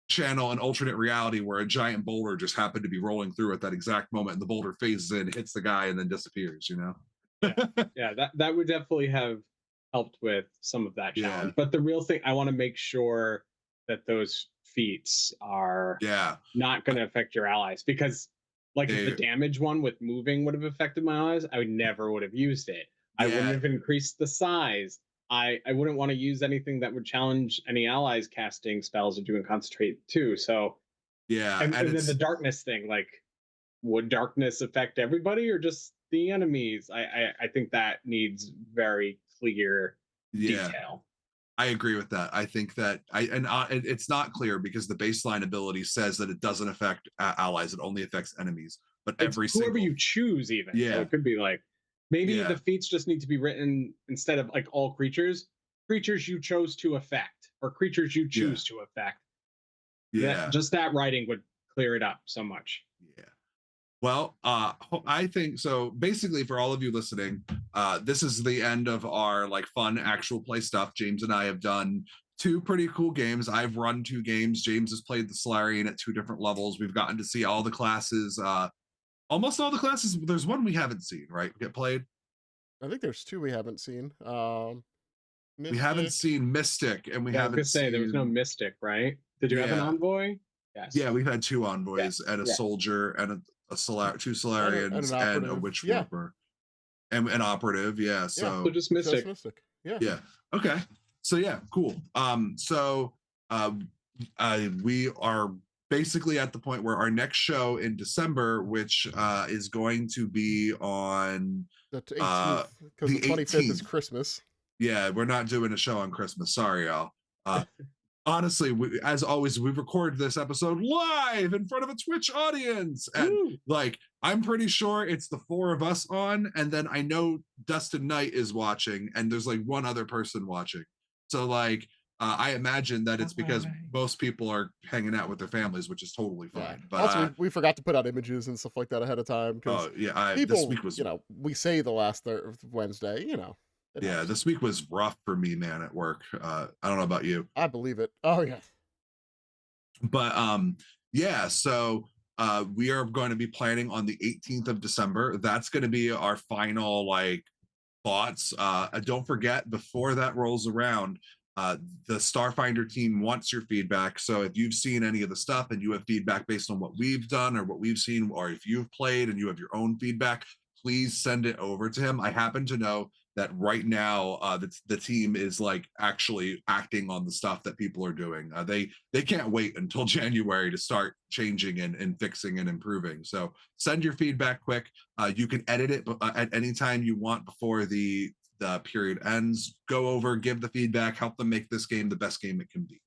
channel an alternate reality where a giant boulder just happened to be rolling through at that exact moment and the boulder phases in, hits the guy, and then disappears, you know. Yeah. Yeah, that would definitely have helped with some of that Yeah. challenge. But the real thing, I want to make sure that those feats are Yeah. not going to affect your allies, because like if the They, damage one with moving would have affected my allies, I would never would have used it. I wouldn't yeah. have increased the size. I wouldn't want to use anything that would challenge any allies casting spells or doing concentrate too. So Yeah. And and then the it's, darkness thing, like would darkness affect everybody or just the enemies? I think that needs very clear yeah. detail. I agree with that. I think that it's not clear because the baseline ability says that it doesn't affect allies; it only affects enemies. But It's every whoever single you choose, even. So yeah it could be like maybe the yeah feats just need to be written instead of like all creatures, creatures you chose to affect, or creatures you yeah choose to affect. That yeah just that writing would clear it up so much. yeah. Well, I think so. Basically, for all of you listening, this is the end of our like fun actual play stuff. James and I have done two pretty cool games. I've run two games. James has played the Solarian at two different levels. We've gotten to see all the classes, almost all the classes. There's one we haven't seen, right? Get played. I think there's two we haven't seen. We haven't Mystic. seen Mystic, and we Yeah, I was gonna haven't say there was no seen. mystic, right? Did you have an Yeah, envoy? Yes. yeah. We've had two envoys Yes. and a Yeah. soldier and two And Solarians an and a operative. witch Yeah. warper and an operative. Yeah. Yeah. So So just Just mystic. Mystic. Yeah. yeah. Okay. So yeah, cool. So uh, we are basically at the point where our next show in December, which is going to be on The 18th, uh because the the 25th is 18th. Christmas. Yeah, we're not doing a show on Christmas. Sorry, y'all. Honestly, as always, we record this episode live in front of a Twitch audience. And Woo! like, I'm pretty sure it's the four of us on. And then I know Dustin Knight is watching, and there's like one other person watching. So, like, I imagine that it's because most people are hanging out with their families, which is totally Yeah. fine. But Also, we forgot to put out images and stuff like that ahead of time because oh yeah, this people, week was we say the last Wednesday, it yeah, happens. this week was rough for me, man, at work. I don't know about you. I believe it. Oh yeah. But yeah, so we are going to be planning on the 18th of December. That's going to be our final like thoughts. Don't forget, before that rolls around, the Starfinder team wants your feedback. So if you've seen any of the stuff and you have feedback based on what we've done or what we've seen, or if you've played and you have your own feedback, please send it over to him. I happen to know that right now the team is like actually acting on the stuff that people are doing. They can't wait until January to start changing and fixing and improving. So send your feedback quick. You can edit it at any time you want before the period ends. Go over, give the feedback, help them make this game the best game it can be.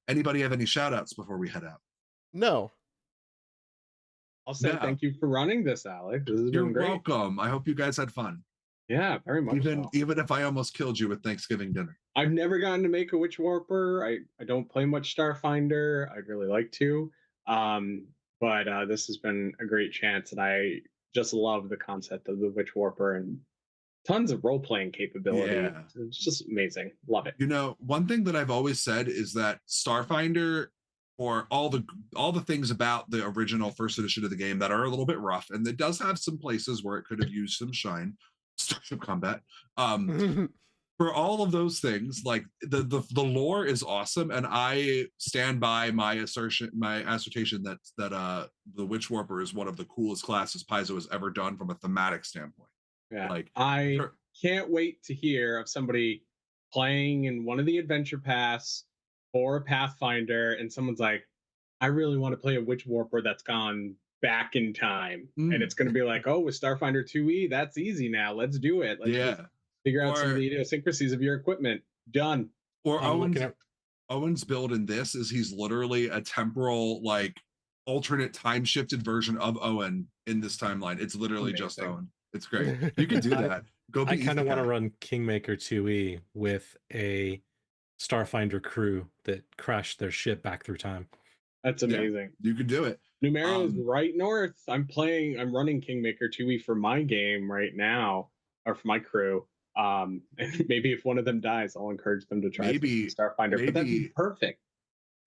Anybody have any shout outs before we head out? No. I'll say No. thank you for running this, Alex. This has You're been great. welcome. I hope you guys had fun. Yeah, very much. Even if I almost killed you with Thanksgiving dinner. I've never gotten to make a witch warper. I don't play much Starfinder. I'd really like to. But this has been a great chance, and I just love the concept of the witch warper and tons of role playing capability. Yeah. It's just amazing. Love it. You know, one thing that I've always said is that Starfinder, for all the things about the original first edition of the game that are a little bit rough, and it does have some places where it could have used some shine, Starship Combat. For all of those things, like the lore is awesome, and I stand by my assertion that the Witch Warper is one of the coolest classes Paizo has ever done from a thematic standpoint. Yeah, like I can't wait to hear of somebody playing in one of the adventure pass or a Pathfinder, and someone's like, I really want to play a Witch Warper that's gone back in time. And it's going to be like, oh, with Starfinder 2e, that's easy now. Let's do it. Let's just figure out some of the idiosyncrasies of your equipment. Done. Or Owen's build in this is he's literally a temporal, like, alternate time shifted version of Owen in this timeline. It's literally just Owen. It's great. You can do that. I kind of want to run Kingmaker 2e with a Starfinder crew that crashed their ship back through time. That's amazing. Yeah, you can do it. Numeria is right north. I'm running Kingmaker 2e for my game right now, or for my crew. And maybe if one of them dies, I'll encourage them to try Starfinder. But that'd be perfect.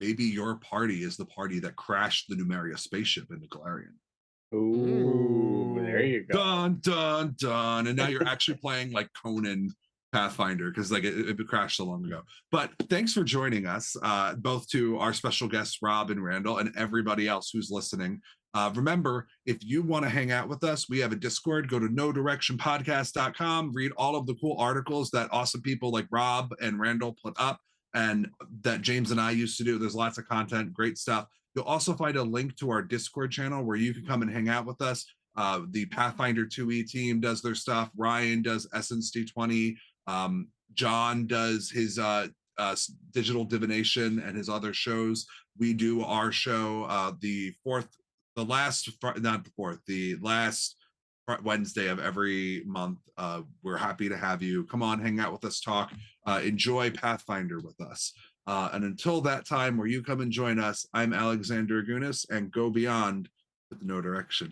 Maybe your party is the party that crashed the Numeria spaceship into Galarian. Ooh, there you go. Dun dun dun. And now you're actually playing like Conan Pathfinder because like it crashed so long ago. But thanks for joining us, both to our special guests Rob and Randall, and everybody else who's listening. Remember, if you want to hang out with us, we have a Discord. Go to nodirectionpodcast.com, read all of the cool articles that awesome people like Rob and Randall put up and that James and I used to do. There's lots of content, great stuff. You'll also find a link to our Discord channel where you can come and hang out with us. The Pathfinder 2e team does their stuff. Ryan does Essence D20. John does his digital divination and his other shows. We do our show the last Wednesday of every month. We're happy to have you come on, hang out with us, talk, enjoy Pathfinder with us. And until that time where you come and join us, I'm Alexander Agunas, and go beyond with no direction.